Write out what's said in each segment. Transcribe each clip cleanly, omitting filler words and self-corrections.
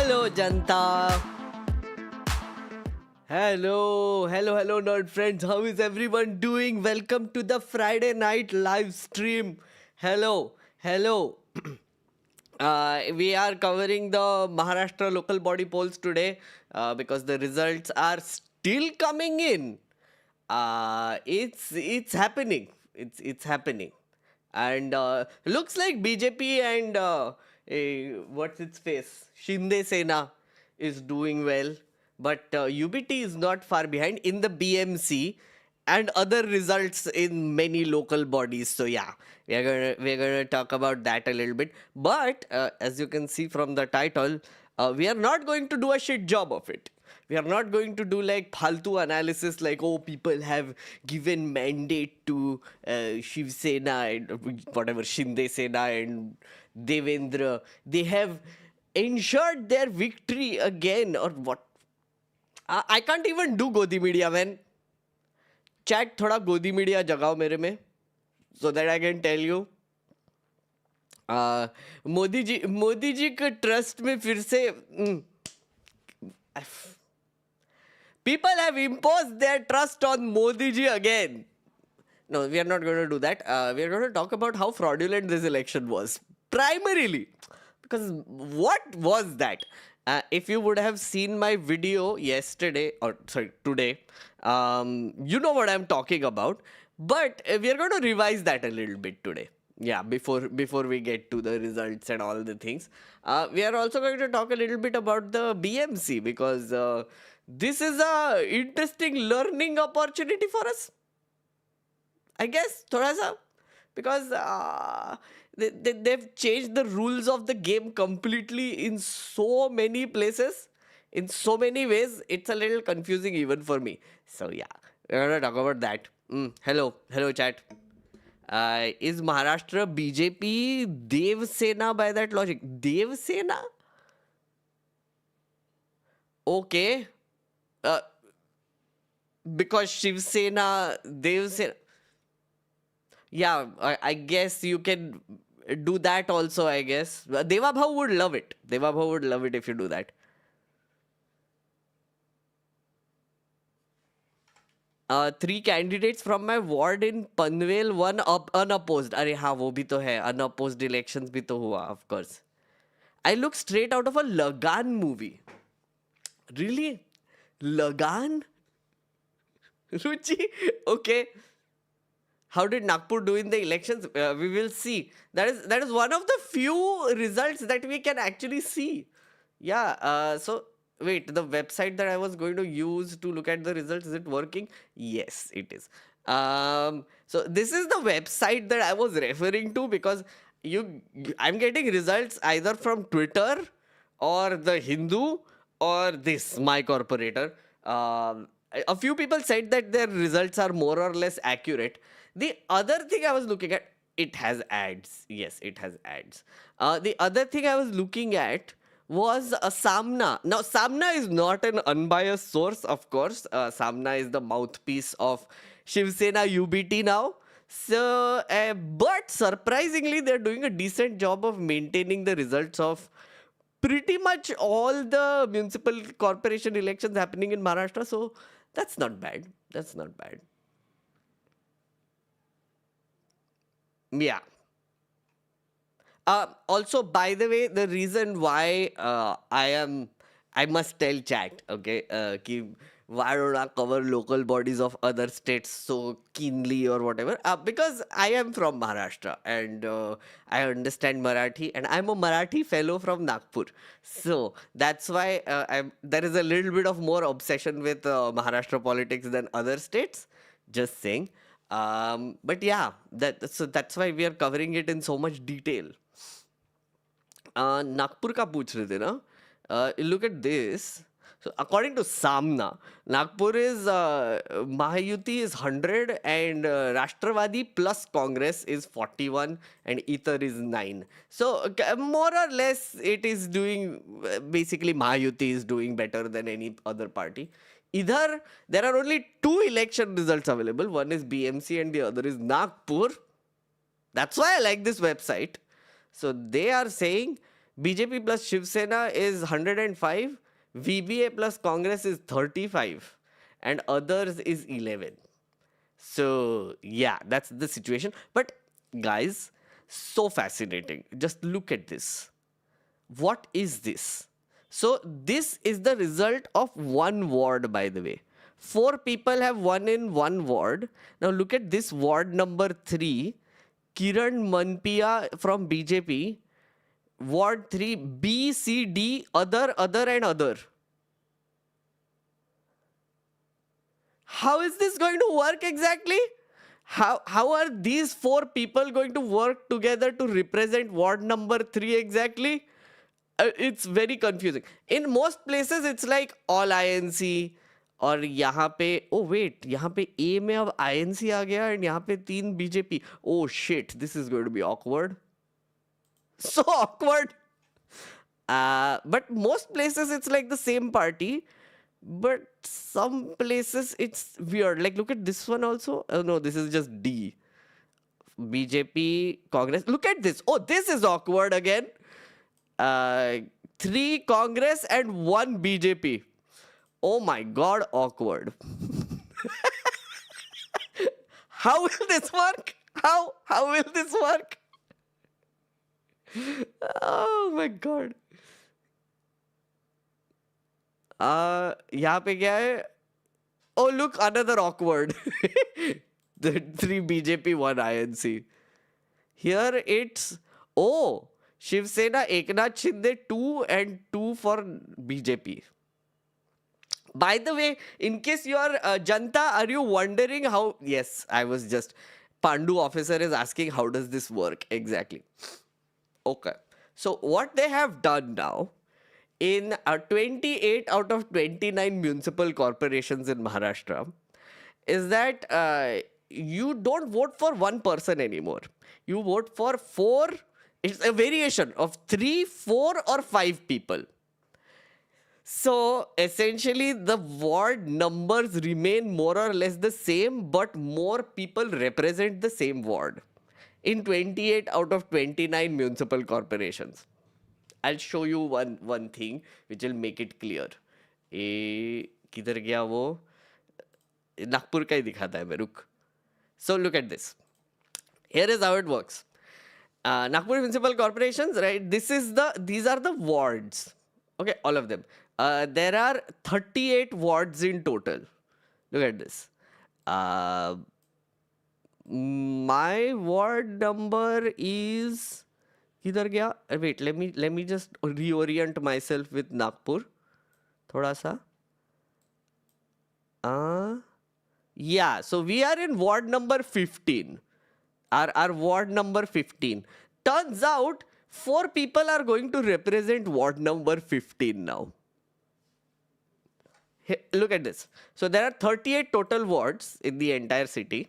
Hello, Janta. Hello, nerd friends. How is everyone doing? Welcome to the Friday night live stream. Hello. We are covering the Maharashtra local body polls today because the results are still coming in. It's happening. It's happening, and looks like BJP and what's its face Shinde Sena is doing well, but UBT is not far behind in the BMC and other results in many local bodies. So yeah, we're gonna talk about that a little bit. But as you can see from the title, we are not going to do a shit job of it. We are not going to do like phaltu analysis like, oh, people have given mandate to Shiv Sena and whatever Shinde Sena and Devendra. They have ensured their victory again or what. I can't even do Godi media, man. Chat थोड़ा गोदी media जगाओ मेरे में so that I can tell you. Modi ji के trust में फिर से people have imposed their trust on Modi ji again. No, we are not going to do that. We are going to talk about how fraudulent this election was. Primarily. Because what was that? If you would have seen my video yesterday, or sorry, today, you know what I'm talking about. But we are going to revise that a little bit today. Yeah, before we get to the results and all the things. We are also going to talk a little bit about the BMC because this is a interesting learning opportunity for us. I guess, thoda sa, because they've changed the rules of the game completely in so many places, in so many ways. It's a little confusing even for me. So yeah, we're gonna talk about that. Hello, chat. Is Maharashtra BJP Dev Sena by that logic? Dev Sena? Okay. Because Shiv Sena, Dev Sena. Yeah, I guess you can do that also, I guess. Deva Bhav would love it. Deva Bhav would love it if you do that. Three candidates from my ward in Panvel, one unopposed. अरे हाँ वो भी तो है. Unopposed elections भी तो हुआ, of course. I look straight out of a Lagan movie. Really? Lagan? Ruchi? Okay. How did Nagpur do in the elections? We will see. That is one of the few results that we can actually see. Yeah. So wait, the website that I was going to use to look at the results, is it working? Yes, it is. So this is the website that I was referring to because I'm getting results either from Twitter or the Hindu or this my corporator. A few people said that their results are more or less accurate. The other thing I was looking at, it has ads. Yes, it has ads. The other thing I was looking at was Samna. Now, Samna is not an unbiased source, of course. Samna is the mouthpiece of Shiv Sena UBT now. So, but surprisingly, they're doing a decent job of maintaining the results of pretty much all the municipal corporation elections happening in Maharashtra. So, that's not bad. That's not bad. Yeah. Also, by the way, the reason why I must tell chat, okay, why don't I cover local bodies of other states so keenly or whatever? Because I am from Maharashtra and I understand Marathi and I'm a Marathi fellow from Nagpur. So that's why there is a little bit of more obsession with Maharashtra politics than other states. Just saying. But yeah, that's why we are covering it in so much detail. Nagpur का पूछ रहे थे ना. Look at this. So according to Samna, Nagpur is Mahayuti is 100 and Rashtravadi plus Congress is 41 and Ether is 9. So more or less it is doing, basically Mahayuti is doing better than any other party. Either there are only two election results available. One is BMC and the other is Nagpur. That's why I like this website. So they are saying BJP plus Shiv Sena is 105. VBA plus Congress is 35. And others is 11. So, yeah, that's the situation. But, guys, so fascinating. Just look at this. What is this? So, this is the result of one ward, by the way. 4 people have won in one ward. Now, look at this ward number 3. Kiran Manpia from BJP. Ward 3, B, C, D, other, and other. How is this going to work exactly? How are these 4 people going to work together to represent ward number 3 exactly? It's very confusing. In most places, it's like all INC और यहाँ पे oh wait यहाँ पे A में अब INC आ गया and यहाँ पे 3 BJP. Oh shit, this is going to be awkward. So awkward. But most places it's like the same party. But some places it's weird. Like look at this one also. Oh no, this is just D. BJP, Congress. Look at this. Oh, this is awkward again. 3 Congress and 1 BJP. Oh my god, awkward. How will this work? How will this work? Oh my god. यहाँ पे क्या है? Oh look, another awkward. The 3 BJP, 1 INC. Here it's Shiv Sena, Eknath Shinde 2 and 2 for BJP. By the way, in case you are Janta, are you wondering how? Yes, I was just. Pandu officer is asking how does this work exactly. Okay, so what they have done now in 28 out of 29 municipal corporations in Maharashtra is that you don't vote for one person anymore. You vote for 4. It's a variation of 3, 4 or 5 people. So essentially the ward numbers remain more or less the same, but more people represent the same ward in 28 out of 29 municipal corporations. I'll show you one thing which will make it clear. किधर गया वो? नागपुर का ही दिखाता है मैं, रुक. So look at this. Here is how it works. Nagpur municipal corporations, right? These are the wards. Okay, all of them. There are 38 wards in total. Look at this. My ward number is किधर गया? Wait, let me just reorient myself with Nagpur. थोड़ा सा. Yeah, so we are in ward number 15. Our ward number 15. Turns out 4 people are going to represent ward number 15 now. Look at this. So there are 38 total wards in the entire city.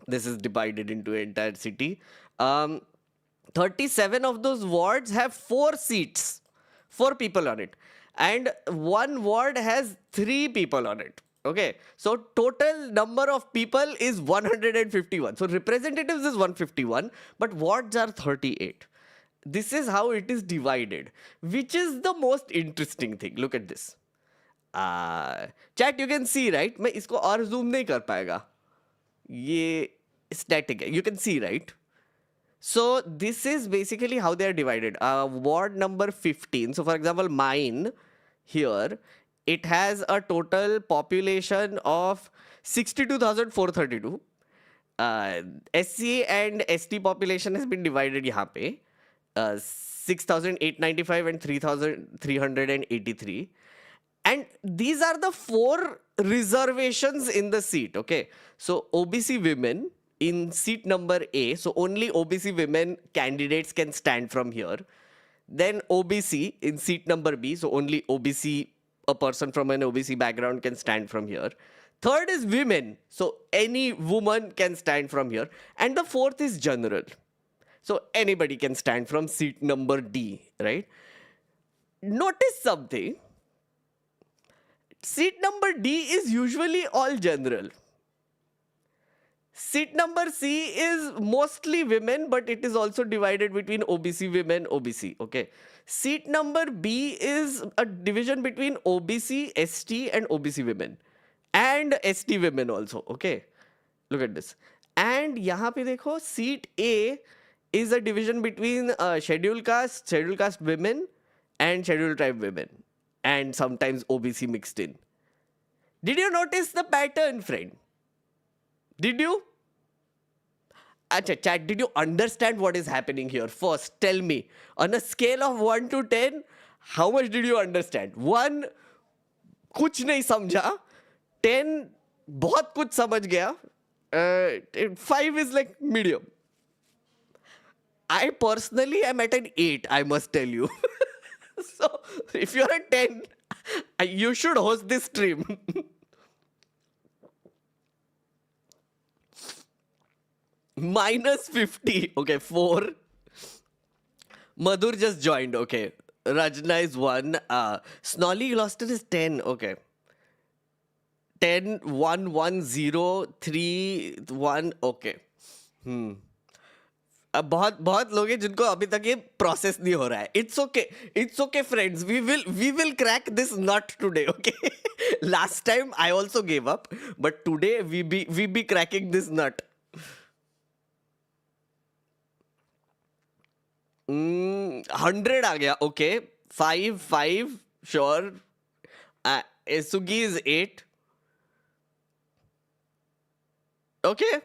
This is divided into entire city. 37 of those wards have 4 seats, 4 people on it. And 1 ward has 3 people on it. Okay, so total number of people is 151. So representatives is 151, but wards are 38. This is how it is divided, which is the most interesting thing. Look at this. Chat, you can see, right? मैं इसको और zoom नहीं कर पाएगा. ये static है. You can see, right? So this is basically how they are divided. Ward number 15. So for example, mine here, it has a total population of 62,432. SC and ST population has been divided यहाँ पे. 6,895 and 3,383. And these are the 4 reservations in the seat. Okay. So OBC women in seat number A. So only OBC women candidates can stand from here. Then OBC in seat number B. So only OBC, a person from an OBC background can stand from here. Third is women. So any woman can stand from here. And the 4th is general. So anybody can stand from seat number D, right? Notice something. Seat number D is usually all general. Seat number C is mostly women, but it is also divided between OBC women, OBC. Okay. Seat number B is a division between OBC, ST, and OBC women, and ST women also. Okay. Look at this. And यहाँ पे देखो, seat A is a division between scheduled caste women, and scheduled tribe women, and sometimes OBC mixed in. Did you notice the pattern, friend? Did you? Achha, chat, did you understand what is happening here? First, tell me, on a scale of 1 to 10, how much did you understand? 1, कुछ नहीं समझा. 10, बहुत कुछ समझ गया. 5 is like medium. I personally am at an 8, I must tell you. So, if you're a 10, you should host this stream. -50. Okay, 4. Madhur just joined. Okay. Rajna is 1. Snolly Gloucester is 10. Okay. 10, 1, 1, 0, 3, 1. Okay. बहुत बहुत लोग हैं जिनको अभी तक ये process नहीं हो रहा है. It's okay friends, we will crack this nut today. Okay. Last time I also gave up, but today we be cracking this nut. 100 आ गया. Okay. 5, sure. Sugi is 8. Okay,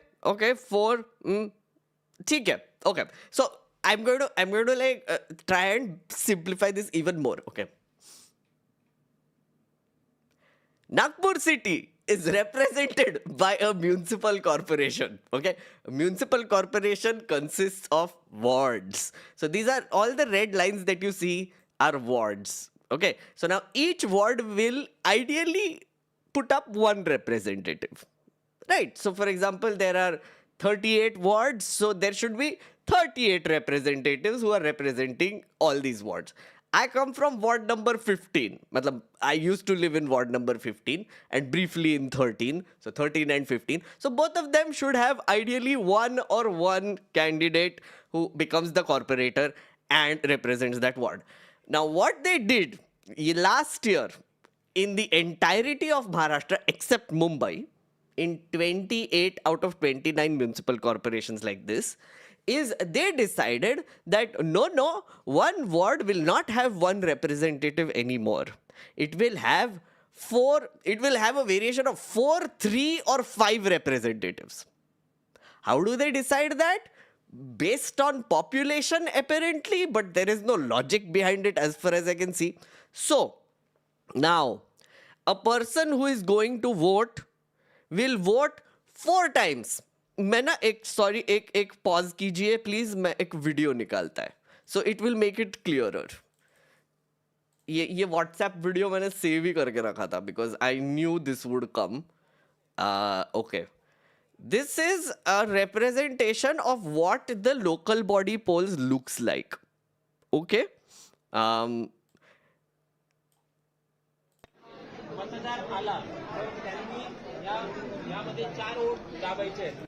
4. ठीक है. Okay, so I'm going to like try and simplify this even more. Okay. Nagpur city is represented by a municipal corporation. Okay, a municipal corporation consists of wards. So these are all the red lines that you see are wards. Okay, so now each ward will ideally put up one representative. Right, so for example, there are 38 wards, so there should be 38 representatives who are representing all these wards. I come from ward number 15. Matlab, I used to live in ward number 15 and briefly in 13. So 13 and 15. So both of them should have ideally one candidate who becomes the corporator and represents that ward. Now what they did last year in the entirety of Maharashtra except Mumbai, in 28 out of 29 municipal corporations like this, is they decided that no, one ward will not have one representative anymore. It will have a variation of 4, 3 or 5 representatives. How do they decide that? Based on population apparently, but there is no logic behind it as far as I can see. So, now, a person who is going to vote will vote 4 times. मैं ना एक pause कीजिए please, मैं एक video निकालता है, so it will make it clearer. ये WhatsApp video मैंने सेव ही करके रखा था because I knew this would come. Okay, this is a representation of what the local body polls looks like. Okay.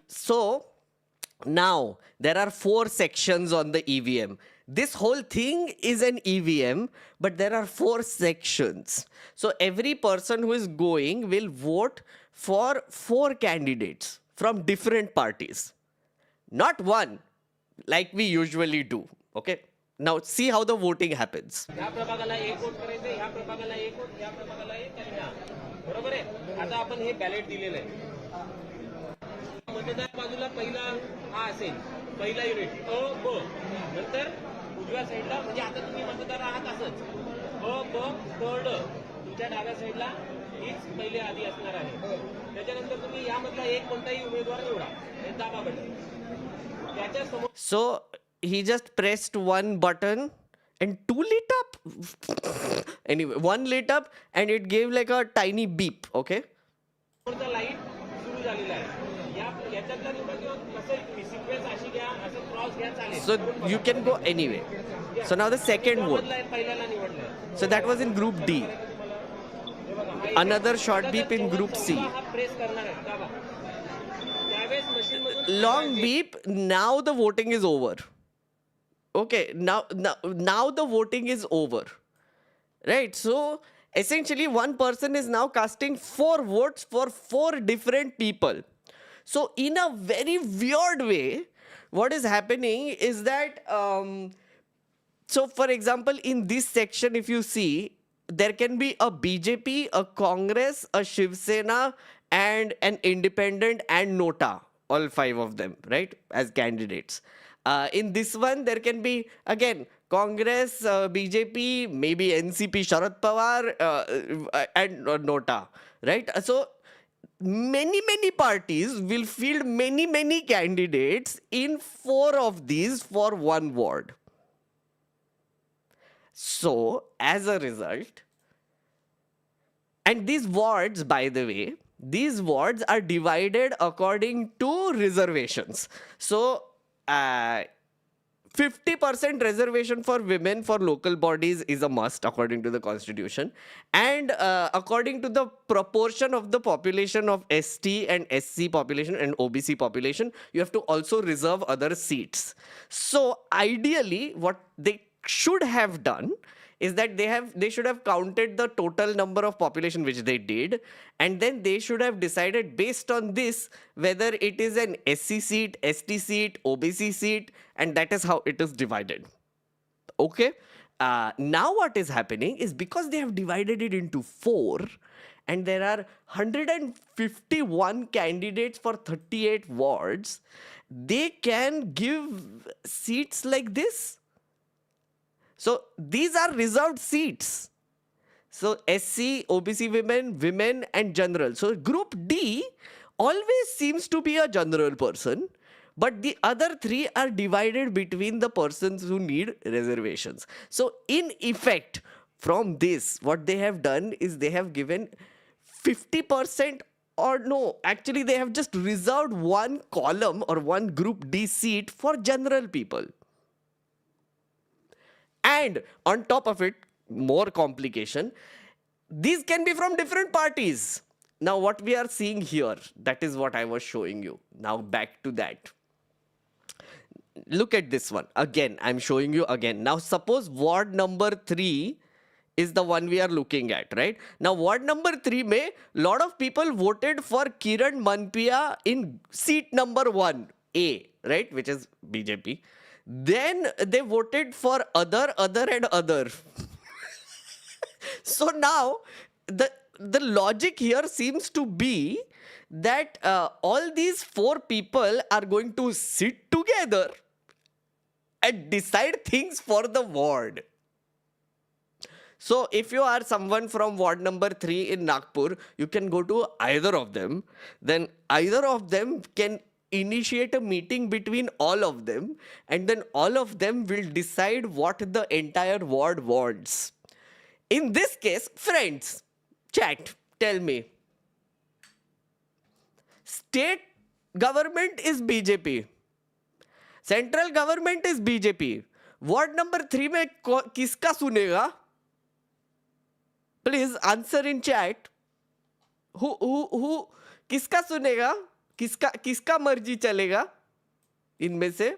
So now there are 4 sections on the EVM. This whole thing is an EVM, but there are 4 sections. So every person who is going will vote for 4 candidates from different parties. Not one, like we usually do. Okay. Now see how the voting happens. बरोबर आहे. आता आपण हे ballot दिलेलं आहे. मतदार बाजूला पहिला हा असेल, पहिला युनिट अ ब, नंतर उजव्या साईडला म्हणजे आता तुम्ही मतदार आहात असंच अ ब क ड, तुमच्या डाव्या साईडला हीच पहिले आधी असणार आहे. त्याच्यानंतर तुम्ही यामधला एक कोणताही उमेदवार निवडा, हे दाबा बटन. त्याच्या समोर So he just pressed one button and 2 lit up. Anyway, 1 lit up and it gave like a tiny beep. Okay. Light सुरू झालेला आहे. याच्यातला निवडा किंवा कसं तुम्ही सिक्वेन्स अशी घ्या, असं क्रॉस घ्या चालेल. So you can go anyway. So now the second vote. पहिल्याला निवडलं. So that was in group D. Another short beep in group C. हा प्रेस करणार आहे दाबा. त्यावेळेस machine long beep. Now the voting is over. Okay, now the voting is over. Right? So essentially, one person is now casting 4 votes for 4 different people. So, in a very weird way, what is happening is that, so for example, in this section, if you see, there can be a BJP, a Congress, a Shiv Sena, and an independent and Nota, all 5 of them, right, as candidates. In this one, there can be again Congress, BJP, maybe NCP, Sharad Pawar, and Nota, right? So many parties will field many candidates in 4 of these for one ward. So, as a result, and these wards, by the way, these wards are divided according to reservations. So, 50% reservation for women for local bodies is a must according to the constitution, and according to the proportion of the population of ST and SC population and OBC population, you have to also reserve other seats. So ideally what they should have done is that they should have counted the total number of population, which they did, and then they should have decided based on this whether it is an SC seat, ST seat, OBC seat, and that is how it is divided. Okay. Now what is happening is, because they have divided it into 4 and there are 151 candidates for 38 wards, they can give seats like this. So these are reserved seats. So SC, OBC women and general. So group D always seems to be a general person, but the other 3 are divided between the persons who need reservations. So in effect, from this, what they have done is they have given 50%, or no, actually they have just reserved one column or one group D seat for general people. And on top of it, more complication, these can be from different parties. Now what we are seeing here, that is what I was showing you. Now back to that. Look at this one. Again, I'm showing you again. Now suppose ward number 3 is the one we are looking at, right? Now ward number 3 mein, lot of people voted for Kiran Manpia in seat number 1A, right? Which is BJP. Then they voted for other and other. So now the logic here seems to be that all these 4 people are going to sit together and decide things for the ward. So if you are someone from ward number 3 in Nagpur, you can go to either of them. Then either of them can initiate a meeting between all of them, and then all of them will decide what the entire ward wants. In this case, friends, chat, tell me. State government is BJP. Central government is BJP. Ward number 3 में किसका सुनेगा? Please answer in chat. Who किसका सुनेगा? किसका मर्जी चलेगा इनमें से?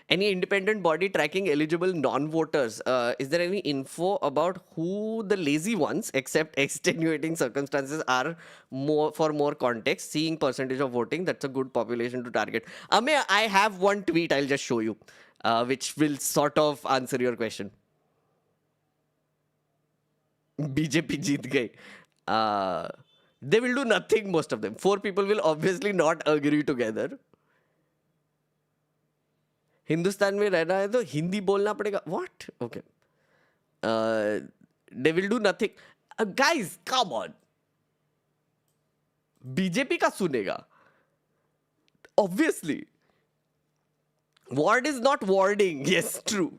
Any independent body tracking eligible non-voters? Is there any info about who the lazy ones, except extenuating circumstances, are for more context? Seeing percentage of voting, that's a good population to target. Ame, I have one tweet I'll just show you, which will sort of answer your question. BJP jeet gayi. They will do nothing, most of them. 4 people will obviously not agree together. Hindustan में रहना है तो हिंदी बोलना पड़ेगा. What? Okay. They will do nothing. Guys, come on. BJP का सुनेगा. Obviously. Ward is not warding. Yes, true.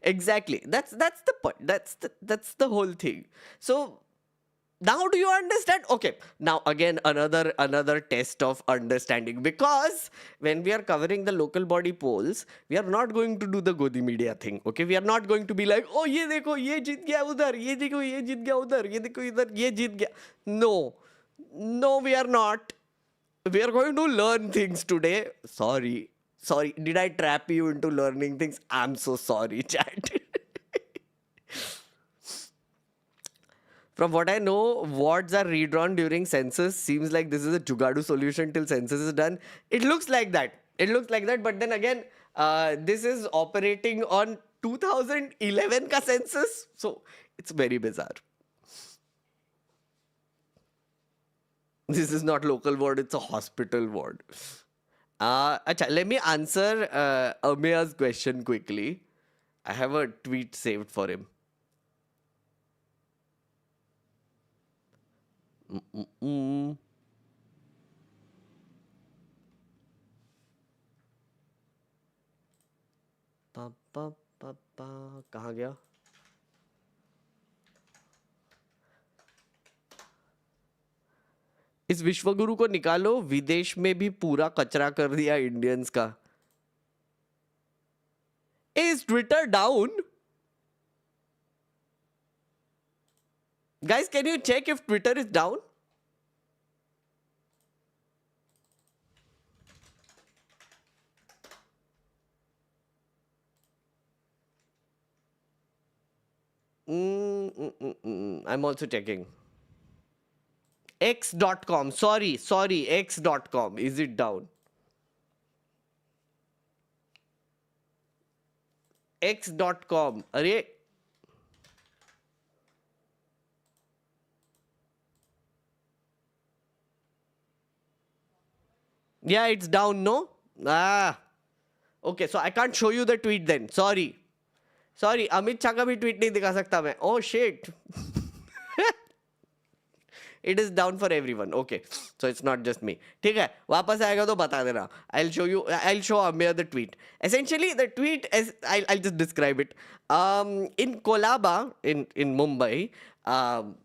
Exactly. That's the point. That's the whole thing. So now do you understand? Okay. Now again another test of understanding, because when we are covering the local body polls, we are not going to do the Godi media thing. Okay, we are not going to be like, oh ye dekho ye jeet gaya udhar, ye dekho ye jeet gaya udhar, ye dekho idhar ye jeet gaya. No, we are not. We are going to learn things today. Sorry. Sorry. Did I trap you into learning things? I'm so sorry, chat. From what I know, wards are redrawn during census. Seems like this is a Jugadu solution till census is done. It looks like that. It looks like that. But then again, this is operating on 2011 ka census. So it's very bizarre. This is not local ward, it's a hospital ward. Acha, let me answer Ameya's question quickly. I have a tweet saved for him. Mm-mm. Pa, pa, pa, pa. कहाँ गया? इस विश्वगुरु को निकालो, विदेश में भी पूरा कचरा कर दिया इंडियंस का. Is Twitter down? Guys, can you check if Twitter is down? I'm also checking. X.com. Sorry, X.com. Is it down? X.com. Arey. Yeah, it's down, no? Okay, so I can't show you the tweet then. Sorry, Amit Shah का भी tweet नहीं दिखा सकता मैं. Oh shit. It is down for everyone. Okay, so it's not just me. ठीक है, वापस आएगा तो बता देना. I'll show Amir the tweet. Essentially, the tweet is, I'll just describe it. In Kolaba, in Mumbai,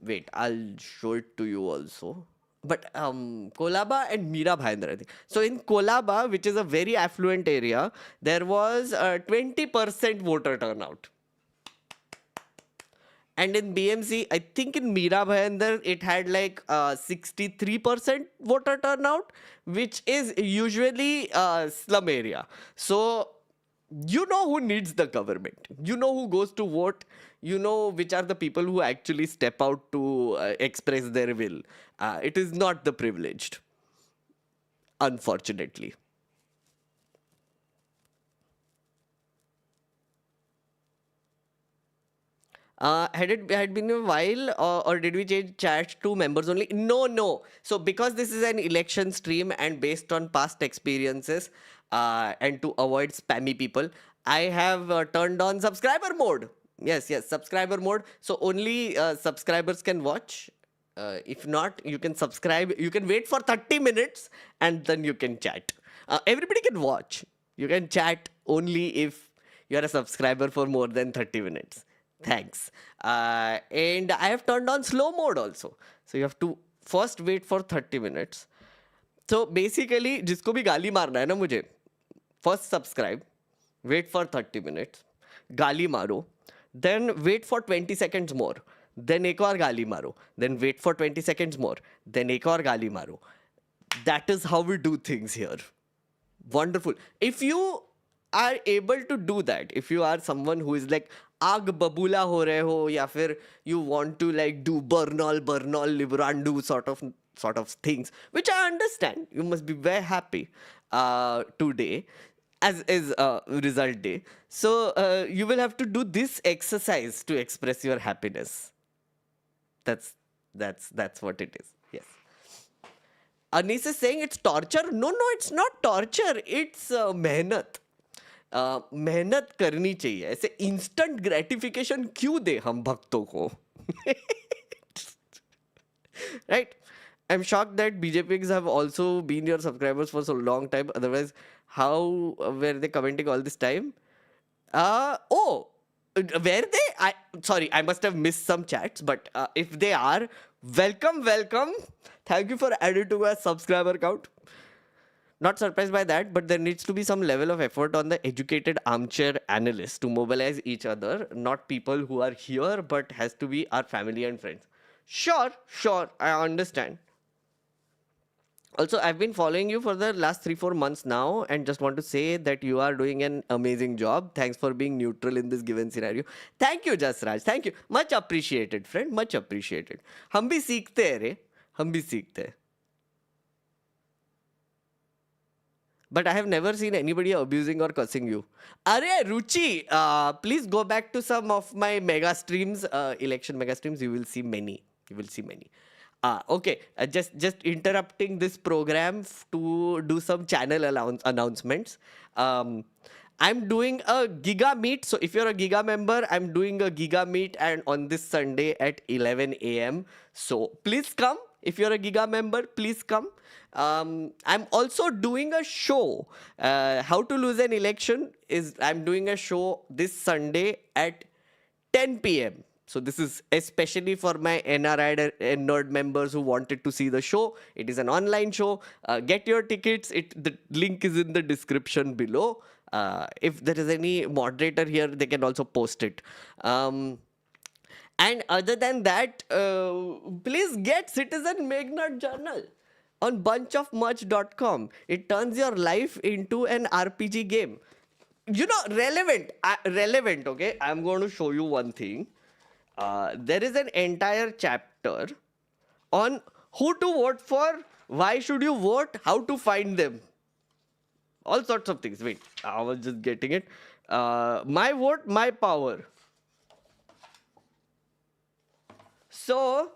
wait, I'll show it to you also. But Kolaba and Mira Bhayandar, I think. So in Kolaba, which is a very affluent area, there was 20% voter turnout. And in BMC, I think in Mira Bhayandar, it had like 63% voter turnout, which is usually slum area. So you know who needs the government. You know who goes to vote. You know which are the people who actually step out to express their will. It is not the privileged, unfortunately. Had been a while, or did we change chat to members only? No. So because this is an election stream and based on past experiences, and to avoid spammy people, I have turned on subscriber mode. Yes, subscriber mode. So only subscribers can watch. If not, you can subscribe. You can wait for 30 minutes and then you can chat. Everybody can watch. You can chat only if you are a subscriber for more than 30 minutes. Thanks. And I have turned on slow mode also. So you have to first wait for 30 minutes. So basically, जिसको भी गाली मारना है ना मुझे, first subscribe, wait for 30 minutes, गाली मारो, then wait for 20 seconds more, then एक और गाली मारो, then wait for 20 seconds more, then एक और गाली मारो. That is how we do things here. Wonderful. If you are able to do that, if you are someone who is like आग बबूला हो रहे हो, या फिर you want to like do Bernal, Librandu sort of things, which I understand. You must be very happy today, as is result day. So you will have to do this exercise to express your happiness. That's what it is. Yes. Anis is saying it's torture. No, it's not torture. It's मेहनत. मेहनत करनी चाहिए. ऐसे instant gratification क्यों दे हम भक्तों को? Right? I'm shocked that BJPs have also been your subscribers for so long time. Otherwise, how were they commenting all this time? Were they? Sorry, I must have missed some chats. But if they are, welcome. Thank you for adding to our subscriber count. Not surprised by that, but there needs to be some level of effort on the educated armchair analysts to mobilize each other, not people who are here, but has to be our family and friends. Sure, I understand. Also, I've been following you for the last 3-4 months now, and just want to say that you are doing an amazing job. Thanks for being neutral in this given scenario. Thank you, Jasraj. Thank you. Much appreciated, friend. Much appreciated. हम भी सीखते हैं रे. हम भी सीखते हैं. But I have never seen anybody abusing or cussing you. Are Ruchi, please go back to some of my mega streams, election mega streams. You will see many. You will see many. Okay. Just interrupting this program to do some channel announcements. I'm doing a Giga Meet. So if you're a Giga member, I'm doing a Giga Meet and on this Sunday at 11 a.m. So please come. If you're a Giga member, please come. I'm also doing a show. How to lose an election is I'm doing a show this Sunday at 10 p.m. So this is especially for my NRI and Nerd members who wanted to see the show. It is an online show. Get your tickets. The link is in the description below. If there is any moderator here, they can also post it. And other than that, please get Citizen Magnat Journal on bunchofmerch.com. It turns your life into an RPG game. You know, relevant, okay? I'm going to show you one thing. There is an entire chapter on who to vote for, why should you vote, how to find them. All sorts of things. Wait, I was just getting it. My vote, my power. So,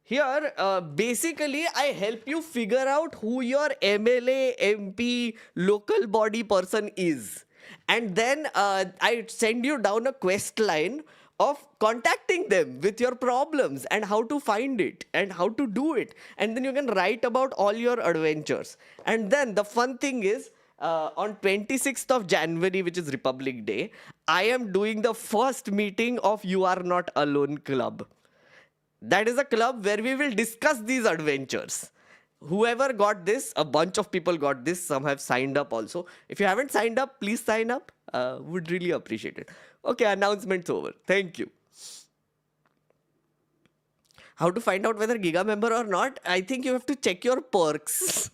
here, basically, I help you figure out who your MLA, MP, local body person is. And then I send you down a quest line of contacting them with your problems and how to find it and how to do it. And then you can write about all your adventures. And then the fun thing is, on 26th of January, which is Republic Day, I am doing the first meeting of You Are Not Alone Club. That is a club where we will discuss these adventures. Whoever got this, a bunch of people got this. Some have signed up also. If you haven't signed up, please sign up. Would really appreciate it. Okay, announcement's over. Thank you. How to find out whether Giga member or not? I think you have to check your perks.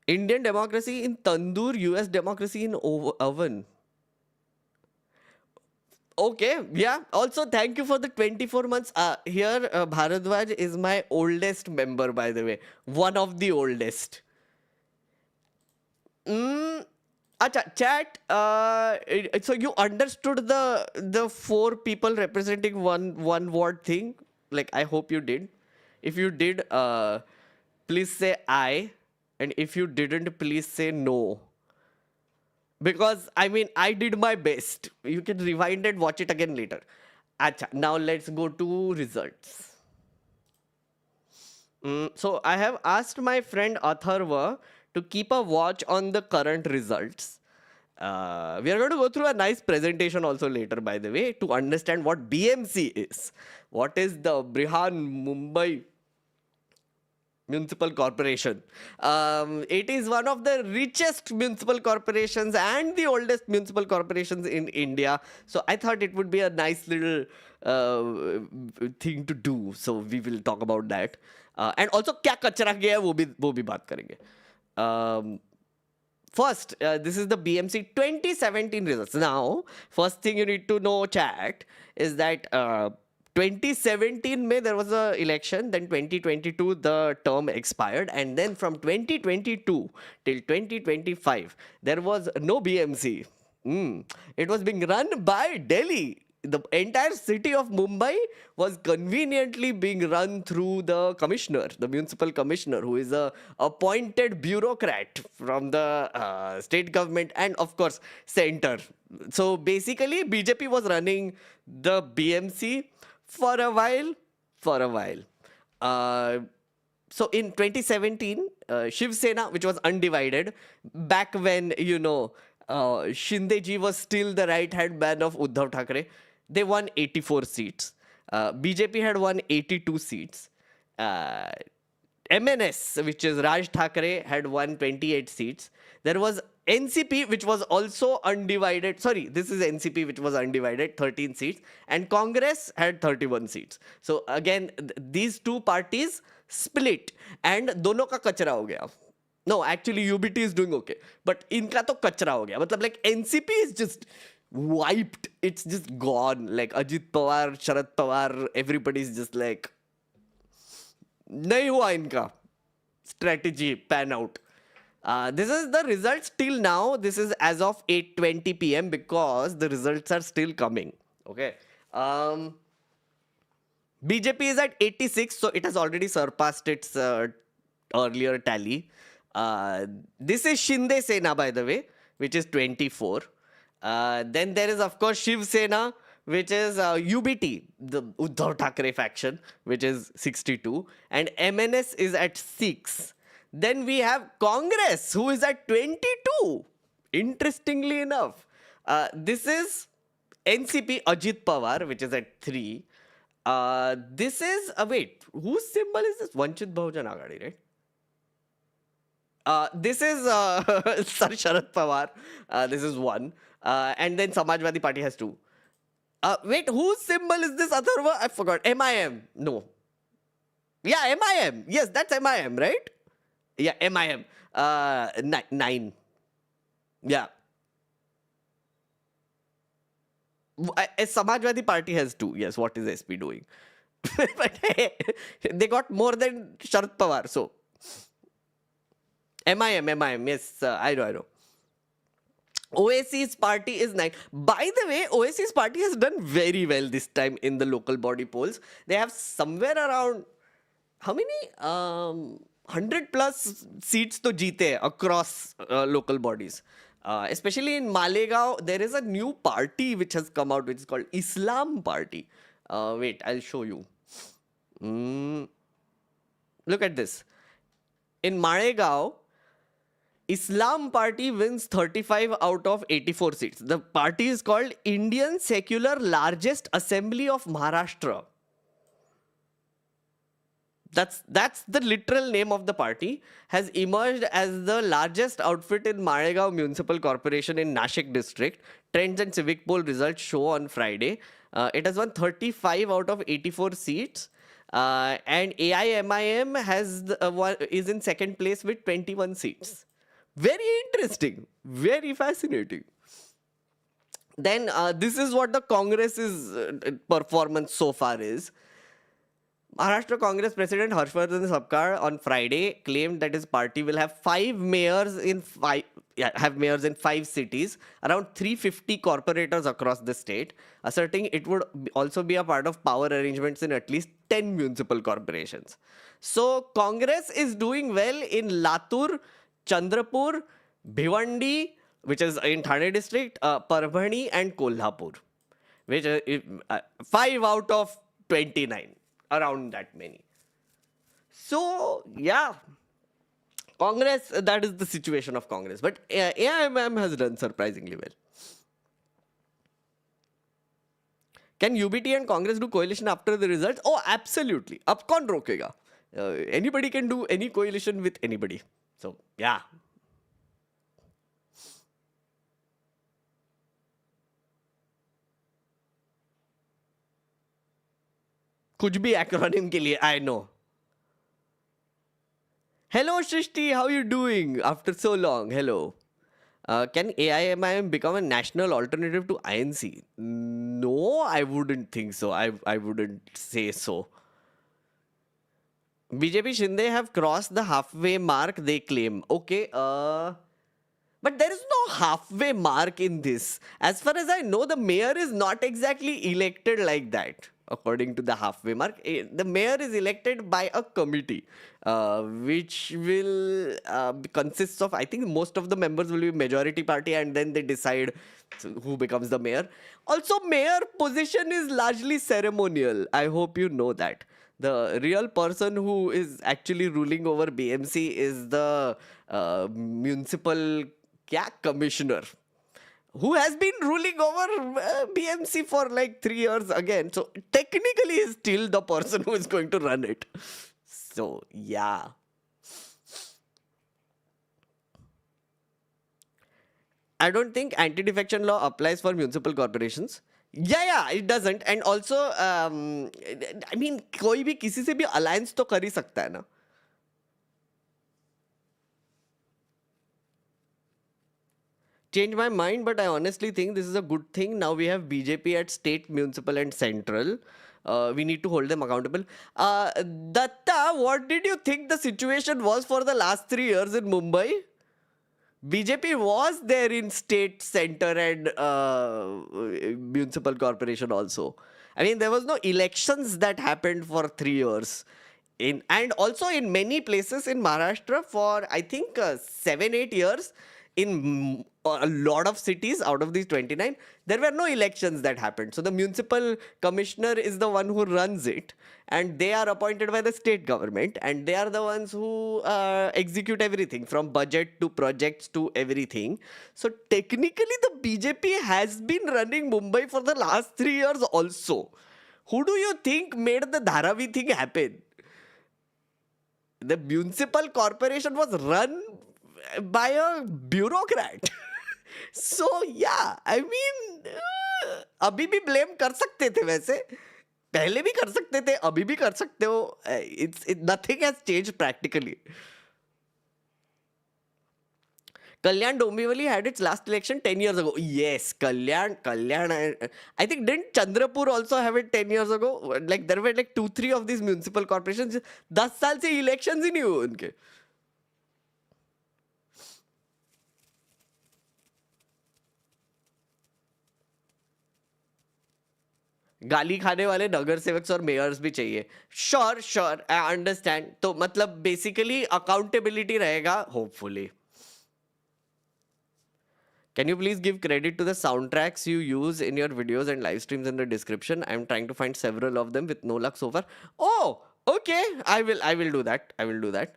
Indian democracy in tandoor, US democracy in oven. Okay, yeah. Also, thank you for the 24 months. Here, Bharadwaj is my oldest member, by the way. One of the oldest. Acha, chat. So you understood the 4 people representing one ward thing? Like, I hope you did. If you did, please say I. And if you didn't, please say no. Because, I mean, I did my best. You can rewind and watch it again later. Acha, now let's go to results. So, I have asked my friend Atharva to keep a watch on the current results. We are going to go through a nice presentation also later, by the way, to understand what BMC is. What is the Brihan Mumbai Municipal Corporation. It is one of the richest municipal corporations and the oldest municipal corporations in India. So I thought it would be a nice little thing to do. So we will talk about that. And also, क्या कचरा गया है वो भी बात करेंगे. First, this is the BMC 2017 results. Now, first thing you need to know, chat, is that 2017 May there was a election, then 2022 the term expired, and then from 2022 till 2025 there was no BMC. It was being run by Delhi. The entire city of Mumbai was conveniently being run through the commissioner, the municipal commissioner, who is a appointed bureaucrat from the state government and of course center. So basically BJP was running the BMC for a while. So in 2017, Shiv Sena, which was undivided, back when, you know, Shindeji was still the right-hand man of Uddhav Thackeray, they won 84 seats. BJP had won 82 seats. MNS, which is Raj Thackeray, had won 28 seats. There was NCP, which was also undivided, sorry, this is NCP, which was undivided, 13 seats, and Congress had 31 seats. So again, these two parties split, and दोनों का कचरा हो गया. No, actually UBT is doing okay, but इनका तो कचरा हो गया. मतलब like NCP is just wiped. It's just gone. Like Ajit Pawar, Sharad Pawar, everybody's just like, नहीं हुआ इनका strategy pan out. This is the results till now. This is as of 8:20 p.m. because the results are still coming. Okay. BJP is at 86, so it has already surpassed its earlier tally. This is Shinde Sena, by the way, which is 24. Then there is, of course, Shiv Sena, which is UBT, the Uddhav Thackeray faction, which is 62. And MNS is at 6. Then we have Congress, who is at 22. Interestingly enough. This is NCP Ajit Pawar, which is at 3. This is, wait, whose symbol is this? Vanchit Bahujan Aghadi, right? This is Sir Sharad Pawar. This is 1. And then Samajwadi Party has 2. Wait, whose symbol is this, Atharva? I forgot. MIM. No. Yeah, MIM. Yes, that's MIM, right? Yeah, MIM. 9. Yeah. A Samajwadi Party has 2. Yes, what is SP doing? But hey, they got more than Sharad Pawar, so. MIM, yes, I know. OAC's party is 9. By the way, OAC's party has done very well this time in the local body polls. They have somewhere around, how many? 100 plus seats to jeete across local bodies. Especially in Malegaon, there is a new party which has come out, which is called Islam Party. Wait, I'll show you. Look at this. In Malegaon, Islam Party wins 35 out of 84 seats. The party is called Indian Secular Largest Assembly of Maharashtra. That's the literal name of the party. Has emerged as the largest outfit in Malegaon Municipal Corporation in Nashik district. Trends and civic poll results show on Friday. It has won 35 out of 84 seats. And AIMIM is in second place with 21 seats. Very interesting. Very fascinating. Then this is what the Congress's performance so far is. Maharashtra Congress President Harshvardhan Sabkar on Friday claimed that his party will have mayors in 5 cities, around 350 corporators across the state, asserting it would also be a part of power arrangements in at least 10 municipal corporations. So Congress is doing well in Latur, Chandrapur, Bhiwandi, which is in Thane district, Parbhani and Kolhapur, which 5 out of 29. Around that many. So, yeah. Congress, that is the situation of Congress. But AIMM has done surprisingly well. Can UBT and Congress do coalition after the results? Oh, absolutely. Ab kaun rokega? Anybody can do any coalition with anybody. So, yeah. कुछ भी acronym के लिए, I know. Hello Shrishti, how you doing? After so long, hello. Can AIMIM become a national alternative to INC? No, I wouldn't think so. I wouldn't say so. BJP Shinde have crossed the halfway mark, they claim. Okay, but there is no halfway mark in this. As far as I know, the mayor is not exactly elected like that. According to the halfway mark, the mayor is elected by a committee, which will consists of, I think most of the members will be majority party, and then they decide who becomes the mayor. Also, mayor position is largely ceremonial. I hope you know that. The real person who is actually ruling over BMC is the municipal commissioner, who has been ruling over BMC for like 3 years again. So technically is still the person who is going to run it. So yeah. I don't think anti-defection law applies for municipal corporations. Yeah, it doesn't. And also, I mean, कोई भी किसी से भी alliance तो कर ही सकता है ना. Change my mind, but I honestly think this is a good thing. Now we have BJP at state, municipal, and central. We need to hold them accountable. Datta, what did you think the situation was for the last 3 years in Mumbai? BJP was there in state, center, and municipal corporation also. I mean, there was no elections that happened for 3 years. And also in many places in Maharashtra for I think 7-8 years in a lot of cities out of these 29 there were no elections that happened. So the municipal commissioner is the one who runs it, and they are appointed by the state government, and they are the ones who execute everything from budget to projects to everything. So technically the BJP has been running Mumbai for the last 3 years also. Who do you think made the Dharavi thing happen? The municipal corporation was run by a bureaucrat. So yeah, I mean, अभी भी blame कर सकते थे वैसे, पहले भी कर सकते थे, अभी भी कर सकते हो. Nothing has changed practically. Kalyan Dombivali had its last election 10 years ago. Yes, Kalyan. I think didn't Chandrapur also have it 10 years ago? Like there were like 2-3 of these municipal corporations. 10 साल से elections ही नहीं हुए उनके. गाली खाने वाले नगर सेवक और मेयर्स भी चाहिए. Sure I understand. तो मतलब बेसिकली अकाउंटेबिलिटी रहेगा hopefully. Can you please give credit to the soundtracks you use in your videos and live streams in the description? I'm trying to find several of them with no luck so far. Oh, okay. I will do that. I will do that.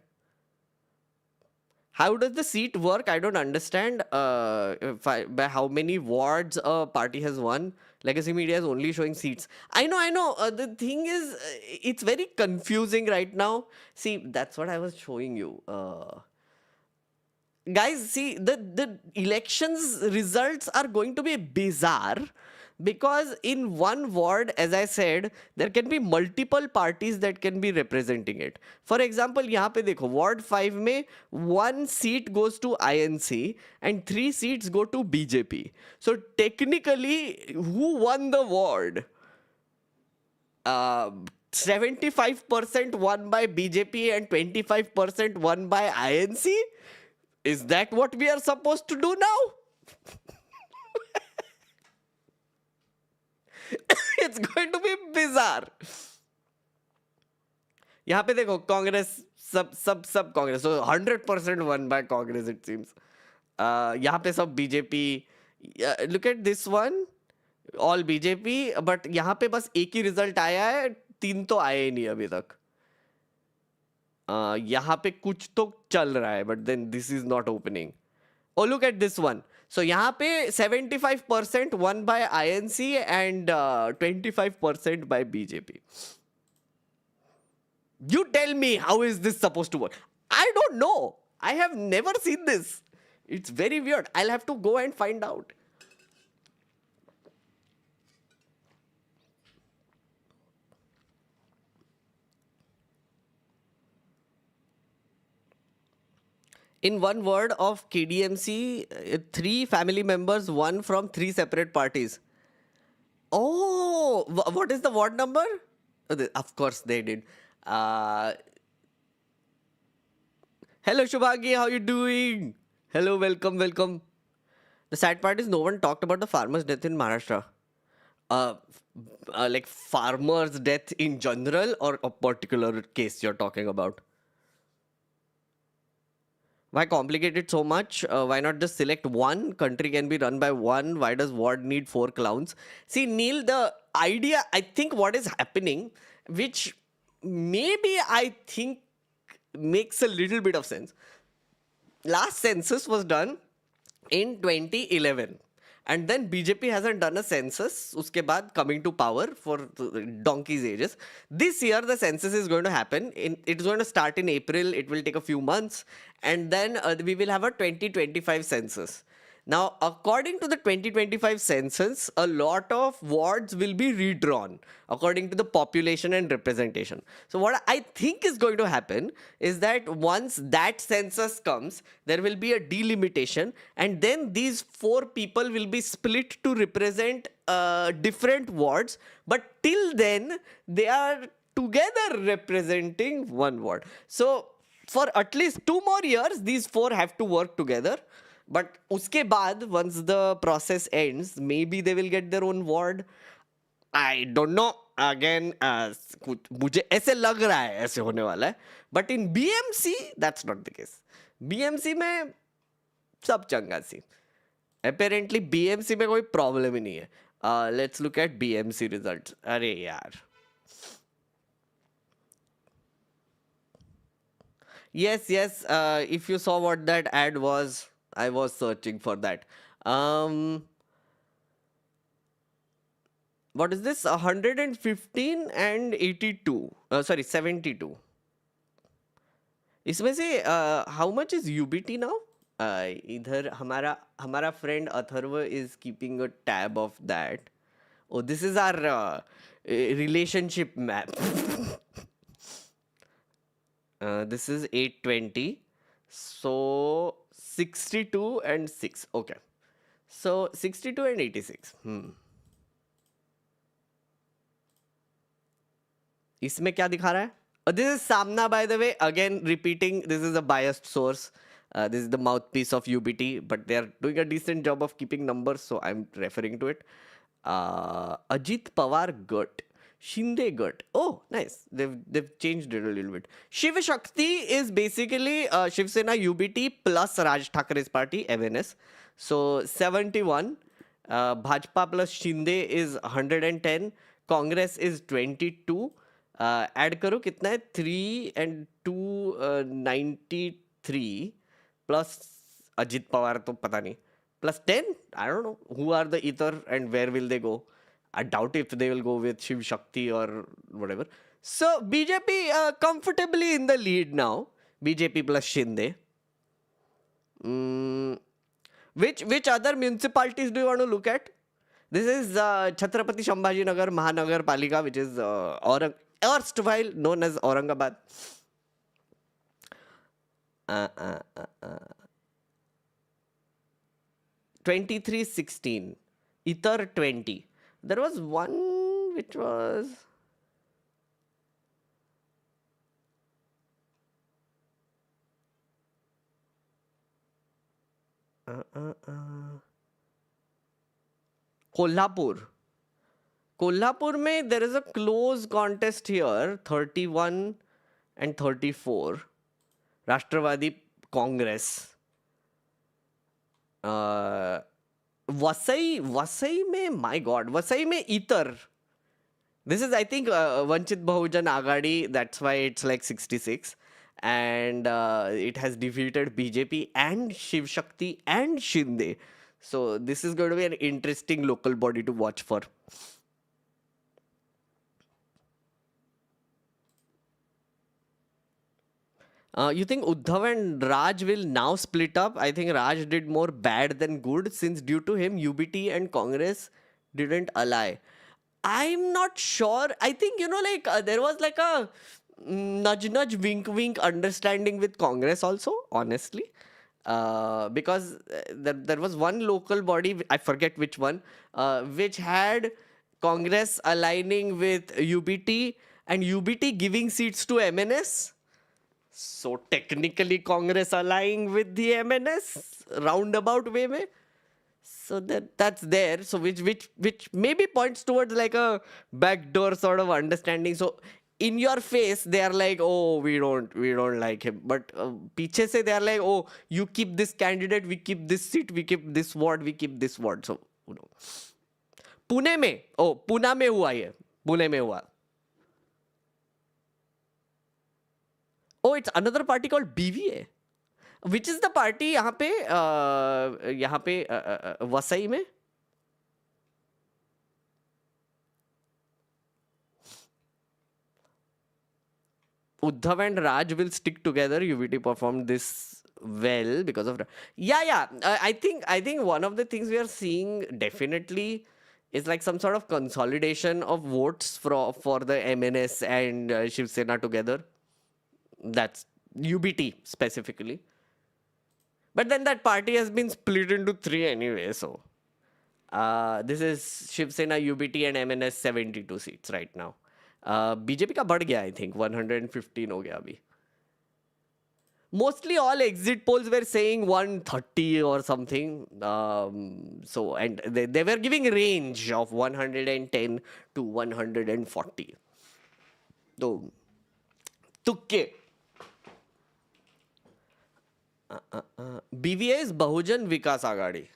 How does the seat work? I don't understand. By how many wards a party has won? Legacy Media is only showing seats. I know. The thing is, it's very confusing right now. See, that's what I was showing you. Guys, see, the elections results are going to be bizarre because in one ward, as I said, there can be multiple parties that can be representing it. For example, यहाँ पे देखो, Ward 5 में 1 seat goes to INC and 3 seats go to BJP. So technically, who won the ward? 75% won by BJP and 25% won by INC? Is that what we are supposed to do now? It's going to be bizarre. यहाँ पे देखो कांग्रेस सब Congress, so 100% won by Congress it seems. यहाँ पे सब BJP. Look at this one, all BJP, but यहाँ पे बस एक ही रिजल्ट आया है, 3 तो आए ही नहीं अभी तक. यहाँ पे कुछ तो चल रहा है, but then this is not opening. Oh, look at this one. So यहाँ पे 75% won by INC and 25% by BJP. You tell me, how is this supposed to work? I don't know. I have never seen this. It's very weird. I'll have to go and find out. In one word of KDMC, 3 family members won from 3 separate parties. Oh, what is the ward number? Of course they did. Hello Shubhagi, how you doing? Hello, welcome. The sad part is no one talked about the farmer's death in Maharashtra. Like farmer's death in general or a particular case you're talking about? Why complicate it so much? Why not just select one? Country can be run by one. Why does ward need 4 clowns? See, Neil, the idea, I think what is happening, which maybe I think makes a little bit of sense. Last census was done in 2011. And then BJP hasn't done a census, uske baad coming to power for donkey's ages. This year the census is going to happen. It's going to start in April. It will take a few months. And then we will have a 2025 census. Now, according to the 2025 census, a lot of wards will be redrawn according to the population and representation. So, what I think is going to happen is that once that census comes, there will be a delimitation, and then these four people will be split to represent different wards. But till then, they are together representing one ward. So, for at least 2 more years, these four have to work together. But उसके बाद once the process ends, maybe they will get their own ward. I don't know. Again, मुझे ऐसे लग रहा है ऐसे होने वाला है. But in BMC, that's not the case. BMC में सब चंगा सी. Apparently BMC में कोई problem ही नहीं है. Let's look at BMC results. अरे यार. Yes, yes. If you saw what that ad was, I was searching for that. What is this? 115 and 82. Sorry, 72. इसमें से how much is UBT now? इधर हमारा friend Atharva is keeping a tab of that. Oh, this is our relationship map. This is 820. So 62 and 6. Okay. So 62 and 86. इसमें क्या दिखा रहा है? This is Samna, by the way. Again, repeating, this is a biased source. This is the mouthpiece of UBT, but they are doing a decent job of keeping numbers, so I'm referring to it. Ajit Pawar Gut. Shinde Gut. Oh, nice. They've changed it a little bit. Shiv Shakti is basically Shiv Sena UBT plus Raj Thakre's party, MNS. So 71. Bhajpa plus Shinde is 110. Congress is 22. Add करो कितना है 3 and 2 93 plus Ajit Pawar तो पता नहीं plus 10 I don't know who are the ether and where will they go. I doubt if they will go with Shiv Shakti or whatever. So BJP comfortably in the lead now. BJP plus Shinde. Which other municipalities do you want to look at? This is Chhatrapati Sambhajinagar Mahanagar Palika, which is erstwhile known as Aurangabad. 2316. Ether 20. There was one which was. Kolhapur mein there is a close contest here, 31 and 34. Rashtravadi Congress. Vasai mein, my God, Vasai mein Ether. This is, I think, Vanchit Bahujan Agadi. That's why it's like 66. And it has defeated BJP and Shiv Shakti and Shinde. So this is going to be an interesting local body to watch for. You think Uddhav and Raj will now split up? I think Raj did more bad than good, since due to him, UBT and Congress didn't ally. I'm not sure. I think, there was like a nudge, wink, wink understanding with Congress also, honestly. Because there was one local body, I forget which one, which had Congress aligning with UBT and UBT giving seats to MNS. So technically Congress aligning with the MNS roundabout way mein. So that's there. So which maybe points towards like a backdoor sort of understanding. So in your face they are like, oh, we don't like him. But piche se they are like, oh, you keep this candidate, we keep this seat, we keep this ward, we keep this ward. So Pune mein, Pune mein hua ye. Pune mein hua. Oh, it's another party called BVA. Which is the party यहाँ पे वसई में? Uddhav and Raj will stick together. UVT performed this well because of yeah. I think one of the things we are seeing definitely is like some sort of consolidation of votes for the MNS and Shiv Sena together. That's UBT specifically. But then that party has been split into three anyway. So this is Shiv Sena, UBT, and MNS 72 seats right now. BJP का बढ़ गया, I think 115 हो गया अभी. Mostly all exit polls were saying 130 or something. So and they were giving range of 110 to 140. So तुक्के. BVA is Bahujan Vikas Agadi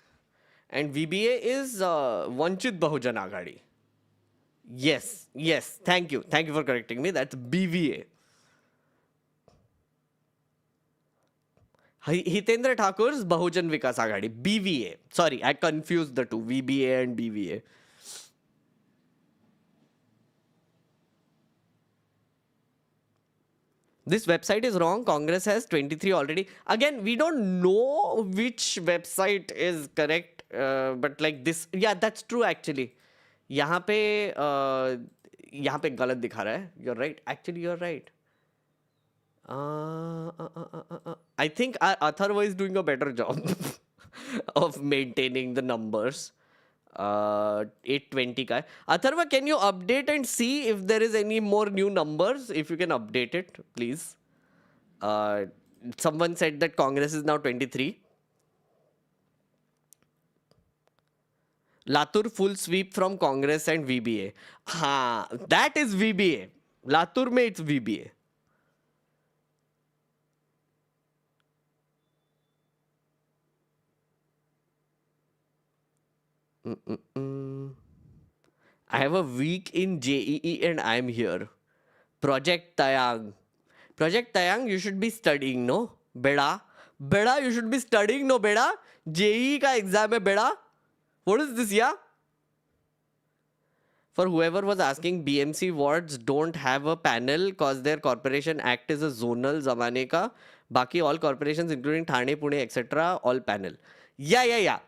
and VBA is Vanchit Bahujan Agadi. Yes. Thank you for correcting me. That's BVA. Hitendra Thakur's Bahujan Vikas Agadi, BVA. Sorry, I confused the two, VBA and BVA. This website is wrong. Congress has 23 already. Again, we don't know which website is correct, but like this, yeah, that's true actually. यहाँ पे गलत दिखा रहा है. You're right. Actually, you're right. I think Atharva is doing a better job of maintaining the numbers. 820 ka. Atharva, can you update and see if there is any more new numbers? If you can update it, please. Someone said that Congress is now 23. Latur full sweep from Congress and VBA. Ha, that is VBA. Latur mein it's VBA. I have a week in JEE and I'm here. Project Tayang. Project Tayang, you should be studying, no? Beda. Beda, you should be studying, no, Beda? JEE ka exam hai, Beda? What is this, yeah? For whoever was asking, BMC wards don't have a panel cause their corporation act is a zonal zamane ka. Baki all corporations including Thane, Pune, etc. all panel. Yeah.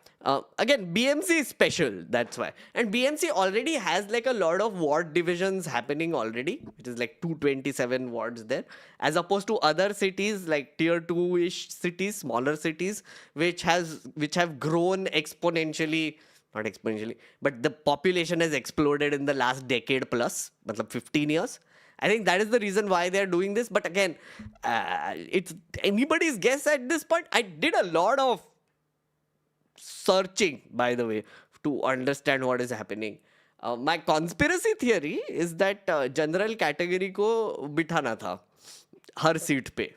Again, BMC is special, that's why. And BMC already has like a lot of ward divisions happening already. It is like 227 wards there. As opposed to other cities like tier 2-ish cities, smaller cities, which have grown exponentially. Not exponentially, but the population has exploded in the last decade plus, 15 years. I think that is the reason why they're doing this. But again, it's anybody's guess at this point. I did a lot of searching, by the way, to understand what is happening. My conspiracy theory is that general category को बिठाना था हर seat पे.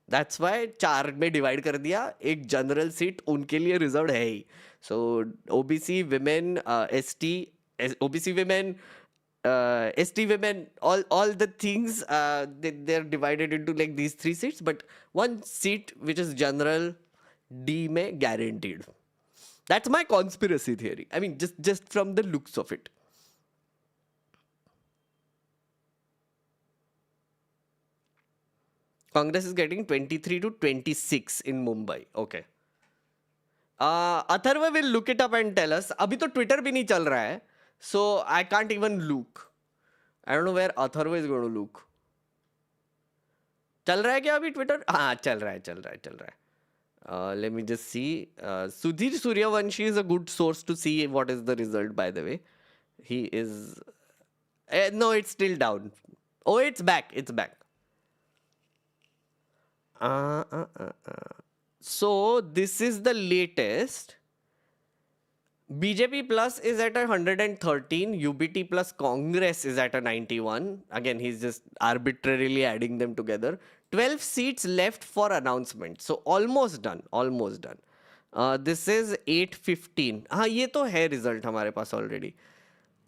That's why 4 में divide कर दिया. एक general seat उनके लिए रिजर्व है ही. So OBC women, ST, OBC women, ST women, all the things, they're divided into like these 3 seats, but one seat which is general D में guaranteed. That's my conspiracy theory. I mean, just from the looks of it. Congress is getting 23 to 26 in Mumbai. Okay. Atharva will look it up and tell us. अभी तो Twitter भी नहीं चल रहा है. So I can't even look. I don't know where Atharva is going to look. चल रहा है क्या अभी Twitter? हाँ, चल रहा है. Let me just see. Sudhir Suryavanshi is a good source to see what is the result, by the way. He is... no, it's still down. Oh, it's back. So this is the latest. BJP plus is at 113. UBT plus Congress is at 91. Again, he's just arbitrarily adding them together. 12 seats left for announcement. So almost done. This is 815. हाँ, ये तो है result हमारे पास already.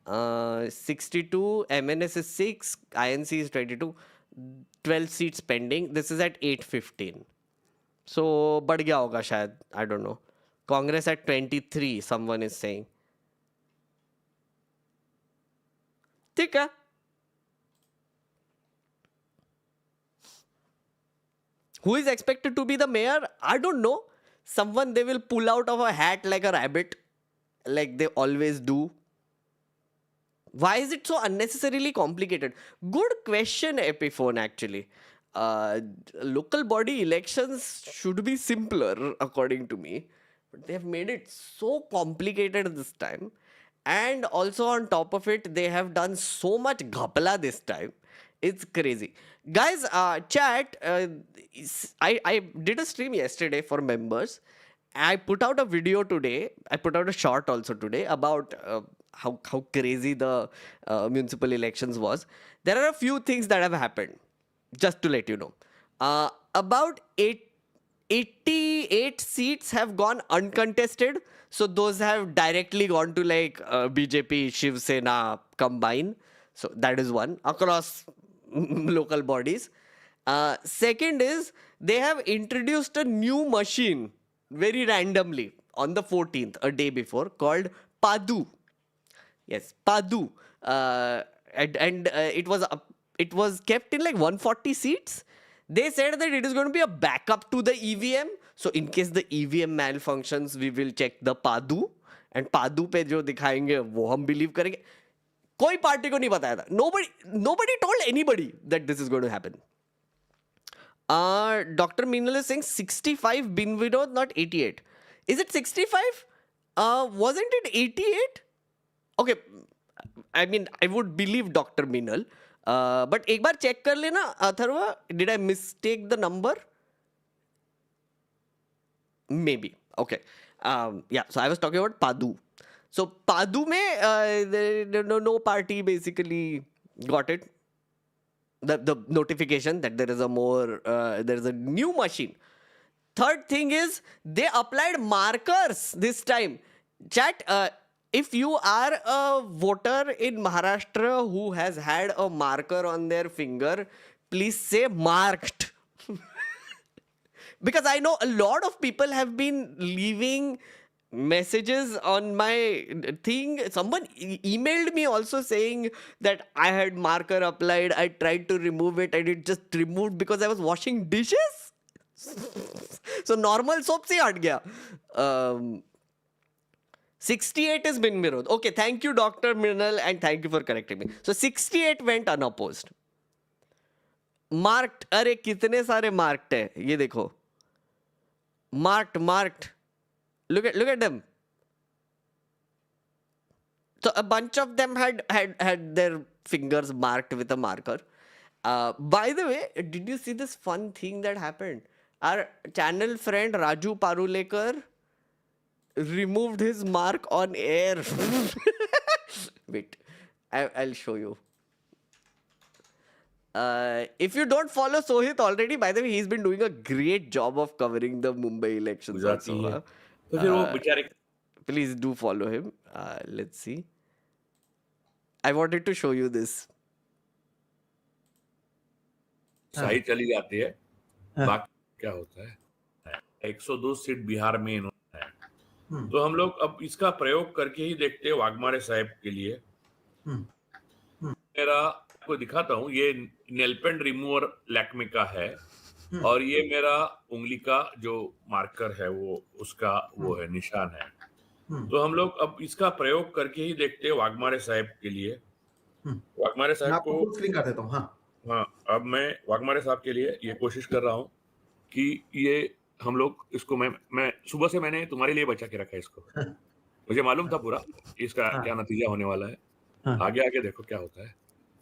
62, MNS is 6, INC is 22. 12 seats pending. This is at 815. So बढ़ गया होगा शायद. I don't know. Congress at 23, someone is saying. ठीक है. Who is expected to be the mayor? I don't know. Someone they will pull out of a hat like a rabbit, like they always do. Why is it so unnecessarily complicated? Good question, Epiphone, actually. Uh, Local body elections should be simpler, according to me. But they have made it so complicated this time. And also, on top of it, they have done so much ghapla this time. It's crazy. Guys, chat, I did a stream yesterday for members. I put out a video today. I put out a short also today about how crazy the municipal elections was. There are a few things that have happened. Just to let you know, about 88 seats have gone uncontested. So those have directly gone to like BJP, Shiv Sena combine. So that is one across local bodies. Second is they have introduced a new machine very randomly on the 14th, a day before, called Padu. Yes, Padu. It was kept in like 140 seats. They said that it is going to be a backup to the EVM. So in case the EVM malfunctions, we will check the Padu. And Padu पे जो दिखाएंगे वो हम believe करेंगे. कोई party को नहीं बताया था. Nobody told anybody that this is going to happen. Dr. Meenal is saying 65 bin Vinod, not 88. Is it 65? Wasn't it 88? Okay, I mean, I would believe Dr. Meenal. But एक बार check कर लेना Atharva, did I mistake the number? Maybe. Okay. Yeah, so I was talking about Padu. So Padu में no party basically got it. The notification that there is a new machine. Third thing is they applied markers this time. Chat, if you are a voter in Maharashtra who has had a marker on their finger, please say marked. Because I know a lot of people have been leaving messages on my thing. Someone emailed me also saying that I had marker applied. I tried to remove it and it just removed because I was washing dishes. So normal soap se हट गया. 68 is bin Mirod. Okay, thank you, Dr. Mrinal, and thank you for correcting me. So 68 went unopposed. Marked. अरे कितने सारे marked है ये देखो. Marked. Look at them. So a bunch of them had their fingers marked with a marker. By the way, did you see this fun thing that happened? Our channel friend Raju Parulekar removed his mark on air. Wait, I'll show you. If you don't follow Sohit already, by the way, he's been doing a great job of covering the Mumbai elections also. तो फिर वो बेचारे Please do follow him. Let's see. I wanted to show you this. सही चली जाती है. बाकी क्या होता है? 102 सीट बिहार में इन्होंने है. तो हम लोग अब इसका प्रयोग करके ही देखते हैं वाघमारे साहब के लिए. मेरा आपको दिखाता हूँ. ये नेल पेंट रिमूवर लैक्मे का है और ये मेरा उंगली का जो मार्कर है वो उसका वो है निशान है. तो हम लोग अब इसका प्रयोग करके ही देखते हैं वाघमारे साहब के लिए. वाघमारे साहब को स्क्रीन कर देता हूँ. हाँ, अब मैं वाघमारे साहब के लिए ये कोशिश कर रहा हूँ कि ये हम लोग इसको मैं सुबह से मैंने तुम्हारे लिए बचा के रखा है इसको. मुझे मालूम था पूरा इसका क्या नतीजा होने वाला है. आगे देखो क्या होता है.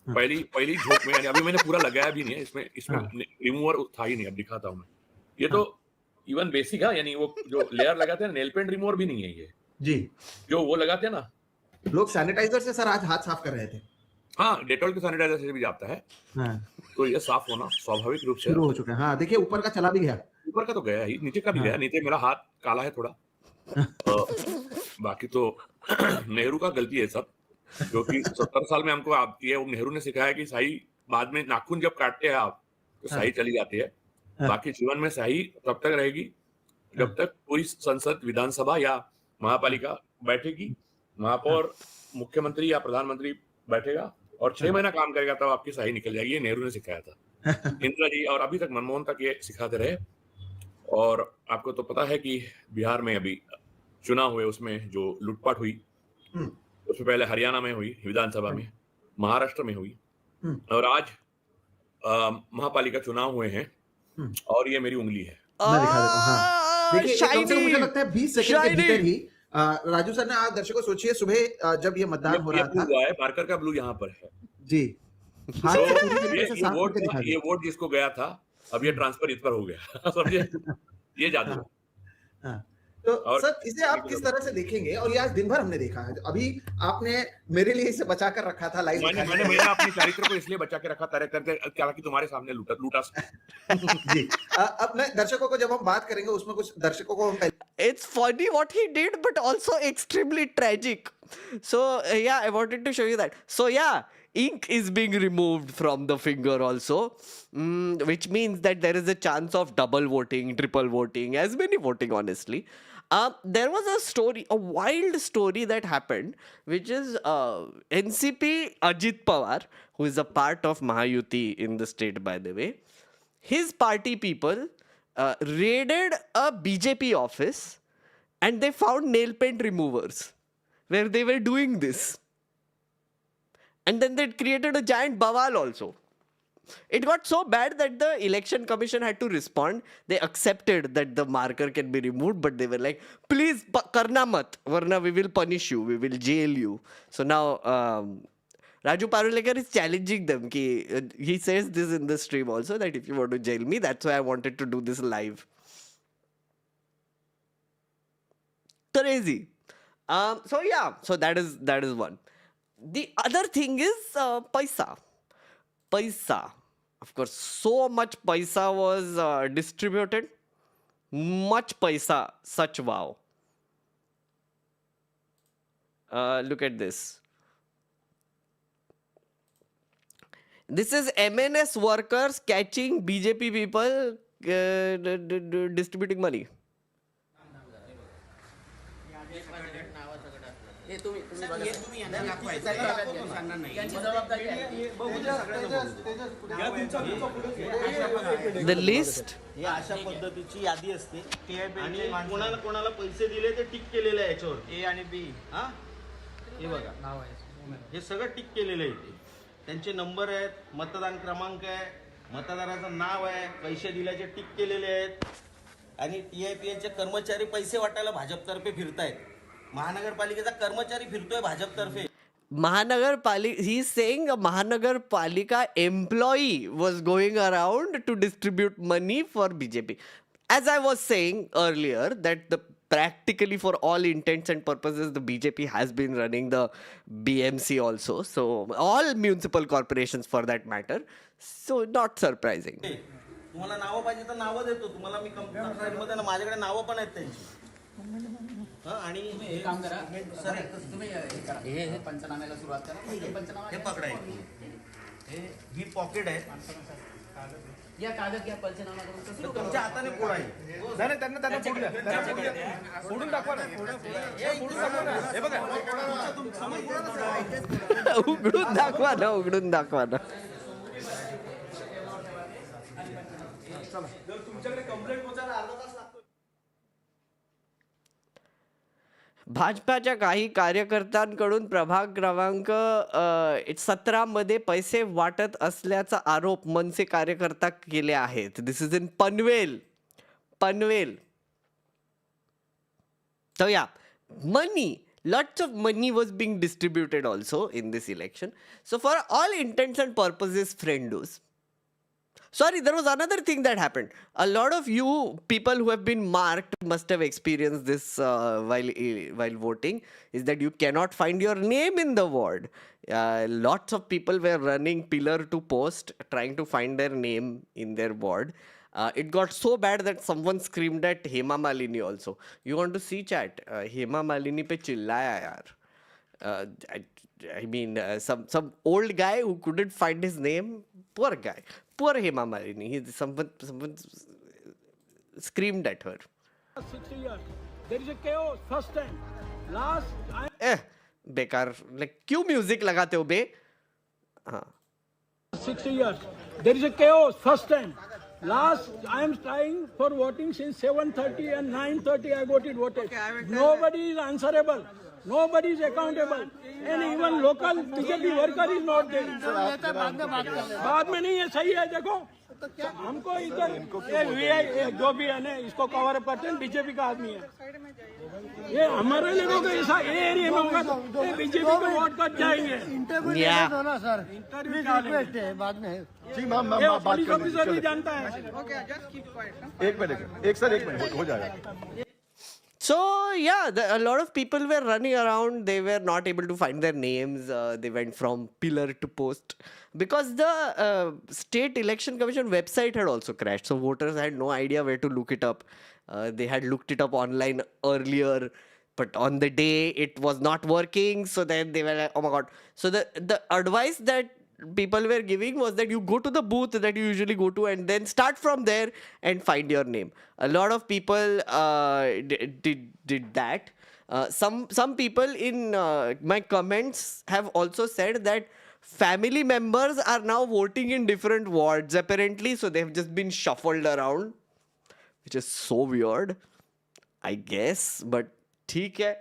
पहली झोंक में अभी मैंने पूरा लगाया भी नहीं है. इसमें रिमूवर था ही नहीं. अब दिखाता हूँ मैं. ये तो इवन बेसिक है, यानी वो जो लेयर लगाते हैं नेल पेंट रिमूवर भी नहीं है ये जी. जो वो लगाते हैं ना लोग सैनिटाइजर से सर आज हाथ साफ कर रहे थे. हाँ, डेटॉल के सैनिटाइजर से भी जाता है. तो ये साफ होना स्वाभाविक रूप से शुरू हो चुका है. हाँ देखिए ऊपर का चला भी गया. ऊपर का तो गया ही, नीचे का भी गया. नीचे मेरा हाथ काला है थोड़ा. बाकी तो नेहरू का गलती है सब, क्योंकि 70 साल में हमको ये नेहरू ने सिखाया कि सही बाद में नाखून जब काटते हैं आप तो सही चली जाती है. बाकी जीवन में सही तब तक रहेगी जब तक पूरी संसद, विधानसभा या महापालिका बैठेगी, महापौर, मुख्यमंत्री या प्रधानमंत्री बैठेगा और 6 महीना काम करेगा तब आपकी सही निकल जाएगी. ये नेहरू ने सिखाया था. इंदिरा जी और अभी तक मनमोहन तक ये सिखाते रहे। और आपको तो पता है कि बिहार में अभी चुनाव हुए, उसमें जो लूटपाट हुई, हम्म, उससे पहले हरियाणा में हुई विधानसभा में, महाराष्ट्र में हुई, हम्म, और आज महापालिका चुनाव हुए हैं, हम्म। और ये मेरी उंगली है। मैं दिखा देता हूँ, हाँ। देखिए, ये कम से कम मुझे शाइनी लगता है 20 सेकंड के भीतर ही राजू सर ने, आज दर्शकों सोचिए, सुबह जब ये मतदान हो ये रहा ब्लू था। हुआ है, मार्कर का ब्लू यहाँ पर है। जी, हाथ तो से पूरी तरीके से साफ करके दिखा ये दिया। वोट जिसको गया था, अब ये ट्रांसफर इस पर हो गया। समझे? ये जादू हाँ, है। हाँ। तो और सर, इसे आप किस तरह से देखेंगे? और ये आज दिन भर हमने देखा है। अभी आपने मेरे लिए इसे बचा कर रखा था लाइव मैंने दिखाने मैंने के लिए। मेरा अपने चरित्र को इसलिए बचा के रखा तरह करते, ताकि तुम्हारे सामने लूटा सकूं। जी। अब मैं दर्शकों को, जब हम बात करेंगे उसमें कुछ दर्शकों को हम पहले It's funny what he did, but also extremely tragic. So, yeah, I wanted to show you that. So, yeah, ink is being removed from the finger also, which means that there is a chance of double voting, triple voting, as many voting, honestly. There was a story, a wild story that happened, which is NCP Ajit Pawar, who is a part of Mahayuti in the state, by the way. His party people raided a BJP office and they found nail paint removers where they were doing this. And then they created a giant bawal also. It got so bad that the election commission had to respond. They accepted that the marker can be removed, but they were like, please karna mat, warna we will punish you, we will jail you. So now Raju Parulekar is challenging them. He says this in the stream also, that if you want to jail me, that's why I wanted to do this live. Crazy. So yeah, so that is one. The other thing is paisa. Paisa. Of course, so much paisa was distributed. Much paisa. Such wow. Look at this. This is MNS workers catching BJP people distributing money. The list. हे अशा पद्धतीची यादी असते आणि कोणाला कोणाला पैसे दिले ते टिक केलेलं आहे याच्यावर ए आणि बी. हा, हे बघा नाव आहे, हे सगळं टिक केलेलं आहे इथे. त्यांचे नंबर आहेत, मतदान क्रमांक आहे, मतदाराचं नाव आहे, पैसे दिल्याचे टिक केलेले आहेत. आणि TIPLचे कर्मचारी पैसे वाटायला भाजपतर्फे फिरतायत. महानगरपालिकेचा कर्मचारी फिरतोय भाजपतर्फे. He's saying a Mahanagarpalika employee was going around to distribute money for BJP. As I was saying earlier, that practically for all intents and purposes, the BJP has been running the BMC also. So all municipal corporations for that matter. So not surprising. तुम्हाला नावं पाहिजे तर नावं देतो तुम्हाला. मी computer साईडमध्ये ना, माझ्याकडे नावं पण आहेत त्यांची. आणि हे काम करा सर, तुम्ही हे पंचनाम्याला सुरुवात करा. हे पकडा, ही पॉकेट आहे. या कागद घ्या, पंचनामा करून तुमच्या हाताने फोडा. त्यांना फोडून दाखवा ना. हे बघा, उघडून दाखवा ना. भाजपाच्या काही कार्यकर्त्यांकडून प्रभाग क्रमांक 17 मध्ये पैसे वाटत असल्याचा आरोप मनसे कार्यकर्ता केले आहेत. This is in Panvel. So yeah, money, lots of money was being distributed also in this election. So for all intents and purposes, friendos. Sorry, there was another thing that happened. A lot of you people who have been marked must have experienced this while voting, is that you cannot find your name in the ward. Lots of people were running pillar to post trying to find their name in their ward. It got so bad that someone screamed at Hema Malini also. You want to see chat? Hema Malini pe chillaya yaar. I mean, some old guy who couldn't find his name. Poor guy. Poor Hema Malini. Someone screamed at her. 60 years. There is a chaos first time. Last. बेकार. Like क्यों music लगाते हो बे? हाँ. 60 years. There is a chaos first time. Last, I am trying for voting since 7:30 and 9:30. I voted. Nobody is answerable. Nobody is accountable. And even local BJP worker is not there. बाद में नहीं है, सही है देखो. हमको इधर ये VI जो भी है ना इसको कवर करते हैं बीजेपी का आदमी है. ये हमारे लोगों को ऐसा ये एरिया में होगा तो बीजेपी को वोट कर जाएंगे. Yeah. इंटरव्यू क्या लेंगे? बाद में ये पुलिस ऑफिसर भी जानता है. एक मिनट एक मिनट हो जाएगा. So yeah, a lot of people were running around. They were not able to find their names. They went from pillar to post because the state election commission website had also crashed. So voters had no idea where to look it up. They had looked it up online earlier, but on the day it was not working. So then they were like, "Oh my god!" So the advice that people were giving was that you go to the booth that you usually go to and then start from there and find your name. A lot of people did that. Some people in my comments have also said that family members are now voting in different wards apparently, so they've just been shuffled around, which is so weird, I guess, but theek hai.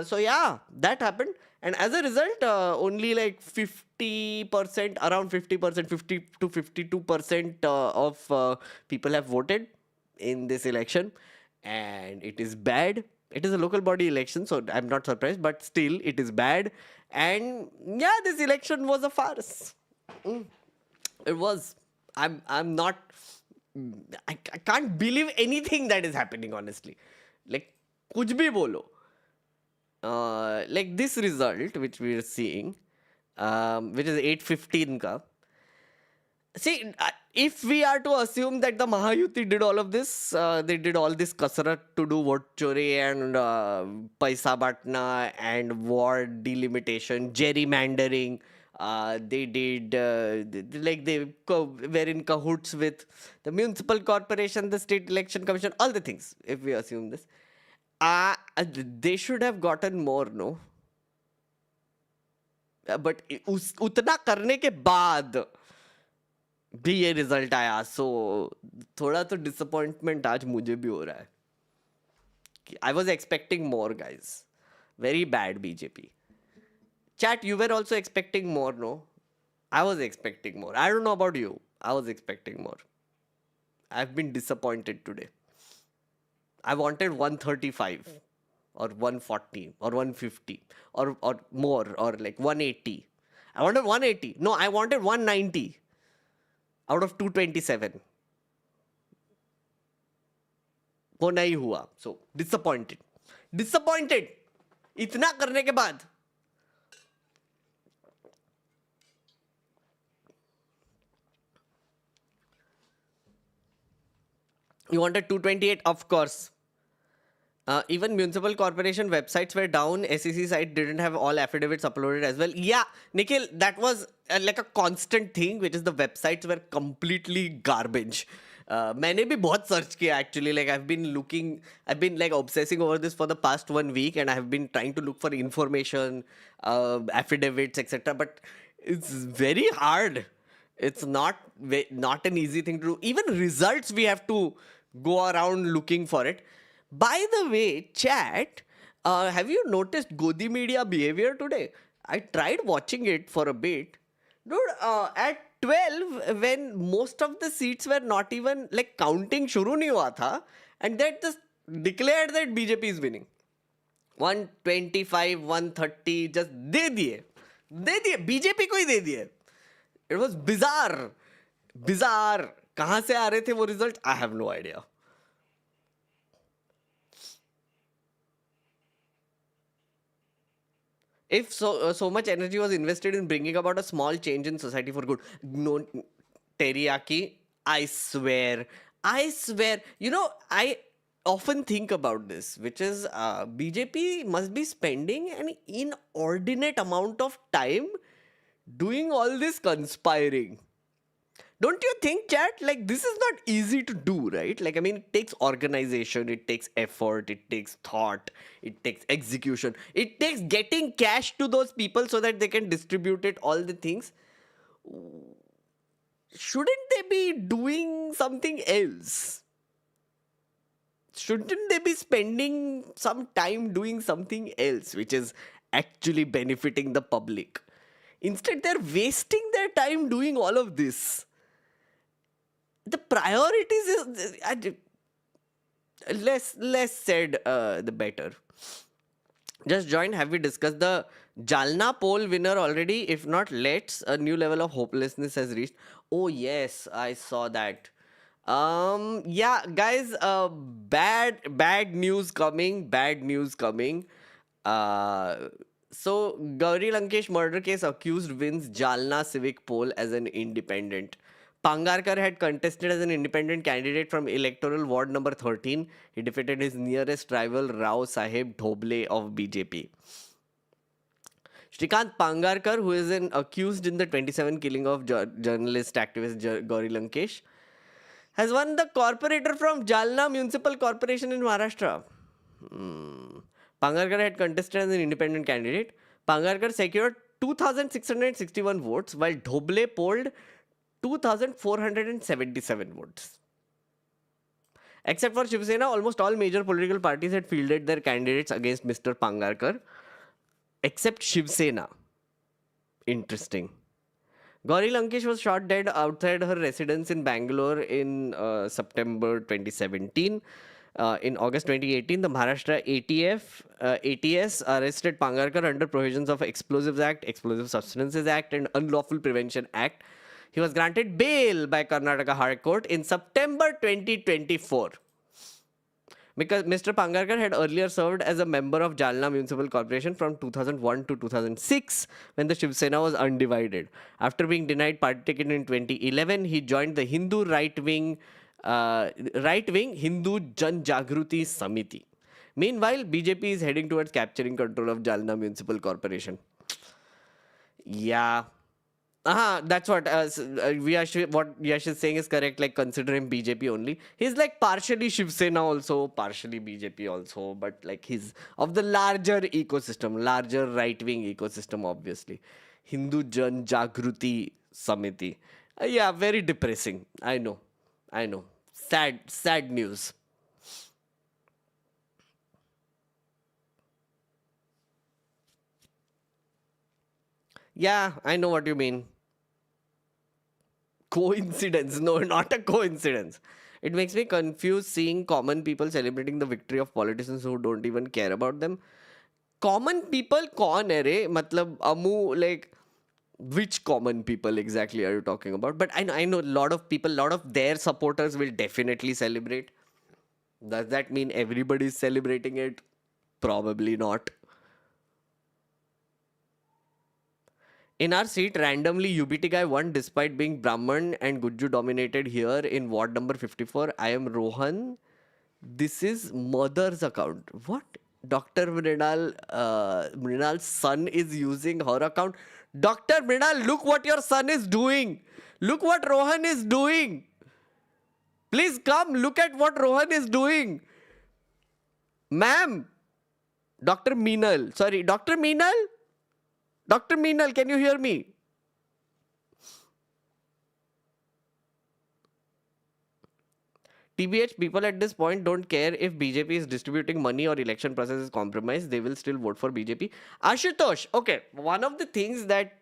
So yeah, that happened, and as a result, only like 50%, around 50%, 50 to 52% of people have voted in this election, and it is bad. It is a local body election, so I'm not surprised, but still, it is bad. And yeah, this election was a farce. It was. I'm not. I can't believe anything that is happening, honestly. Like, kuch bhi bolo. Like this result, which we are seeing, which is 8:15 ka. See, if we are to assume that the Mahayuti did all of this, they did all this kasrat to do vote chori and paisa batna and ward delimitation, gerrymandering. They did, they were in cahoots with the municipal corporation, the state election commission, all the things, if we assume this. They should have gotten more, no? But उतना करने के बाद भी ये result आया, सो थोड़ा तो disappointment आज मुझे भी हो रहा है. I was expecting more, guys. Very bad BJP. Chat, you were also expecting more, no? I was expecting more. I don't know about you. I was expecting more. I've been disappointed today. I wanted 135 or 140 or 150 or more or like 180. I wanted 180. No, I wanted 190 out of 227. वो नहीं हुआ. So disappointed. Disappointed. इतना करने के बाद. You wanted 228, of course. Even municipal corporation websites were down. SEC site didn't have all affidavits uploaded as well. Yeah, Nikhil, that was like a constant thing, which is the websites were completely garbage. मैंने भी बहुत search किया actually. Like I've been like obsessing over this for the past 1 week, and I've been trying to look for information, affidavits, etc. But it's very hard. It's not an easy thing to do. Even results, we have to go around looking for it. By the way, chat, have you noticed Godi media behavior today? I tried watching it for a bit. Dude, at 12, when most of the seats were not even, like, counting shuru nahi hua tha, and that just declared that BJP is winning. 125, 130, just de diye. BJP को ही दे दिए. It was bizarre. Bizarre. कहाँ से आ रहे थे वो result? I have no idea. If so much energy was invested in bringing about a small change in society for good. No, teriyaki, I swear. You know, I often think about this, which is BJP must be spending an inordinate amount of time doing all this conspiring. Don't you think, chat? Like, this is not easy to do, right? Like, I mean, it takes organization, it takes effort, it takes thought, it takes execution, it takes getting cash to those people so that they can distribute it, all the things. shouldn't they be doing something else? Shouldn't they be spending some time doing something else which is actually benefiting the public? Instead, they're wasting their time doing all of this. The priorities is less said, the better. Just join. Have we discussed the Jalna poll winner already? If not, let's. A new level of hopelessness has reached. Oh yes, I saw that. Yeah, guys. Bad news coming. Bad news coming. Uh, so Gauri Lankesh murder case accused wins Jalna civic poll as an independent. Pangarkar had contested as an independent candidate from electoral ward number 13. He defeated his nearest rival Rao Saheb Dhoble of BJP. Shrikant Pangarkar, who is an accused in the 27 killing of journalist activist Gauri Lankesh, has won the corporator from Jalna Municipal Corporation in Maharashtra. Pangarkar had contested as an independent candidate. Pangarkar secured 2,661 votes, while Dhoble polled 2,477 votes. Except for Shiv Sena, almost all major political parties had fielded their candidates against Mr. Pangarkar, except Shiv Sena. Interesting. Gauri Lankesh was shot dead outside her residence in Bangalore in September 2017. In August 2018, the Maharashtra ATS arrested Pangarkar under provisions of Explosives Act, Explosive Substances Act, and Unlawful Prevention Act. He was granted bail by Karnataka High Court in September 2024. Because Mr. Pangarkar had earlier served as a member of Jalna Municipal Corporation from 2001 to 2006 when the Shiv Sena was undivided. After being denied party ticket in 2011, he joined the Hindu right-wing Hindu Jan Jagruti Samiti. Meanwhile, BJP is heading towards capturing control of Jalna Municipal Corporation. Yeah. That's what what Yash is saying is correct. Like, consider him BJP only. He's like partially Shiv Sena also, partially BJP also, but like he's of the larger ecosystem, larger right-wing ecosystem, obviously. Hindu Jan Jagruti Samiti. Yeah, very depressing. I know. Sad news. Yeah, I know what you mean. Coincidence? No, not a coincidence. It makes me confused seeing common people celebrating the victory of politicians who don't even care about them. Common people kaun hai re? Matlab, amu, like, which common people exactly are you talking about? But I know a lot of people, a lot of their supporters will definitely celebrate. Does that mean everybody is celebrating it? Probably not. In our seat, randomly UBT guy won despite being Brahman and Gujju dominated here in ward number 54. I am Rohan. This is mother's account. What? Dr. Mrinal's son is using her account. Dr. Mrinal, look what your son is doing. Look what Rohan is doing. Please come, look at what Rohan is doing. Ma'am. Dr. Meenal. Sorry, Dr. Meenal? Dr. Meenal, can you hear me? TBH, people at this point don't care if BJP is distributing money or election process is compromised. They will still vote for BJP. Ashutosh, okay. One of the things that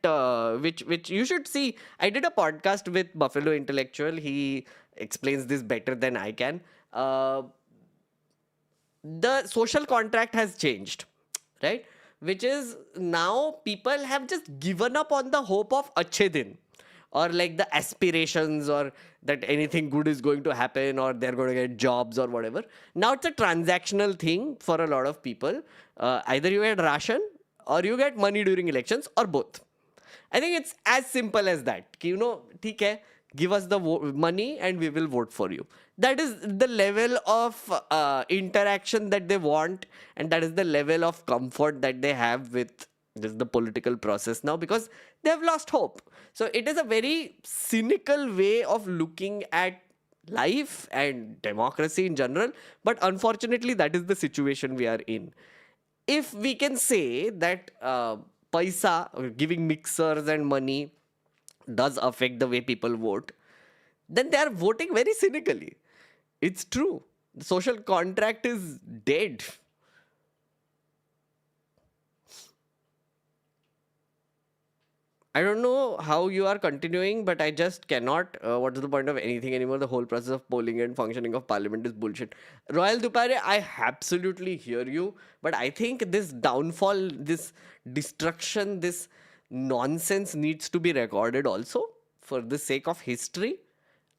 which you should see. I did a podcast with Buffalo Intellectual. He explains this better than I can. The social contract has changed, right? Which is now people have just given up on the hope of Achhe Din, or like the aspirations, or that anything good is going to happen, or they're going to get jobs or whatever. Now it's a transactional thing for a lot of people. Either you get ration or you get money during elections, or both. I think it's as simple as that. You know, theek hai, give us the money and we will vote for you. That is the level of interaction that they want, and that is the level of comfort that they have with the political process now, because they have lost hope. So it is a very cynical way of looking at life and democracy in general. But unfortunately, that is the situation we are in. If we can say that paisa, giving mixers and money, does affect the way people vote, then they are voting very cynically. It's true. The social contract is dead. I don't know how you are continuing, but I just cannot. What is the point of anything anymore? The whole process of polling and functioning of parliament is bullshit. Royal Dupare, I absolutely hear you, but I think this downfall, this destruction, this nonsense needs to be recorded also for the sake of history.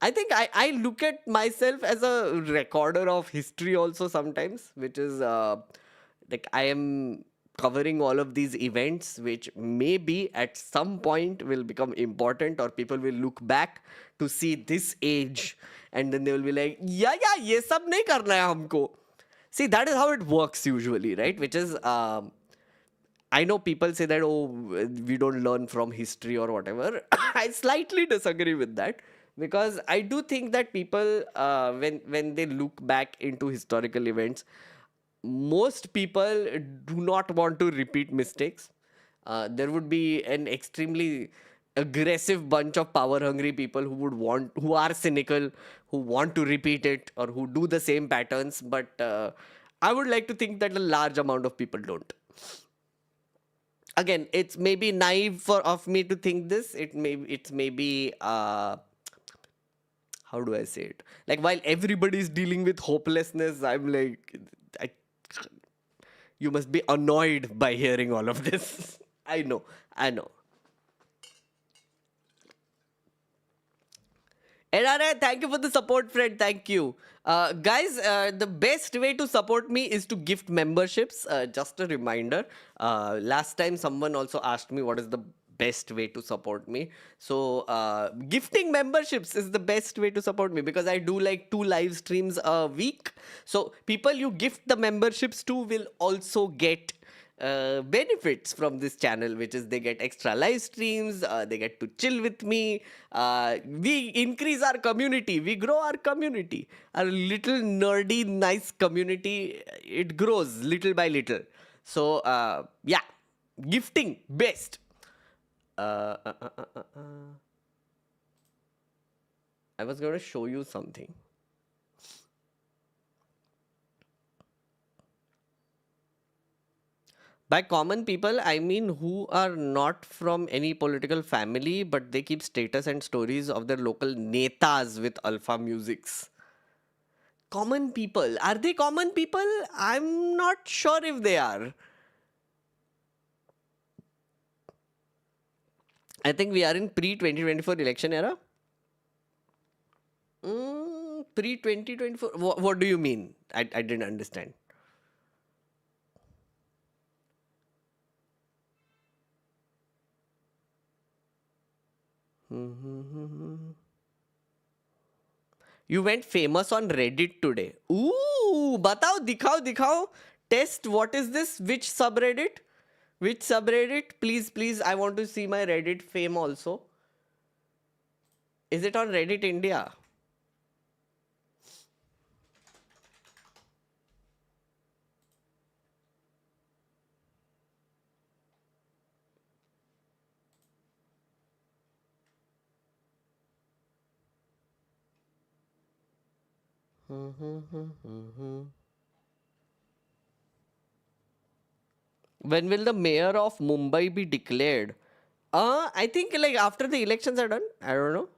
I think I look at myself as a recorder of history also sometimes, which is like I am covering all of these events which maybe at some point will become important, or people will look back to see this age and then they will be like, yeah, ye sab nahi karna hai humko. See, that is how it works usually, right? Which is I know people say that, oh, we don't learn from history or whatever. I slightly disagree with that, because I do think that people, when they look back into historical events, most people do not want to repeat mistakes. There would be an extremely aggressive bunch of power hungry people who are cynical, who want to repeat it or who do the same patterns. But I would like to think that a large amount of people don't. Again, it's maybe naive of me to think this. It's maybe how do I say it? Like, while everybody is dealing with hopelessness, I'm like, I, you must be annoyed by hearing all of this. I know. NRA, thank you for the support, friend. Thank you. Guys, the best way to support me is to gift memberships. Just a reminder. Last time someone also asked me what is the best way to support me. So, gifting memberships is the best way to support me, because I do like 2 live streams a week. So, people you gift the memberships to will also get benefits from this channel, which is they get extra live streams, they get to chill with me, we increase our community, we grow our community, our little nerdy nice community, it grows little by little. So yeah, gifting best. I was going to show you something. By common people, I mean who are not from any political family, but they keep status and stories of their local netas with alpha musics. Common people. Are they common people? I'm not sure if they are. I think we are in pre-2024 election era. Pre-2024? What do you mean? I didn't understand. You went famous on Reddit today. Ooh, batao, dikhao. Test, what is this? Which subreddit? Please, I want to see my Reddit fame also. Is it on Reddit India? When will the mayor of Mumbai be declared? I think like after the elections are done. I don't know.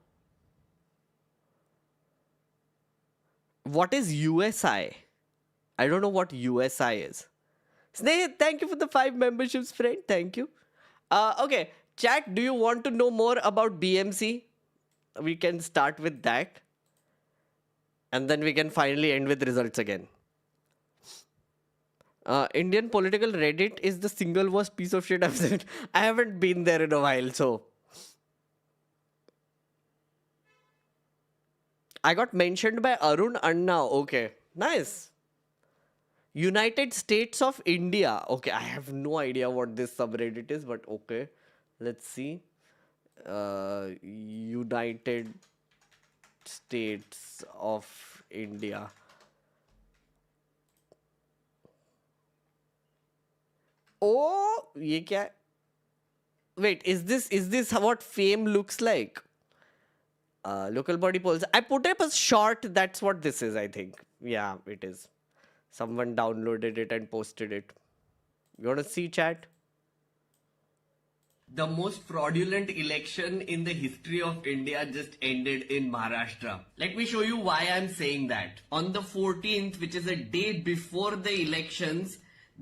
What is USI? I don't know what USI is. Sneh, thank you for the 5 memberships, friend. Thank you. Okay, chat, do you want to know more about BMC? We can start with that. And then we can finally end with results again. Indian political Reddit is the single worst piece of shit I've seen. I haven't been there in a while, so. I got mentioned by Arun Anna. Okay, nice. United States of India. Okay, I have no idea what this subreddit is, but okay. Let's see. United States of India. Oh, ये क्या है? Wait, is this what fame looks like? Local body polls. I put up a short. That's what this is, I think. Yeah, it is. Someone downloaded it and posted it. You want to see, chat? The most fraudulent election in the history of India just ended in Maharashtra. Let me show you why I'm saying that. On the 14th, which is a day before the elections,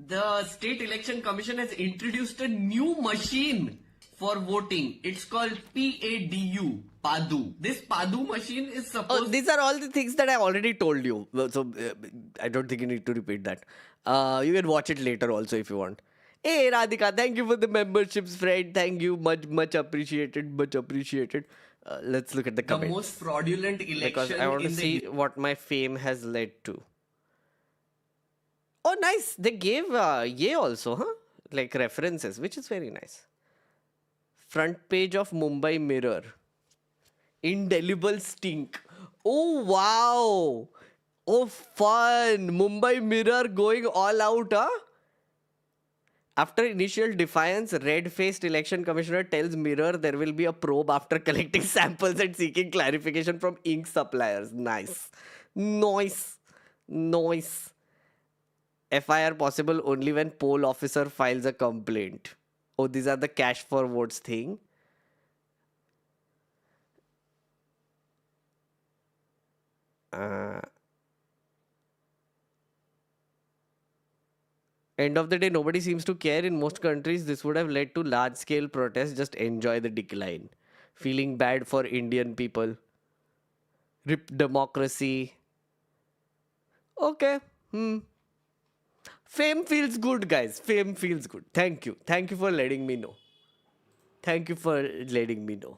the State Election Commission has introduced a new machine for voting. It's called PADU. PADU. This PADU machine is supposed. Oh, these are all the things that I already told you. So I don't think you need to repeat that. You can watch it later also if you want. Hey Radhika, thank you for the memberships, friend. Thank you, much appreciated, much appreciated. Let's look at the comments. The most fraudulent election because I want to see what my fame has led to. Oh, nice. They gave ye also, huh? Like references, which is very nice. Front page of Mumbai Mirror. Indelible stink. Oh, wow. Oh, fun. Mumbai Mirror going all out, huh? After initial defiance, red-faced election commissioner tells Mirror there will be a probe after collecting samples and seeking clarification from ink suppliers. Nice. Nice. Nice. FIR possible only when poll officer files a complaint. Oh, these are the cash for votes thing. End of the day, nobody seems to care. In most countries, this would have led to large-scale protests. Just enjoy the decline. Feeling bad for Indian people. Rip democracy. Okay. Fame feels good, guys. Fame feels good. Thank you. Thank you for letting me know. Thank you for letting me know.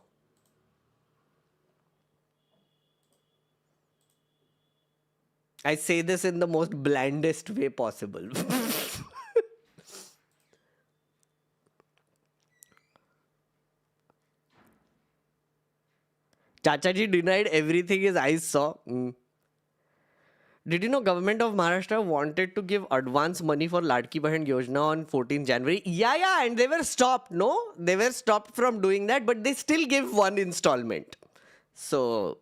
I say this in the most blandest way possible. Chachaji denied everything his eyes saw. Did you know government of Maharashtra wanted to give advance money for Ladki Bahin Yojana on 14 January? Yeah, and they were stopped, no? They were stopped from doing that, but they still give one installment. So,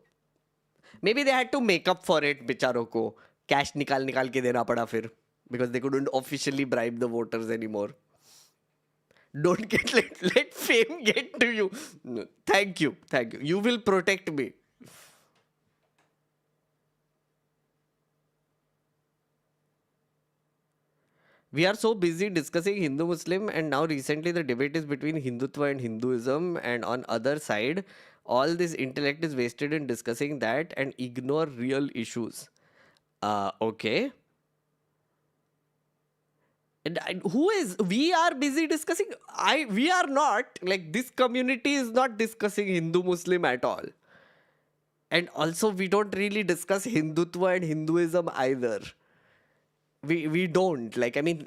maybe they had to make up for it, बिचारों को. Cash निकाल के देना पड़ा फिर. Because they couldn't officially bribe the voters anymore. Don't let fame get to you. No, thank you. You will protect me. We are so busy discussing Hindu-Muslim, and now recently the debate is between Hindutva and Hinduism, and on other side, all this intellect is wasted in discussing that and ignore real issues. Okay. And we are busy discussing, we are not, like this community is not discussing Hindu-Muslim at all. And also we don't really discuss Hindutva and Hinduism either. We don't, like, I mean,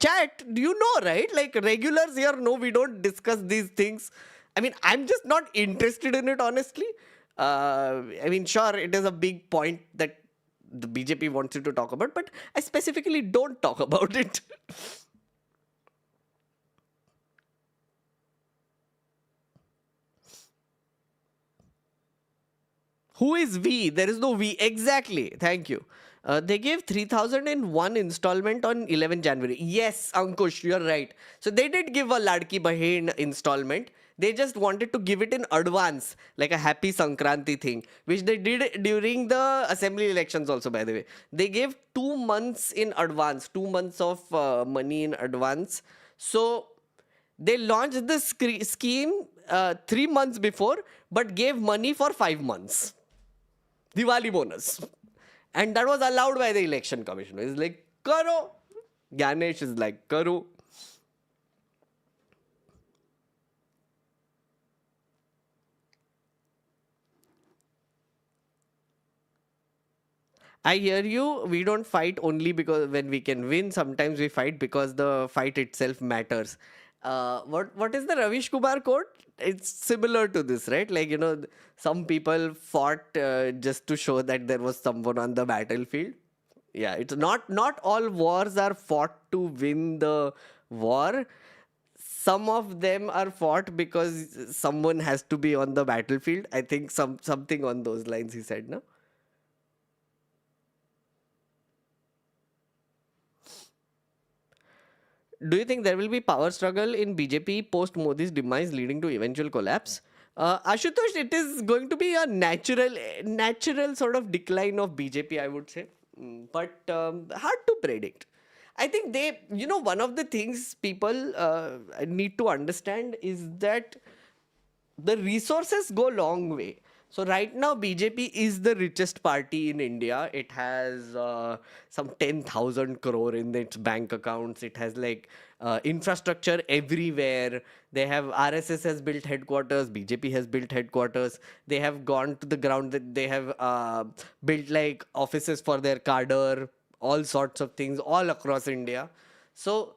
chat, do you know, right? Like regulars here know we don't discuss these things. I mean, I'm just not interested in it, honestly. I mean, sure, it is a big point that the BJP wants you to talk about, but I specifically don't talk about it. Who is we? There is no we. Exactly. Thank you. They gave 3,001 installment on 11 January. Yes, Ankush, you're right. So they did give a Ladki Bahin installment. They just wanted to give it in advance, like a happy Sankranti thing, which they did during the assembly elections also, by the way. They gave 2 months in advance, 2 months of money in advance. So they launched the scheme 3 months before, but gave money for 5 months. Diwali bonus. And that was allowed by the election commission. It's like, karo. Ganesh is like, karo. I hear you. We don't fight only because when we can win. Sometimes we fight because the fight itself matters. What is the Ravish Kumar quote? It's similar to this, right? Like, you know, some people fought just to show that there was someone on the battlefield. Yeah, it's not all wars are fought to win the war. some of them are fought because someone has to be on the battlefield. I think something on those lines he said, no? Do you think there will be power struggle in BJP post Modi's demise leading to eventual collapse? Ashutosh, it is going to be a natural sort of decline of BJP, I would say. But hard to predict. I think one of the things people need to understand is that the resources go long way. So right now BJP is the richest party in India. It has some 10,000 crore in its bank accounts. It has like infrastructure everywhere. They have RSS has built headquarters. BJP has built headquarters. They have gone to the ground. That they have built like offices for their cadre, all sorts of things all across India. So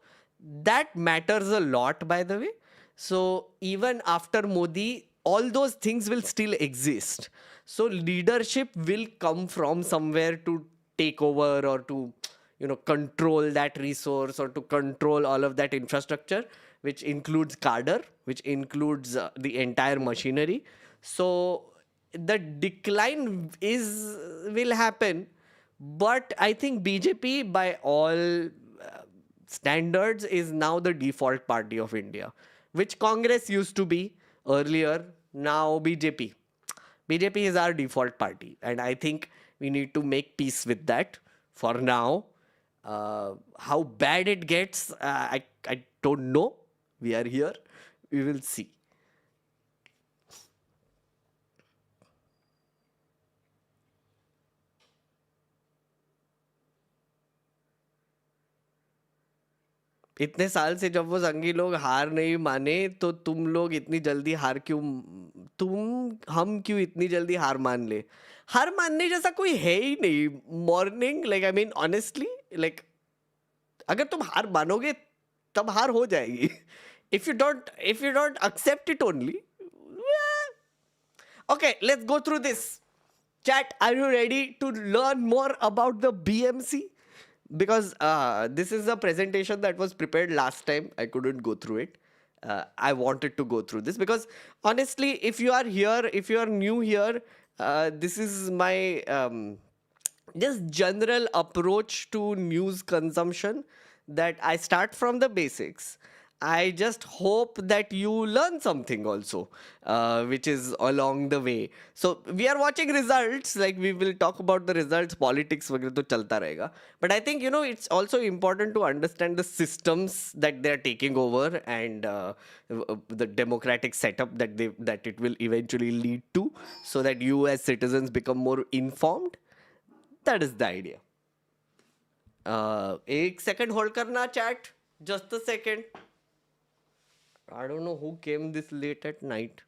that matters a lot, by the way. So even after Modi, all those things will still exist. So leadership will come from somewhere to take over or to control that resource or to control all of that infrastructure, which includes cadre, which includes the entire machinery. So the decline will happen, but I think BJP by all standards is now the default party of India, which Congress used to be earlier. Now BJP. BJP is our default party, and I think we need to make peace with that for now. How bad it gets, I don't know. We are here. We will see. इतने साल से जब वो संगी लोग हार नहीं माने, तो तुम लोग इतनी जल्दी हार क्यों हम क्यों इतनी जल्दी हार मान ले? हार मानने जैसा कोई है ही नहीं. Morning like I mean honestly, like अगर तुम हार मानोगे तब हार हो जाएगी. If you don't accept it only. Okay, let's go through this. Chat, are you ready to learn more about the BMC? Because this is a presentation that was prepared last time. I couldn't go through it. I wanted to go through this because honestly, if you are here, if you are new here, this is my just general approach to news consumption, that I start from the basics. I just hope that you learn something also, which is along the way. So we are watching results, like we will talk about the results, politics वगैरह तो चलता रहेगा. But I think it's also important to understand the systems that they are taking over and the democratic setup that it will eventually lead to, so that you as citizens become more informed. That is the idea. एक second hold करना chat, just a second. I don't know who came this late at night.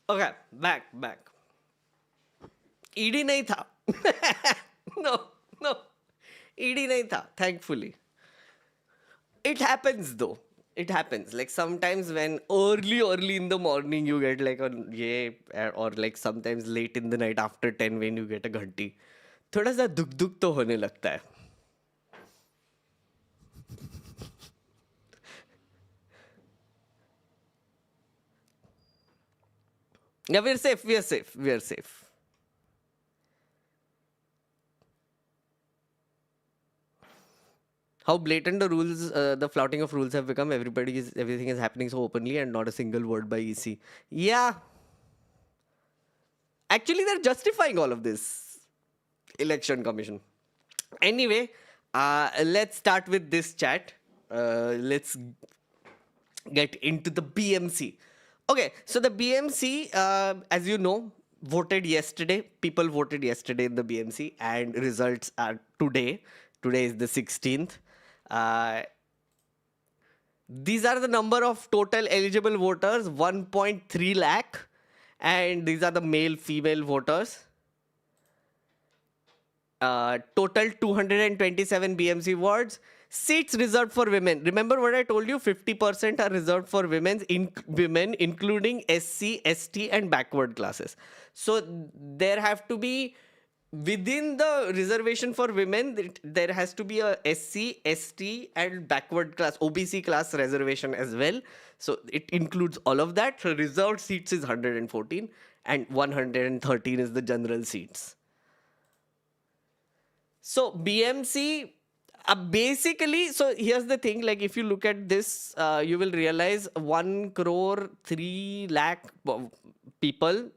Okay, back. ED नहीं था. No. ED नहीं था, thankfully. It happens though. It happens. Like sometimes when early in the morning you get like or like sometimes late in the night after 10 when you get a घंटी, थोड़ा सा दुख तो होने लगता है. Yeah, we are safe. How blatant the rules, the flouting of rules have become. Everything is happening so openly and not a single word by EC. Yeah. Actually, they're justifying all of this. Election Commission. Anyway, let's start with this chat. Let's get into the BMC. Okay, so the BMC, as you know, voted yesterday. People voted yesterday in the BMC, and results are today, Today is the 16th. These are the number of total eligible voters, 1.3 lakh. And these are the male female voters. Total 227 BMC wards. Seats reserved for women. Remember what I told you? 50% are reserved for women, including SC, ST, and backward classes. So there have to be, within the reservation for women, there has to be a SC, ST, and backward class, OBC class reservation as well. So it includes all of that. So reserved seats is 114, and 113 is the general seats. So BMC, basically, so here's the thing, like if you look at this, you will realize 1 crore 3 lakh people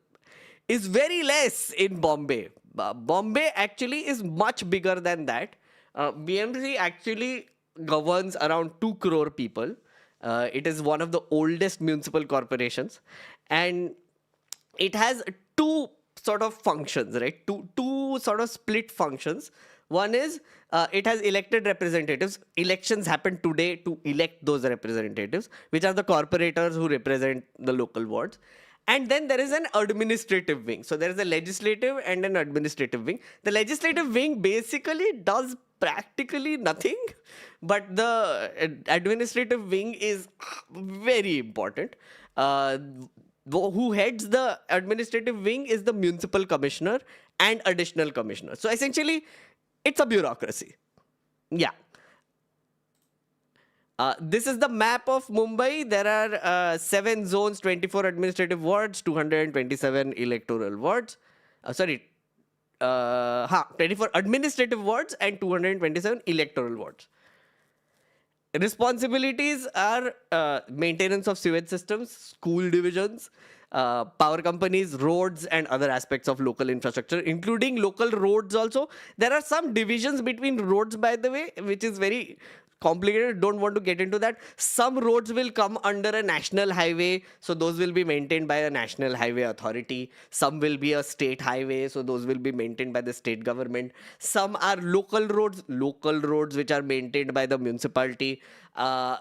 is very less in Bombay. Bombay actually is much bigger than that. BMC actually governs around 2 crore people. It is one of the oldest municipal corporations, and it has two sort of functions, right? Two sort of split functions. One is it has elected representatives. Elections happen today to elect those representatives, which are the corporators who represent the local wards. And then there is an administrative wing. So there is a legislative and an administrative wing. The legislative wing basically does practically nothing, but the administrative wing is very important. Who heads the administrative wing is the municipal commissioner and additional commissioner. So essentially, it's a bureaucracy. Yeah. This is the map of Mumbai. There are 7 zones, 24 administrative wards, 227 electoral wards. 24 administrative wards and 227 electoral wards. Responsibilities are maintenance of sewage systems, school divisions, power companies, roads, and other aspects of local infrastructure, including local roads also. There are some divisions between roads, by the way, which is very complicated. Don't want to get into that. Some roads will come under a national highway, so those will be maintained by a national highway authority. Some will be a state highway, so those will be maintained by the state government. Some are local roads which are maintained by the municipality.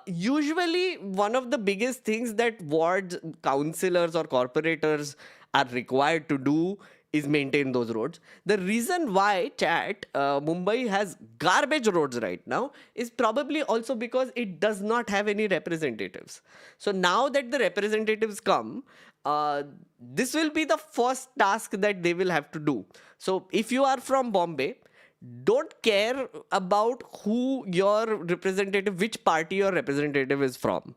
Usually one of the biggest things that ward councillors or corporators are required to do is maintain those roads. The reason why, Mumbai has garbage roads right now is probably also because it does not have any representatives. So now that the representatives come, this will be the first task that they will have to do. So if you are from Bombay, don't care about who your representative, which party your representative is from.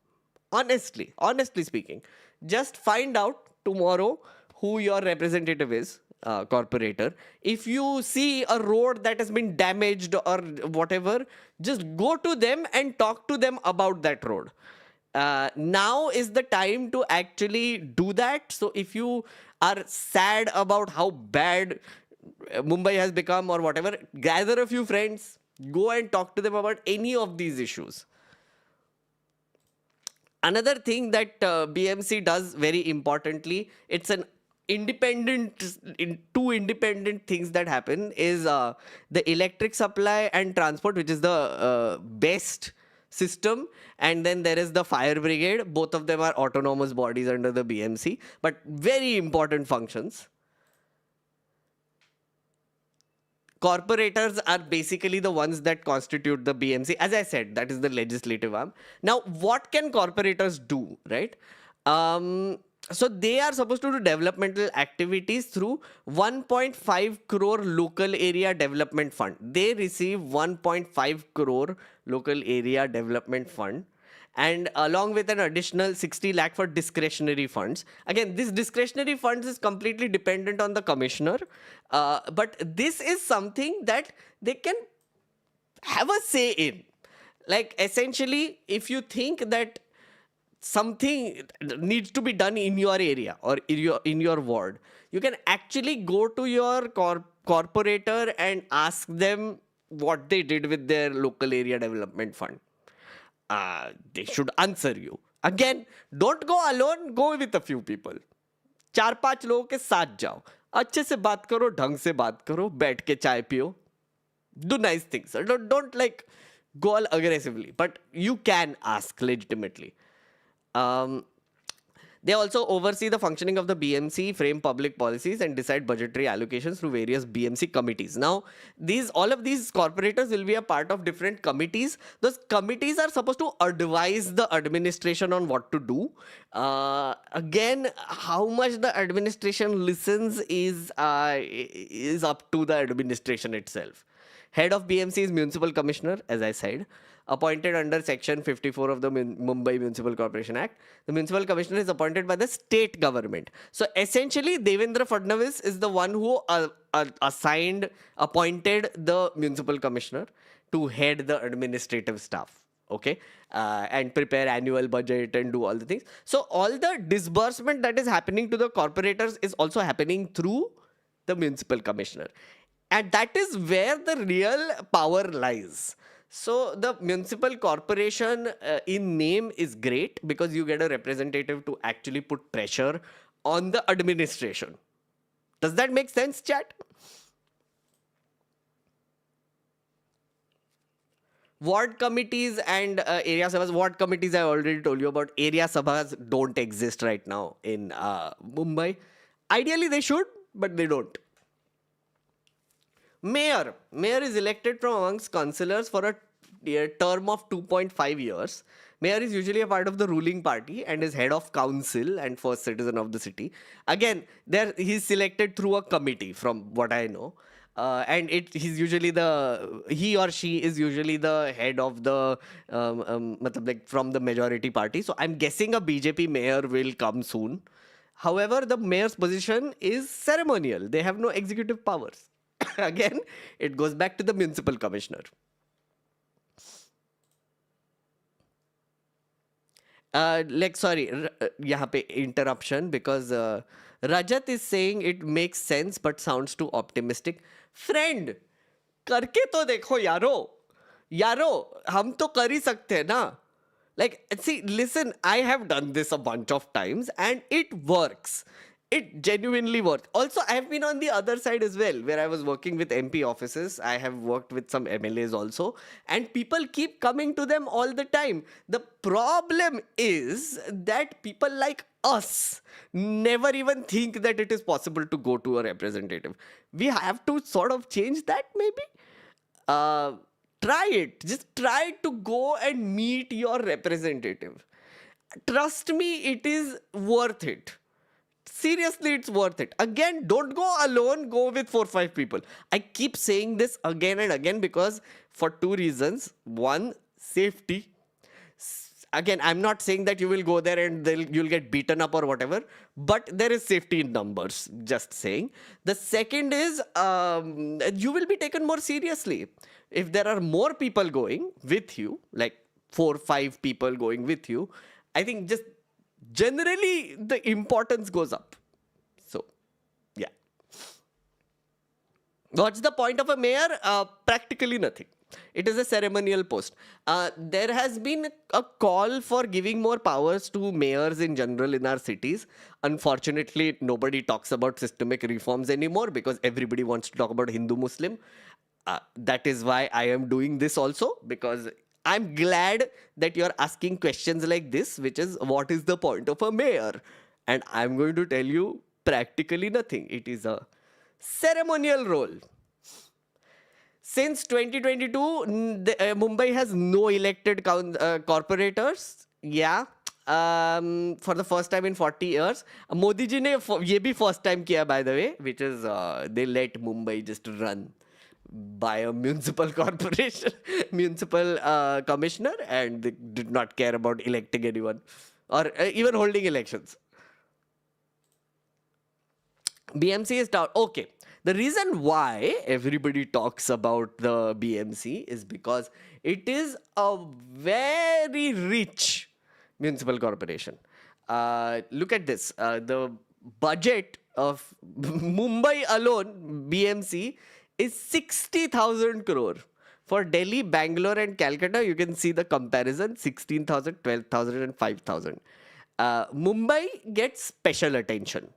Honestly speaking, just find out tomorrow who your representative is, corporator. If you see a road that has been damaged or whatever, just go to them and talk to them about that road. Now is the time to actually do that. So if you are sad about how bad Mumbai has become or whatever, gather a few friends, go and talk to them about any of these issues. Another thing that BMC does very importantly, it's an two independent things that happen is the electric supply and transport, which is the best system, and then there is the fire brigade. Both of them are autonomous bodies under the BMC, but very important functions. Corporators are basically the ones that constitute the BMC. As I said, that is the legislative arm. Now, what can corporators do, right? So they are supposed to do developmental activities through 1.5 crore local area development fund. They receive 1.5 crore local area development fund, and along with an additional 60 lakh for discretionary funds. Again, this discretionary funds is completely dependent on the commissioner, but this is something that they can have a say in. Like essentially, if you think that something needs to be done in your area or in your ward, you can actually go to your corporator and ask them what they did with their local area development fund. They should answer you. Again, don't go alone, go with a few people. 4-5 लोगों के साथ जाओ, अच्छे से बात करो, ढंग से बात करो, बैठ के चाय पियो, do nice things. Don't like go all aggressively, but you can ask legitimately. Um, they also oversee the functioning of the BMC, frame public policies, and decide budgetary allocations through various BMC committees. Now, all of these corporators will be a part of different committees. Those committees are supposed to advise the administration on what to do. Again, how much the administration listens is up to the administration itself. Head of BMC is Municipal Commissioner, as I said, appointed under Section 54 of the Mumbai Municipal Corporation Act. The Municipal Commissioner is appointed by the state government. So essentially, Devendra Fadnavis is the one who appointed the Municipal Commissioner to head the administrative staff. Okay, and prepare annual budget and do all the things. So all the disbursement that is happening to the corporators is also happening through the Municipal Commissioner. And that is where the real power lies. So the municipal corporation in name is great because you get a representative to actually put pressure on the administration. Does that make sense, chat? Ward committees and area sabhas. Ward committees I already told you about. Area sabhas don't exist right now in Mumbai. Ideally they should, but they don't. Mayor is elected from amongst councillors for a term of 2.5 years. Mayor is usually a part of the ruling party and is head of council and first citizen of the city. Again, he's selected through a committee, from what I know. And he or she is usually the head of the like from the majority party. So I'm guessing a BJP mayor will come soon. However, the mayor's position is ceremonial. They have no executive powers. Again, it goes back to the municipal commissioner. यहाँ पे interruption because Rajat is saying it makes sense but sounds too optimistic. Friend, करके तो देखो यारो हम तो कर ही सकते हैं ना. Like, see, listen, I have done this a bunch of times and it works. It genuinely works. Also, I have been on the other side as well, where I was working with MP offices. I have worked with some MLAs also. And people keep coming to them all the time. The problem is that people like us never even think that it is possible to go to a representative. We have to sort of change that maybe. Try it. Just try to go and meet your representative. Trust me, it is worth it. Seriously, it's worth it. Again, don't go alone, go with 4 or 5 people. I keep saying this again and again because for 2 reasons. One, safety. Again, I'm not saying that you will go there and you'll get beaten up or whatever, but there is safety in numbers, just saying. The second is you will be taken more seriously. If there are more people going with you, like 4 or 5 people going with you, I think just generally the importance goes up. So, yeah. What's the point of a mayor? Practically nothing. It is a ceremonial post. There has been a call for giving more powers to mayors in general in our cities. Unfortunately, nobody talks about systemic reforms anymore because everybody wants to talk about Hindu-Muslim. That is why I am doing this also, because I'm glad that you're asking questions like this, which is what is the point of a mayor? And I'm going to tell you practically nothing. It is a ceremonial role. Since 2022, Mumbai has no elected corporators. Yeah. For the first time in 40 years. Modi ji ne ye bhi first time kiya, by the way, which is they let Mumbai just run by a municipal corporation, municipal commissioner, and they did not care about electing anyone or even holding elections. BMC is down. Okay. The reason why everybody talks about the BMC is because it is a very rich municipal corporation. Look at this. The budget of Mumbai alone, BMC, is 60,000 crore. For Delhi, Bangalore and Calcutta, you can see the comparison, 16,000, 12,000 and 5,000. Mumbai gets special attention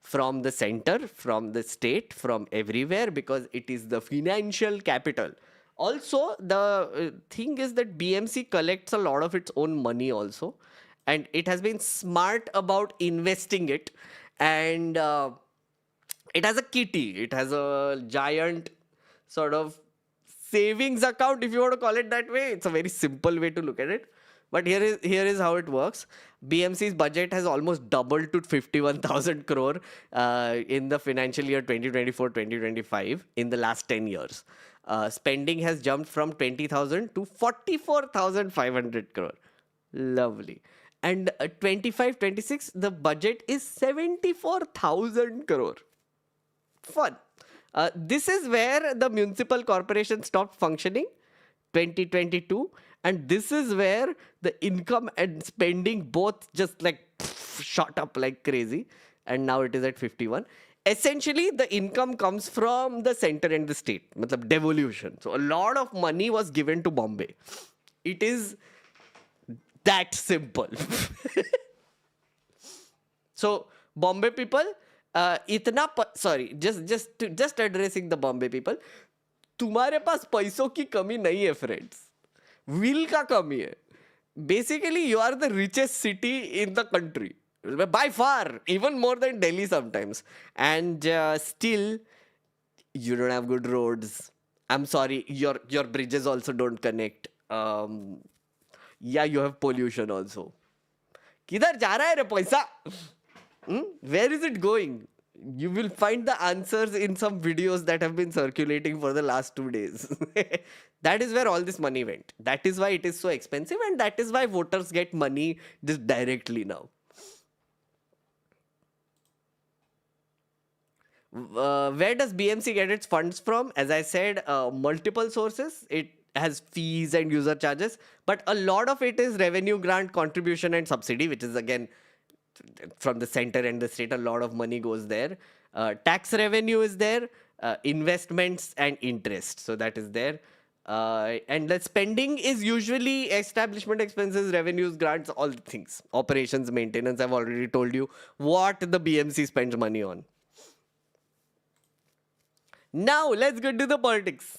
from the center, from the state, from everywhere, because it is the financial capital Also, the thing is that BMC collects a lot of its own money also, and it has been smart about investing it. And it has a kitty. It has a giant sort of savings account, if you want to call it that way. It's a very simple way to look at it. But here is how it works. BMC's budget has almost doubled to 51,000 crore in the financial year 2024-2025 in the last 10 years. Spending has jumped from 20,000 to 44,500 crore. Lovely. And 25-26, the budget is 74,000 crore. Fun. This is where the municipal corporation stopped functioning, 2022, and this is where the income and spending both just like shot up like crazy, and now it is at 51. Essentially, the income comes from the center and the state, matlab devolution. So a lot of money was given to Bombay. It is that simple. So Bombay people, just addressing the Bombay people, तुम्हारे पास पैसों की कमी नहीं है friends, will का कमी है. Basically, you are the richest city in the country by far, even more than Delhi sometimes, and still you don't have good roads. I'm sorry, your bridges also don't connect. Yeah, you have pollution also. किधर जा रहा है रे पैसा? Where is it going? You will find the answers in some videos that have been circulating for the last 2 days. That is where all this money went. That is why it is so expensive, and that is why voters get money just directly now. Where does BMC get its funds from? As I said, multiple sources. It has fees and user charges, but a lot of it is revenue grant, contribution, and subsidy, which is again from the center and the state. A lot of money goes there. Tax revenue is there, investments and interest, so that is there. And the spending is usually establishment expenses, revenues, grants, all the things. Operations, maintenance, I've already told you what the BMC spends money on. Now let's get to the politics.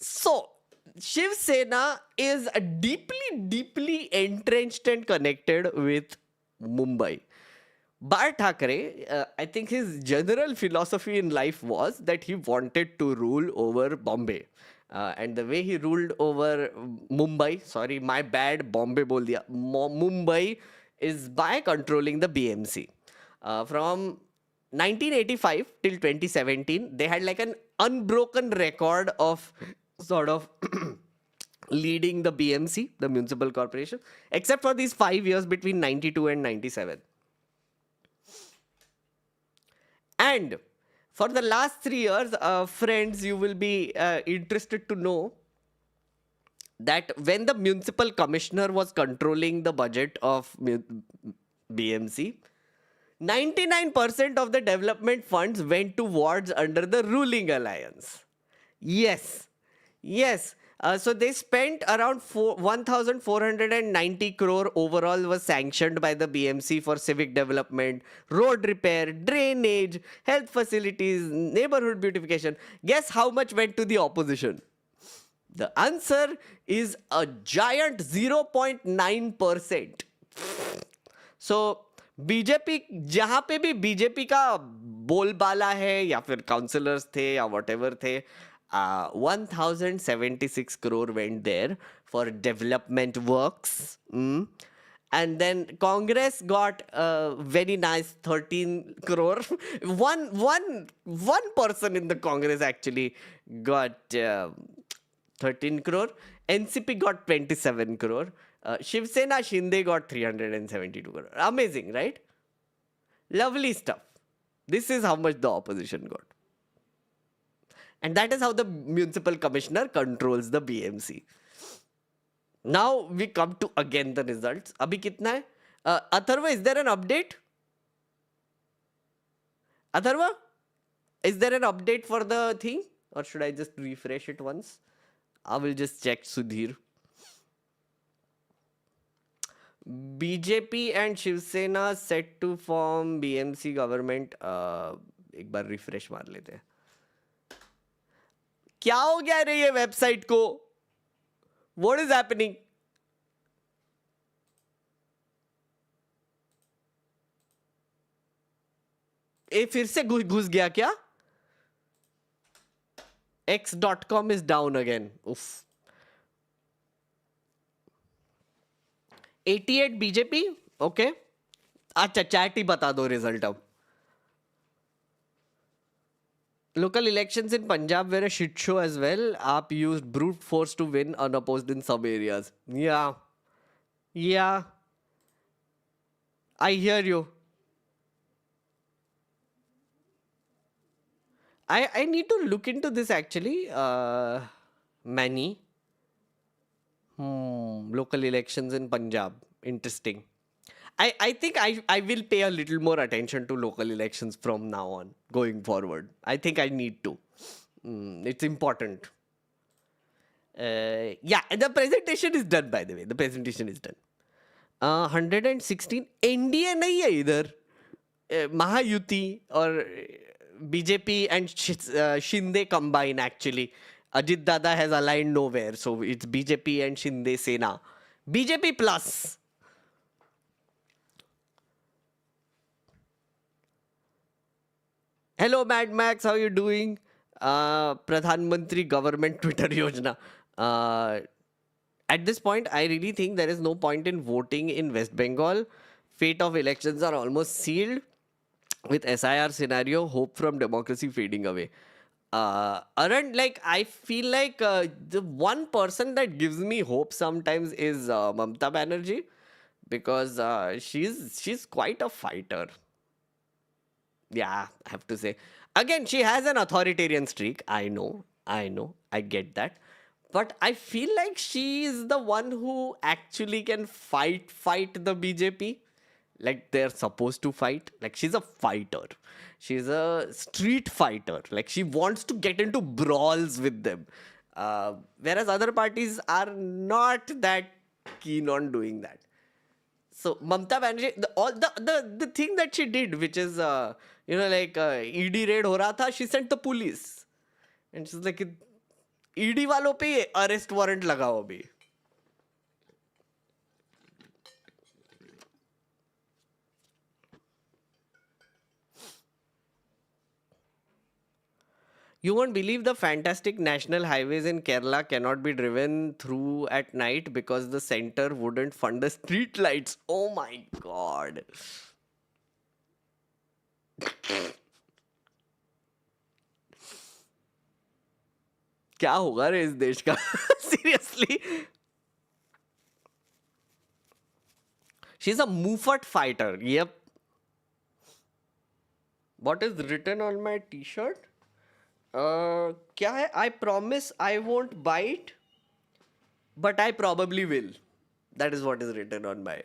So Shiv Sena is deeply entrenched and connected with Mumbai. Bal Thackeray, I think his general philosophy in life was that he wanted to rule over Bombay. And the way he ruled over Mumbai, sorry, my bad, Bombay bol diya, Mumbai, is by controlling the BMC. From 1985 till 2017, they had like an unbroken record of sort of leading the BMC, the municipal corporation, except for these 5 years between 92 and 97. And for the last 3 years, friends, you will be interested to know that when the municipal commissioner was controlling the budget of BMC, 99% of the development funds went to wards under the ruling alliance. Yes. So they spent around 1,490 crore overall was sanctioned by the BMC for civic development, road repair, drainage, health facilities, neighborhood beautification. Guess how much went to the opposition? The answer is a giant 0.9%. So BJP, जहां पे भी BJP का बोलबाला है या फिर counsellors थे या whatever थे, 1,076 crore went there for development works. And then Congress got very nice 13 crore. One person in the Congress actually got 13 crore. NCP got 27 crore. Shiv Sena Shinde got 372 crore. Amazing, right? Lovely stuff. This is how much the opposition got. And that is how the municipal commissioner controls the BMC. Now we come to again the results. Abhi kitna hai? Atharva, is there an update? Atharva, is there an update for the thing? Or should I just refresh it once? I will just check Sudhir. BJP and Shiv Sena set to form BMC government. एक बार refresh मार लेते हैं. क्या हो गया रे ये website को? What is happening? ये फिर से घुस गया क्या? x.com is down again. Oof. 88 BJP. Okay. अच्छा चैट ही बता दो रिजल्ट अब. Local elections in Punjab were a shit show as well. AAP used brute force to win unopposed in some areas. Yeah. Yeah. I hear you. I need to look into this actually. Many. Local elections in Punjab. Interesting. I think I will pay a little more attention to local elections from now on, going forward. I think I need to. It's important. Yeah, and the presentation is done, by the way. The presentation is done. 116. NDA नहीं है इधर. Mahayuti or BJP and Shinde combine actually. Ajit Dada has aligned nowhere. So it's BJP and Shinde Sena. BJP plus. Hello Mad Max, how you doing? Pradhan Mantri Government Twitter Yojana. At this point, I really think there is no point in voting in West Bengal. Fate of elections are almost sealed. With SIR scenario, hope from democracy fading away. Arun, like I feel like the one person that gives me hope sometimes is Mamata Banerjee, because she's quite a fighter. Yeah, I have to say. Again, she has an authoritarian streak. I know, I get that. But I feel like she is the one who actually can fight the BJP. Like they're supposed to fight. Like she's a fighter. She's a street fighter. Like she wants to get into brawls with them. Whereas other parties are not that keen on doing that. So Mamata Banerjee, the thing that she did, which is like ED raid हो रहा था, she sent the police, and she's like, ED वालों पे arrest warrant लगाओ अभी. You won't believe the fantastic national highways in Kerala cannot be driven through at night because the center wouldn't fund the street lights. Oh my god. क्या होगा रे इस देश का? Seriously. She's a Mufat fighter. Yep. What is written on my t-shirt? क्या है? I promise I won't bite, but I probably will. That is what is written on my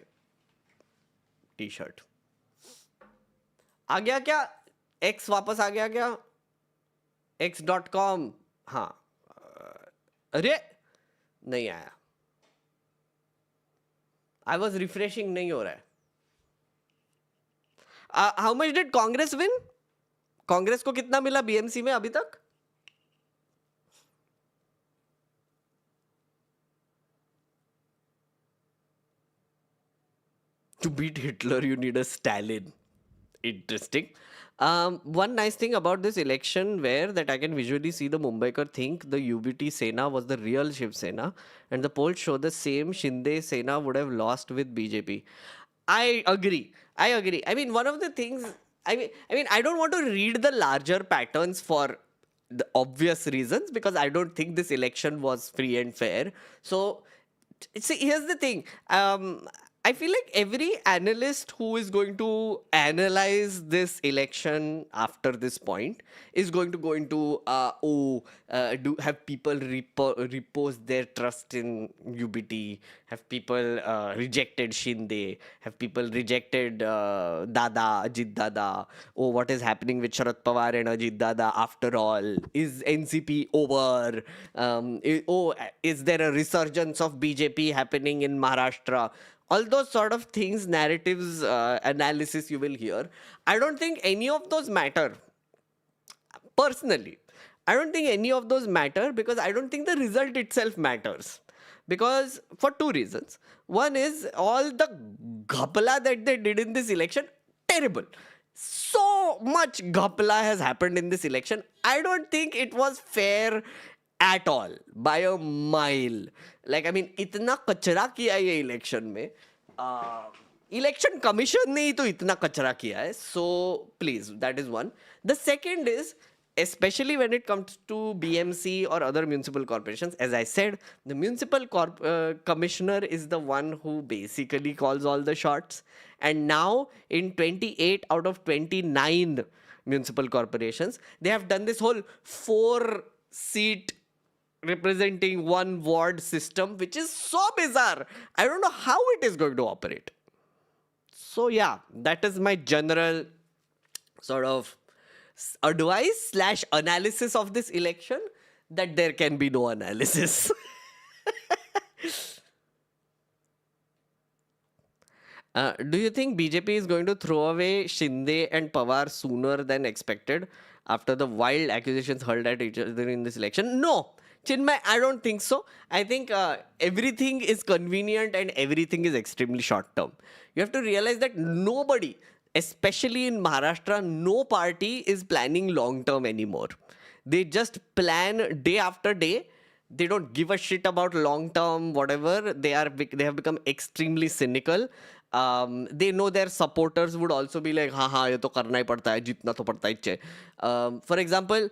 t-shirt. आ गया क्या? X वापस आ गया क्या? x.com. हाँ. अरे नहीं आया. I was refreshing, नहीं हो रहा है. How much did Congress win? Congress को कितना मिला बीएमसी में अभी तक? To beat Hitler, you need a Stalin. Interesting. One nice thing about this election where that I can visually see the Mumbaikar think the UBT Sena was the real Shiv Sena, and the polls show the same Shinde Sena would have lost with BJP. I agree. I mean, one of the things, I mean, I don't want to read the larger patterns for the obvious reasons because I don't think this election was free and fair. So, see, here's the thing. I feel like every analyst who is going to analyze this election after this point is going to go into, have people repose their trust in UBT? Have people rejected Shinde? Have people rejected Dada, Ajit Dada? Oh, what is happening with Sharad Pawar and Ajit Dada after all? Is NCP over? Is there a resurgence of BJP happening in Maharashtra? All those sort of things, narratives, analysis you will hear. I don't think any of those matter. Personally, I don't think any of those matter because I don't think the result itself matters. Because for two reasons. One is all the ghapla that they did in this election, terrible. So much ghapla has happened in this election. I don't think it was fair at all by a mile. Like, I mean, इतना कचरा किया ये election में. Election commission ने ही तो इतना कचरा किया है. So please, that is one. The second is, especially when it comes to BMC or other municipal corporations, as I said, the municipal commissioner is the one who basically calls all the shots. And now in 28 out of 29 municipal corporations, they have done this whole 4-seat representing one ward system, which is so bizarre. I don't know how it is going to operate. So yeah, that is my general sort of advice / analysis of this election, that there can be no analysis. Do you think BJP is going to throw away Shinde and Pawar sooner than expected after the wild accusations hurled at each other in this election? No. Chinmay, I don't think so. I think everything is convenient and everything is extremely short term. You have to realize that nobody, especially in Maharashtra, no party is planning long term anymore. They just plan day after day. They don't give a shit about long term, whatever. They have become extremely cynical. They know their supporters would also be like, हाँ ये तो करना ही पड़ता है, जीतना तो पड़ता ही है. For example,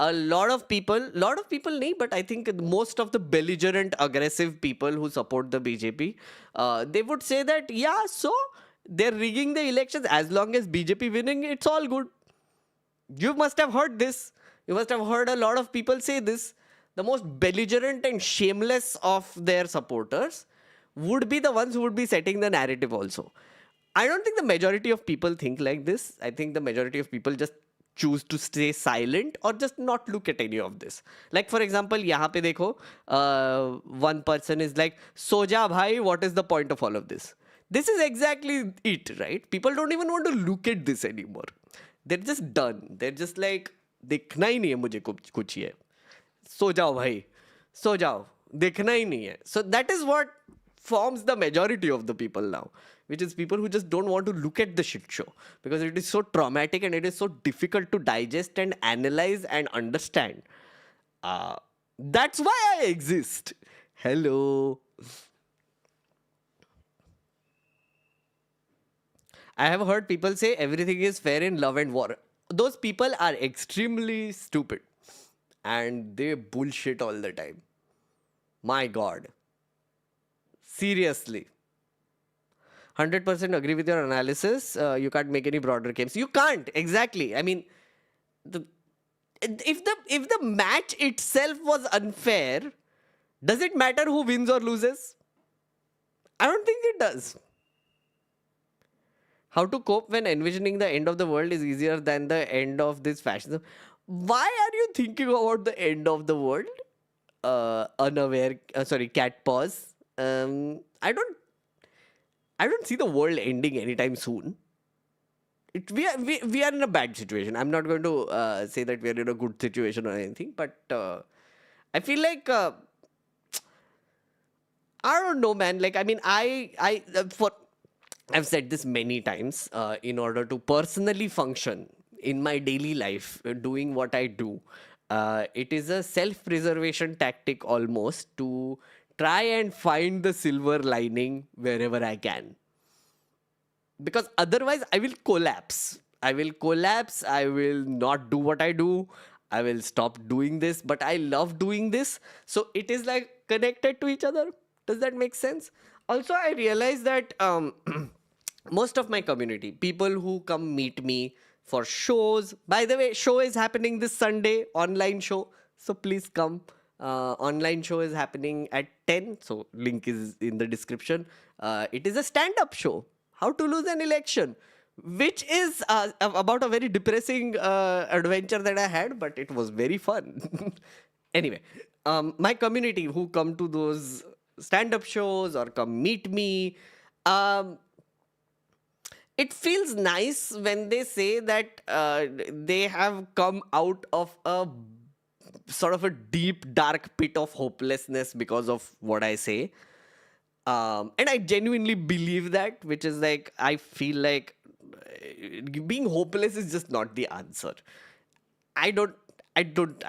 a lot of people nahi, but I think most of the belligerent, aggressive people who support the BJP, they would say that, yeah, so they're rigging the elections. As long as BJP winning, it's all good. You must have heard this. You must have heard a lot of people say this. The most belligerent and shameless of their supporters would be the ones who would be setting the narrative also. I don't think the majority of people think like this. I think the majority of people just choose to stay silent or just not look at any of this. Like, for example, यहाँ पे देखो, one person is like, Soja bhai, what is the point of all of this? This is exactly it, right? People don't even want to look at this anymore. They're just done. They're just like, देखना ही नहीं है मुझे कुछ ये. सो जाओ भाई, सो जाओ, देखना ही नहीं है. So that is what forms the majority of the people now, which is people who just don't want to look at the shit show because it is so traumatic and it is so difficult to digest and analyze and understand. That's why I exist. Hello. I have heard people say everything is fair in love and war. Those people are extremely stupid and they bullshit all the time. My God. Seriously. 100% agree with your analysis. You can't make any broader claims. You can't. Exactly. I mean, if the match itself was unfair, does it matter who wins or loses? I don't think it does. How to cope when envisioning the end of the world is easier than the end of this fascism? Why are you thinking about the end of the world? Unaware. Sorry, cat pause. I don't see the world ending anytime soon. We are in a bad situation. I'm not going to say that we are in a good situation or anything, but I feel like I don't know, man. Like, I mean, I've said this many times. In order to personally function in my daily life, doing what I do, it is a self-preservation tactic almost to try and find the silver lining wherever I can. Because otherwise, I will collapse. I will not do what I do. I will stop doing this. But I love doing this. So it is like connected to each other. Does that make sense? Also, I realize that most of my community, people who come meet me for shows. By the way, show is happening this Sunday, online show. So please come. Online show is happening at 10. So link is in the description. It is a stand-up show. How to lose an election. Which is about a very depressing adventure that I had. But it was very fun. Anyway, my community who come to those stand-up shows or come meet me, it feels nice when they say that they have come out of a sort of a deep, dark pit of hopelessness because of what I say. And I genuinely believe that, which is like, I feel like being hopeless is just not the answer. I don't, I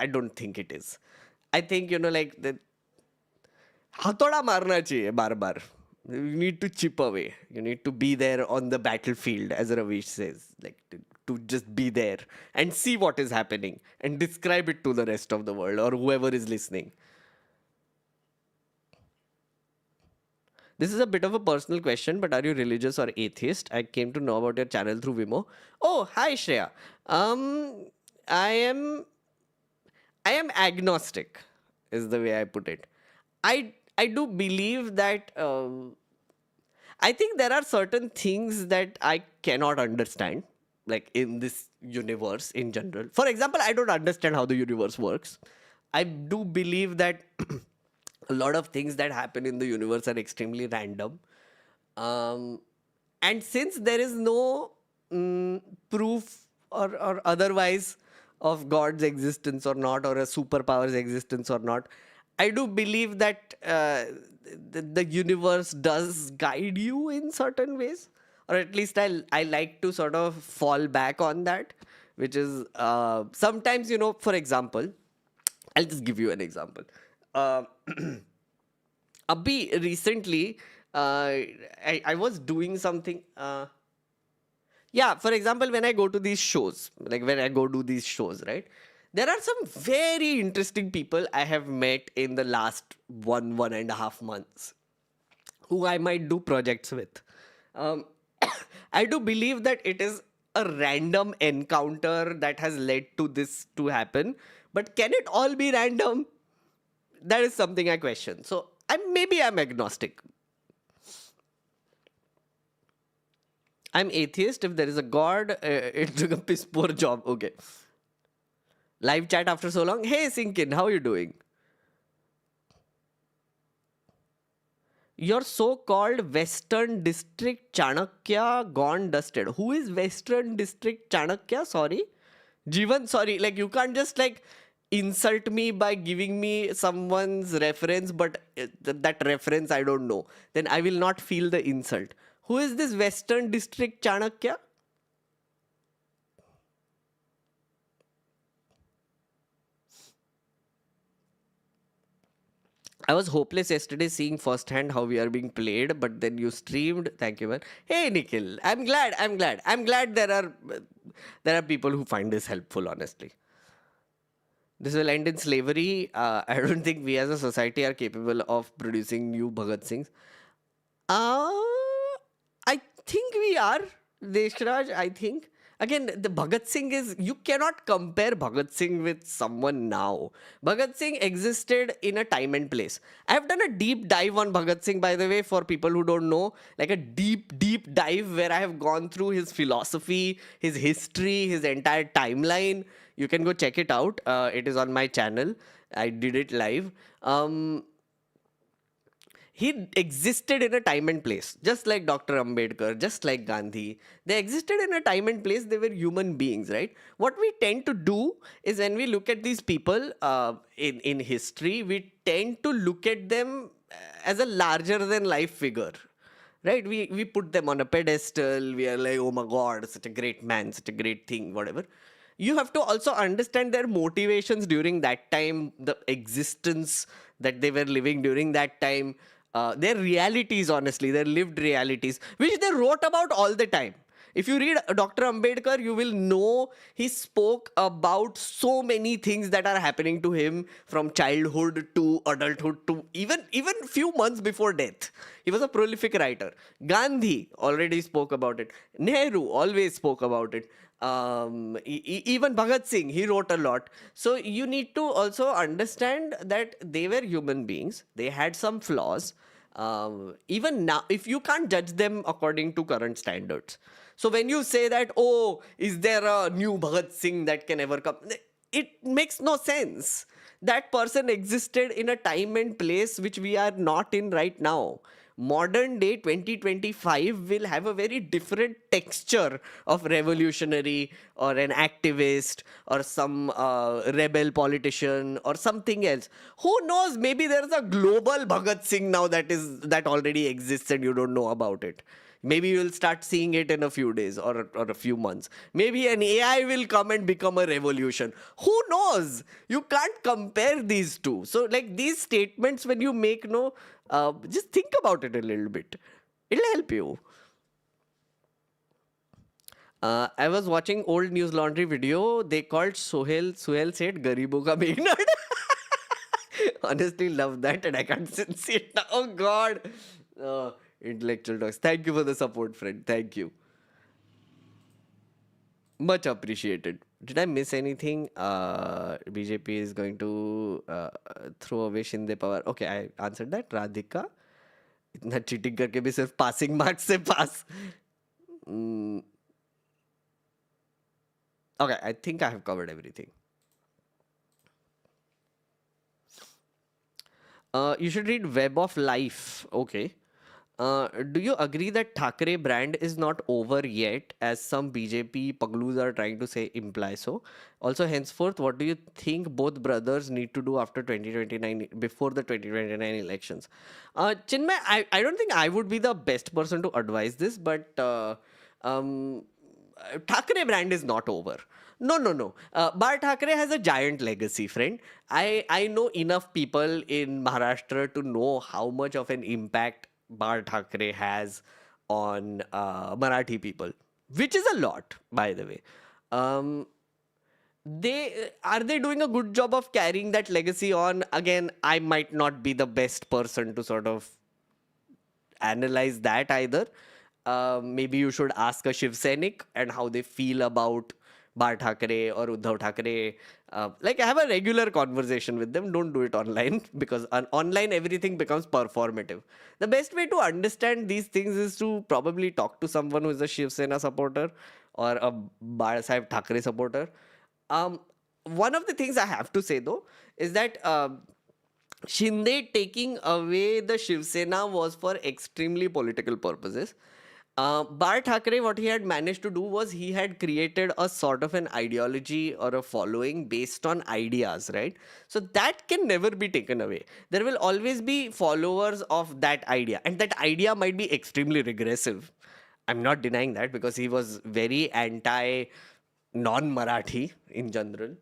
don't think it is. I think, like, the हथौड़ा मारना चाहिए बार बार. You need to chip away. You need to be there on the battlefield, as Ravish says. Like, to just be there and see what is happening and describe it to the rest of the world or whoever is listening. This is a bit of a personal question, but are you religious or atheist? I came to know about your channel through Vimo. Oh, hi Shreya. I am agnostic, is the way I put it. I do believe that I think there are certain things that I cannot understand, like in this universe in general. For example, I don't understand how the universe works. I do believe that a lot of things that happen in the universe are extremely random. Um, and since there is no proof or otherwise of God's existence or not, or a superpower's existence or not, I do believe that the universe does guide you in certain ways, or at least I like to sort of fall back on that, which is sometimes, for example, I'll just give you an example. Uh, Abhi, recently, I was doing something. Yeah, for example, when I go to these shows, like when I go do these shows, right? There are some very interesting people I have met in the last 1.5 months who I might do projects with. Um, I do believe that it is a random encounter that has led to this to happen. But can it all be random? That is something I question. So maybe I'm agnostic. I'm atheist. If there is a God, it's a piss poor job. Okay. Live chat after so long. Hey, Sinkin, how are you doing? Your so-called Western District Chanakya gone dusted. Who is Western District Chanakya? Sorry. Jivan, sorry. Like, you can't just like insult me by giving me someone's reference, but that reference I don't know. Then I will not feel the insult. Who is this Western District Chanakya? I was hopeless yesterday seeing firsthand how we are being played, but then you streamed. Thank you, man. Hey, Nikhil. I'm glad there are people who find this helpful, honestly. This will end in slavery. I don't think we as a society are capable of producing new Bhagat Singhs. Uh, I think we are, Deshraj, I think. Again, the Bhagat Singh is, you cannot compare Bhagat Singh with someone now. Bhagat Singh existed in a time and place. I have done a deep dive on Bhagat Singh, by the way, for people who don't know, like a deep, deep dive where I have gone through his philosophy, his history, his entire timeline. You can go check it out. It is on my channel. I did it live. He existed in a time and place, just like Dr. Ambedkar, just like Gandhi. They existed in a time and place. They were human beings, right? What we tend to do is when we look at these people in history, we tend to look at them as a larger than life figure. Right? We put them on a pedestal. We are like, oh my God, such a great man, such a great thing, whatever. You have to also understand their motivations during that time, the existence that they were living during that time. Their realities, honestly, their lived realities, which they wrote about all the time. If you read Dr. Ambedkar, you will know he spoke about so many things that are happening to him from childhood to adulthood to even few months before death. He was a prolific writer. Gandhi already spoke about it. Nehru always spoke about it. Even Bhagat Singh, he wrote a lot. So you need to also understand that they were human beings. They had some flaws. Even now, if you can't judge them according to current standards. So when you say that, oh, is there a new Bhagat Singh that can ever come? It makes no sense. That person existed in a time and place which we are not in right now. modern day 2025 will have a very different texture of revolutionary or an activist or some rebel politician or something else. Who knows? Maybe there's a global Bhagat Singh now that already exists and you don't know about it. Maybe you'll start seeing it in a few days or a few months. Maybe an AI will come and become a revolution. Who knows? You can't compare these two. So, like these statements, when you make, no, just think about it a little bit. It'll help you. I was watching old News Laundry video. They called Suhail said Garibo ka Meghnad. Honestly, love that, and I can't see it now. Oh God. Intellectual talks. Thank you for the support, friend. Thank you. Much appreciated. Did I miss anything? BJP is going to throw away Shinde Pawar. Okay, I answered that. Radhika. इतना cheating करके भी सिर्फ passing marks से पास. Okay, I think I have covered everything. You should read Web of Life. Okay. Do you agree that Thackeray brand is not over yet, as some BJP pagloos are trying to say imply so? Also, henceforth, what do you think both brothers need to do after 2029, before the 2029 elections? Chinmay, I don't think I would be the best person to advise this, but Thackeray brand is not over. No. Bar Thackeray has a giant legacy, friend. I know enough people in Maharashtra to know how much of an impact Bar Thackeray has on Marathi people, which is a lot, by the way. Are they doing a good job of carrying that legacy on? Again, I might not be the best person to sort of analyze that either. Maybe you should ask a Shiv Sainik and how they feel about Bar Thackeray or Uddhav Thackeray. Like, have a regular conversation with them. Don't do it online, because online everything becomes performative. The best way to understand these things is to probably talk to someone who is a Shiv Sena supporter or a Bar Sahib Thackeray supporter. One of the things I have to say though is that Shinde taking away the Shiv Sena was for extremely political purposes. Bar Thackeray, what he had managed to do was he had created a sort of an ideology or a following based on ideas, right? So that can never be taken away. There will always be followers of that idea, and that idea might be extremely regressive. I'm not denying that, because he was very anti non-Marathi in general,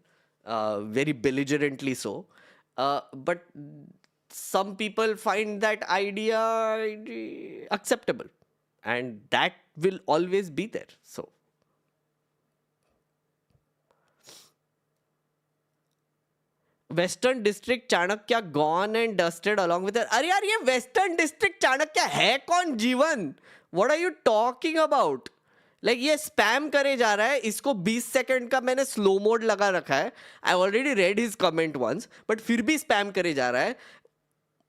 very belligerently so. But some people find that idea acceptable, and that will always be there. So Western District Chanakya gone and dusted along with it. अरे यार, ये Western District Chanakya है कौन जीवन? What are you talking about? Like, ये spam करे जा रहा है. इसको 20 सेकंड का मैंने slow mode लगा रखा है. I already read his comment once, but फिर भी spam करे जा रहा है.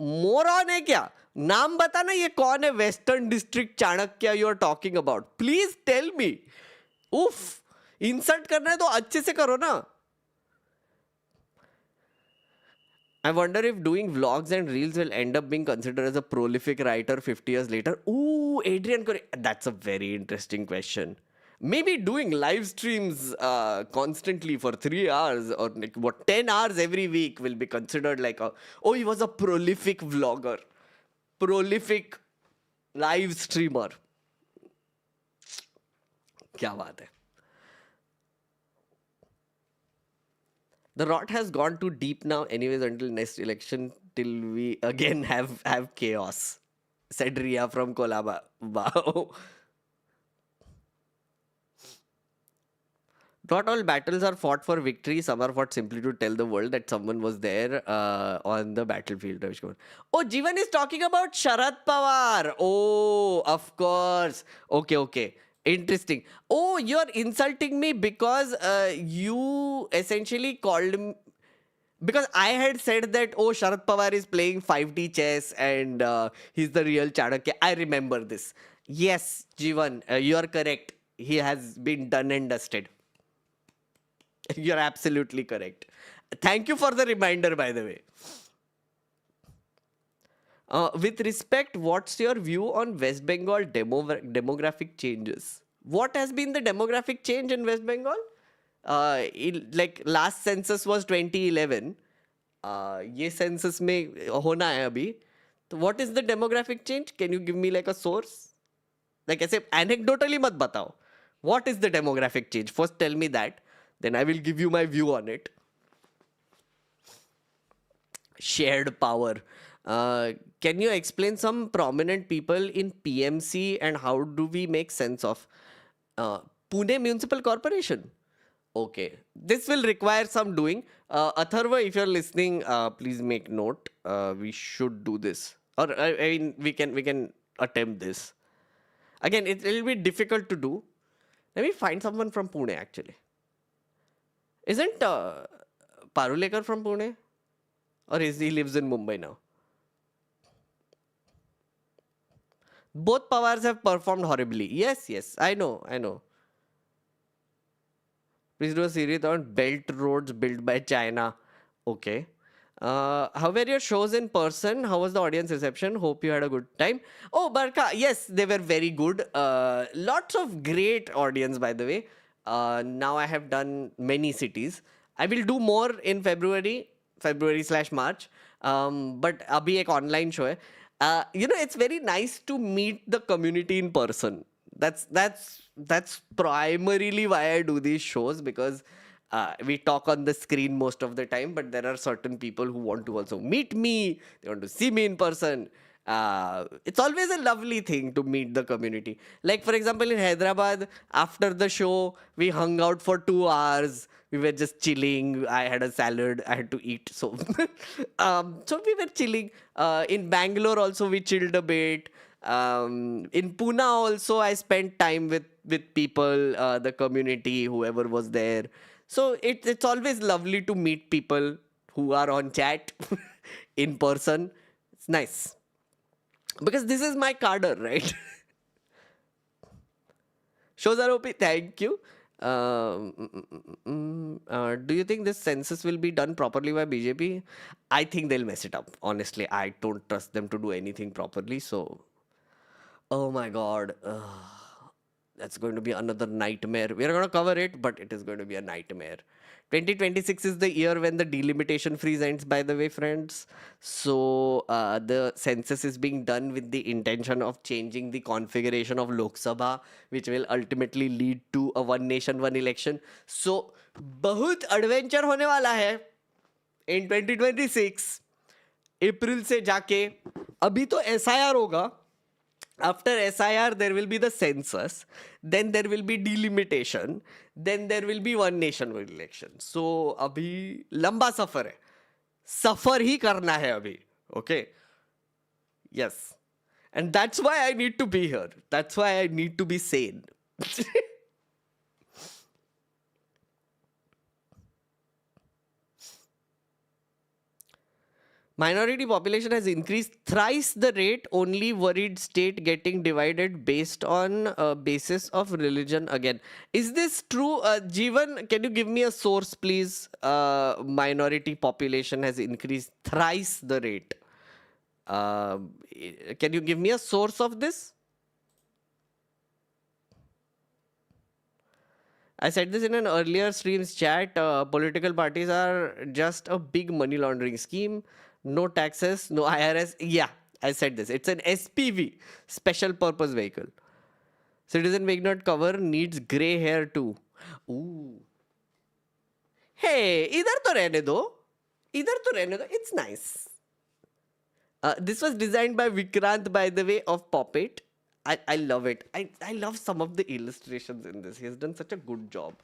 मोरॉन है क्या? नाम बताना, ये कौन है western district Chanakya you are talking about? Please tell me. उफ, इंसल्ट करना है तो अच्छे से करो ना. I wonder if doing vlogs and reels will end up being considered as a prolific writer 50 years later. Ooh, Adrian Corey. That's a very interesting question. Maybe doing live streams constantly for 3 hours or like, 10 hours every week will be considered like he was a prolific vlogger, prolific live streamer. क्या बात है. The rot has gone too deep now anyways until next election, till we again have chaos, said Ria from Kolaba. Wow. Not all battles are fought for victory. Some are fought simply to tell the world that someone was there on the battlefield. Oh, Jeevan is talking about Sharad Pawar. Oh, of course. Okay. Interesting. Oh, you're insulting me because you essentially called me. Because I had said that, Sharad Pawar is playing 5D chess and he's the real Chanakya. I remember this. Yes, Jeevan, you're correct. He has been done and dusted. You're absolutely correct. Thank you for the reminder, by the way. With respect, what's your view on West Bengal demographic changes? What has been the demographic change in West Bengal? Like last census was 2011. ये census में होना है अभी. तो what is the demographic change? Can you give me like a source? Like ऐसे anecdotally मत बताओ. What is the demographic change? First tell me that. Then I will give you my view on it. Shared power. Can you explain some prominent people in PMC and how do we make sense of Pune Municipal Corporation? Okay, this will require some doing. Atharva, if you're listening, please make note. We should do this, or I mean, we can attempt this. Again, it will be difficult to do. Let me find someone from Pune. Actually, isn't Parulekar from Pune, or is he lives in Mumbai now? Both Pawars have performed horribly. Yes, I know. Please do a series on belt roads built by China. Okay. How were your shows in person? How was the audience reception? Hope you had a good time. Oh, Barka, yes, they were very good. Lots of great audience, by the way. Now I have done many cities. I will do more in February/March. But abhi ek online show hai. It's very nice to meet the community in person. That's primarily why I do these shows, because we talk on the screen most of the time, but there are certain people who want to also meet me. They want to see me in person. It's always a lovely thing to meet the community. Like, for example, in Hyderabad, after the show, we hung out for 2 hours. We were just chilling. I had a salad. I had to eat. So, so we were chilling. In Bangalore also, we chilled a bit. In Pune also, I spent time with people, the community, whoever was there. So it's always lovely to meet people who are on chat in person. It's nice. Because this is my cadre, right? Shows are OP. Thank you. Do you think this census will be done properly by BJP? I think they'll mess it up. Honestly, I don't trust them to do anything properly. So, oh my God. That's going to be another nightmare. We are going to cover it, but it is going to be a nightmare. 2026 is the year when the delimitation freeze ends, by the way, friends. So the census is being done with the intention of changing the configuration of Lok Sabha, which will ultimately lead to a one nation, one election. So, बहुत adventure होने वाला है in 2026. April से जाके अभी तो SIR होगा. After SIR, there will be the census, then there will be delimitation, then there will be one nation, one election. So, अभी लंबा सफर है. सफर ही करना है अभी. Okay? Yes. And that's why I need to be here. That's why I need to be sane. Minority population has increased thrice the rate, only worried state getting divided based on basis of religion again. Is this true? Jeevan, can you give me a source, please? Minority population has increased thrice the rate. Can you give me a source of this? I said this in an earlier stream's chat. Political parties are just a big money laundering scheme. No taxes, no IRS. Yeah, I said this. It's an SPV, special purpose vehicle. Citizen Magnet cover needs grey hair too. Ooh. Hey, idhar to rehne do. It's nice. This was designed by Vikrant, by the way, of Poppet. I love it. I love some of the illustrations in this. He has done such a good job.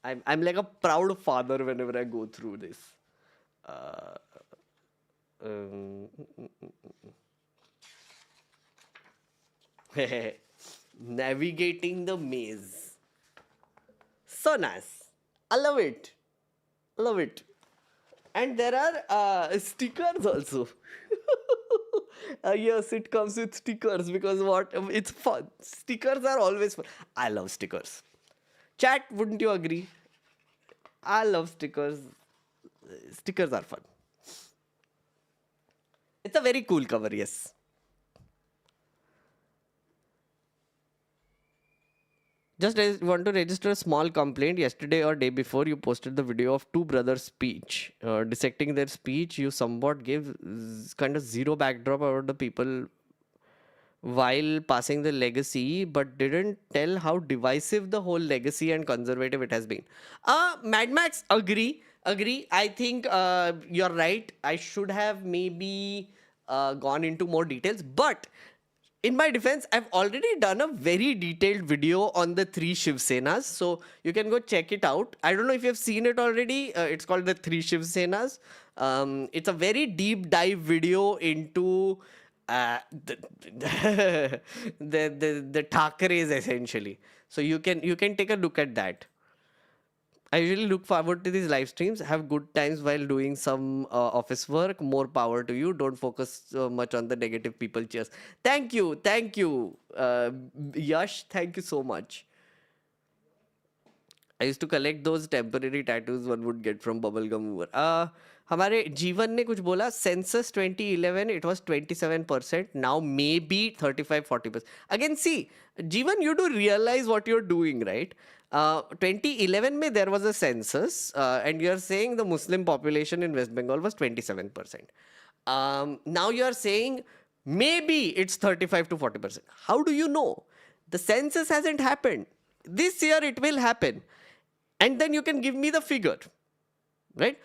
I'm like a proud father whenever I go through this. Navigating the maze. So nice. I love it. And there are stickers also. Yes, it comes with stickers because it's fun. Stickers are always fun. I love stickers. Chat, wouldn't you agree? I love stickers. Stickers are fun. It's a very cool cover, yes. Just want to register a small complaint. Yesterday or day before, you posted the video of two brothers' speech. Dissecting their speech, you somewhat gave kind of zero backdrop about the people while passing the legacy, but didn't tell how divisive the whole legacy and conservative it has been. Mad Max, agree. I think you're right. I should have maybe gone into more details, but in my defense, I've already done a very detailed video on the three Shiv Senas, so you can go check it out. I don't know if you've seen it already. It's called the Three Shiv Senas. It's a very deep dive video into the the Thakres essentially. So you can take a look at that. I usually look forward to these live streams. Have good times while doing some office work. More power to you. Don't focus so much on the negative people. Cheers. Thank you, Yash. Thank you so much. I used to collect those temporary tattoos one would get from bubblegum mover. हमारे जीवन ने कुछ बोला census 2011 it was 27%, now maybe 35-40%. Again, see, जीवन, you do realize what you're doing, right? 2011 में there was a census, and you're saying the Muslim population in West Bengal was 27%. Now you're saying maybe it's 35 to 40%. How do you know? The census hasn't happened. This year it will happen. And then you can give me the figure, right?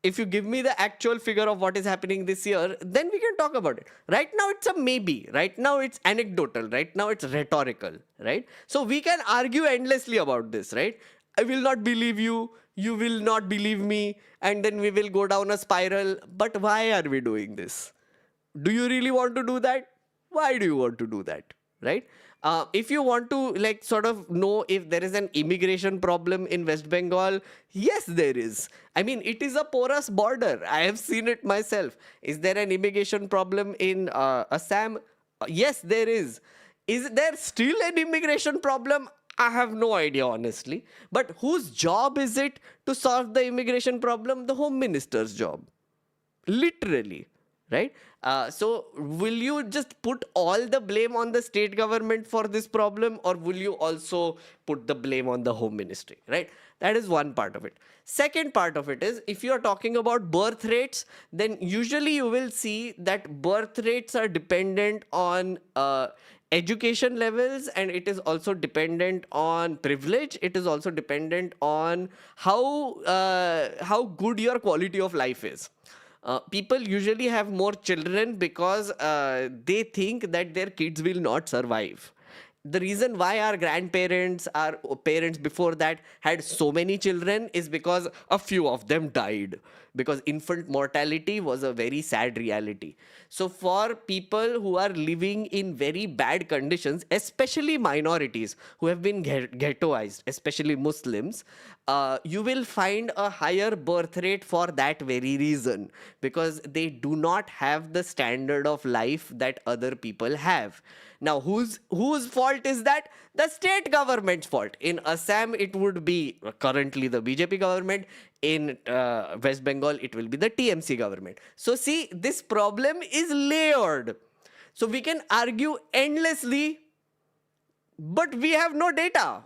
If you give me the actual figure of what is happening this year, then we can talk about it. Right now, it's a maybe. Right now, it's anecdotal. Right now, it's rhetorical, right? So we can argue endlessly about this, right? I will not believe you. You will not believe me. And then we will go down a spiral. But why are we doing this? Do you really want to do that? Why do you want to do that, right? If you want to like sort of know if there is an immigration problem in West Bengal, yes, there is. I mean, it is a porous border. I have seen it myself. Is there an immigration problem in Assam? Yes, there is. Is there still an immigration problem? I have no idea, honestly. But whose job is it to solve the immigration problem? The Home Minister's job. Literally, right? So will you just put all the blame on the state government for this problem, or will you also put the blame on the Home Ministry, right? That is one part of it. Second part of it is, if you are talking about birth rates, then usually you will see that birth rates are dependent on education levels, and it is also dependent on privilege. It is also dependent on how good your quality of life is. People usually have more children because they think that their kids will not survive. The reason why our grandparents, our parents before that had so many children is because a few of them died. Because infant mortality was a very sad reality. So, for people who are living in very bad conditions, especially minorities who have been ghettoized, especially Muslims, you will find a higher birth rate for that very reason, because they do not have the standard of life that other people have. Now, whose fault is that? The state government's fault. In Assam, it would be currently the BJP government. In West Bengal, it will be the TMC government. So, see, this problem is layered. So, we can argue endlessly, but we have no data.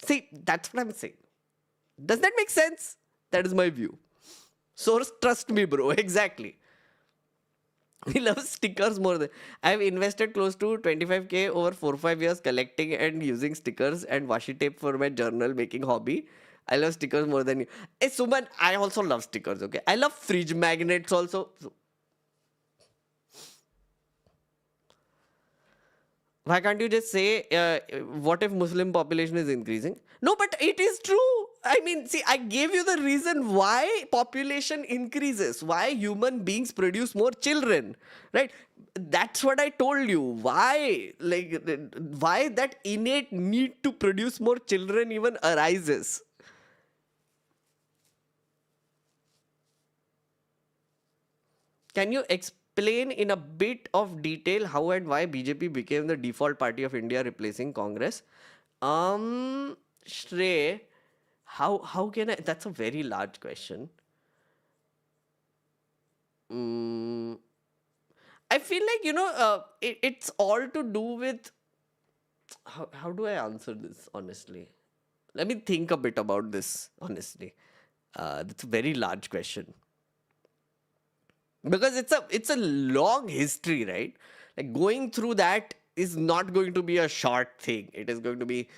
See, that's what I'm saying. Does that make sense? That is my view. Source, trust me, bro. Exactly. We love stickers more than... I've invested close to 25k over 4-5 years collecting and using stickers and washi tape for my journal making hobby. I love stickers more than you. Hey, Suman, I also love stickers, okay? I love fridge magnets also. Why can't you just say, what if Muslim population is increasing? No, but it is true. I mean, see, I gave you the reason why population increases, why human beings produce more children, right? That's what I told you. Why, like, why that innate need to produce more children even arises. Can you explain in a bit of detail how and why BJP became the default party of India, replacing Congress? Shrey, how can I? That's a very large question. I feel like, it's all to do with how do I answer this honestly? Let me think a bit about this honestly. That's a very large question because it's a long history, right? Like going through that is not going to be a short thing. It is going to be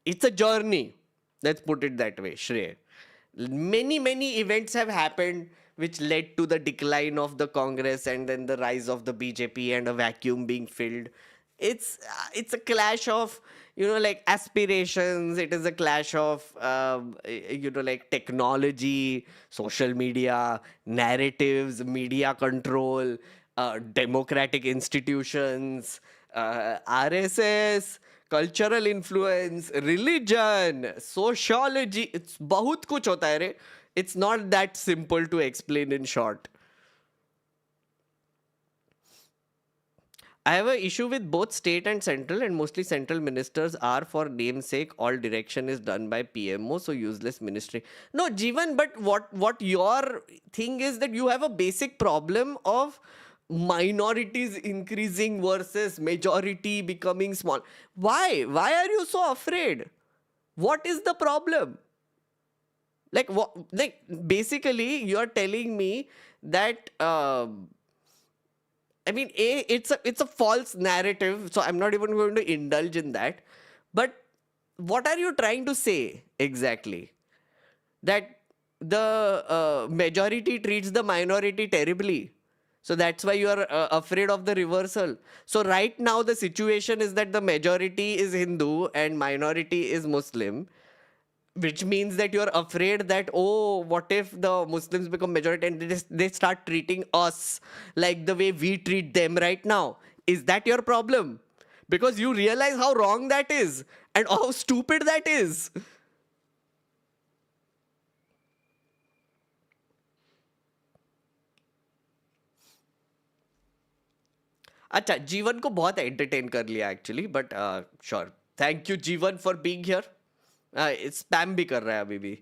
it's a journey. Let's put it that way, Shrey. Many events have happened which led to the decline of the Congress and then the rise of the BJP and a vacuum being filled. It's a clash of like aspirations. It is a clash of like technology, social media, narratives, media control, democratic institutions, RSS, cultural influence, religion, sociology. It's बहुत कुछ होता है रे. It's not that simple to explain in short. I have an issue with both state and central, and mostly central ministers are for namesake. All direction is done by PMO, so useless ministry. No, Jeevan, but what your thing is that you have a basic problem of minorities increasing versus majority becoming small. Why? Why are you so afraid? What is the problem? Like what? Like basically, you are telling me that. I mean, it's a false narrative, so I'm not even going to indulge in that. But what are you trying to say exactly? That the majority treats the minority terribly. So that's why you are afraid of the reversal. So right now the situation is that the majority is Hindu and minority is Muslim, which means that you're afraid that, oh, what if the Muslims become majority and they start treating us like the way we treat them right now? Is that your problem? Because you realize how wrong that is and how stupid that is. अच्छा, जीवन को बहुत entertain कर लिया actually, but sure, thank you जीवन for being here. Spam भी कर रहा है अभी भी.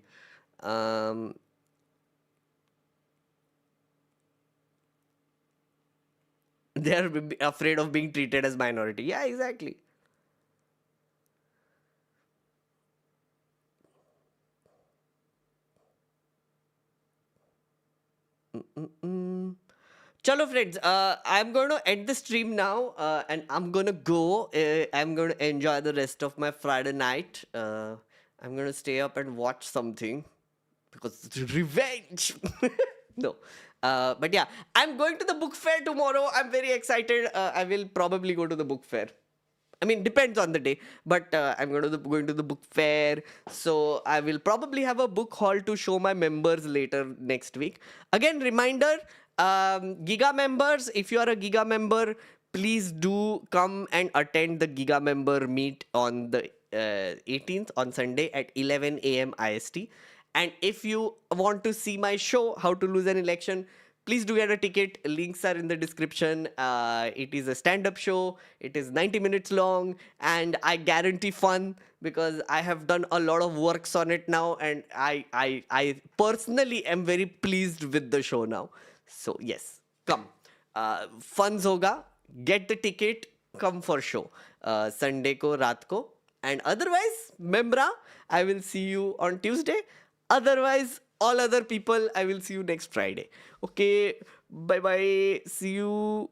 They are afraid of being treated as minority. Yeah, exactly. Chalo friends, I'm going to end the stream now and I'm going to go. I'm going to enjoy the rest of my Friday night. I'm going to stay up and watch something because it's revenge. No. But yeah, I'm going to the book fair tomorrow. I'm very excited. I will probably go to the book fair. I mean, depends on the day, but I'm going to the book fair. So I will probably have a book haul to show my members later next week. Again, reminder, Giga members, if you are a Giga member, please do come and attend the Giga member meet on the 18th on Sunday at 11 a.m. IST. And if you want to see my show, How to Lose an Election, please do get a ticket. Links are in the description. It is a stand-up show. It is 90 minutes long, and I guarantee fun because I have done a lot of works on it now, and I personally am very pleased with the show now. So yes, come. Funs hoga. Get the ticket. Come for show. Sunday ko raat ko. And otherwise, membra, I will see you on Tuesday. Otherwise, all other people, I will see you next Friday. Okay, bye bye. See you.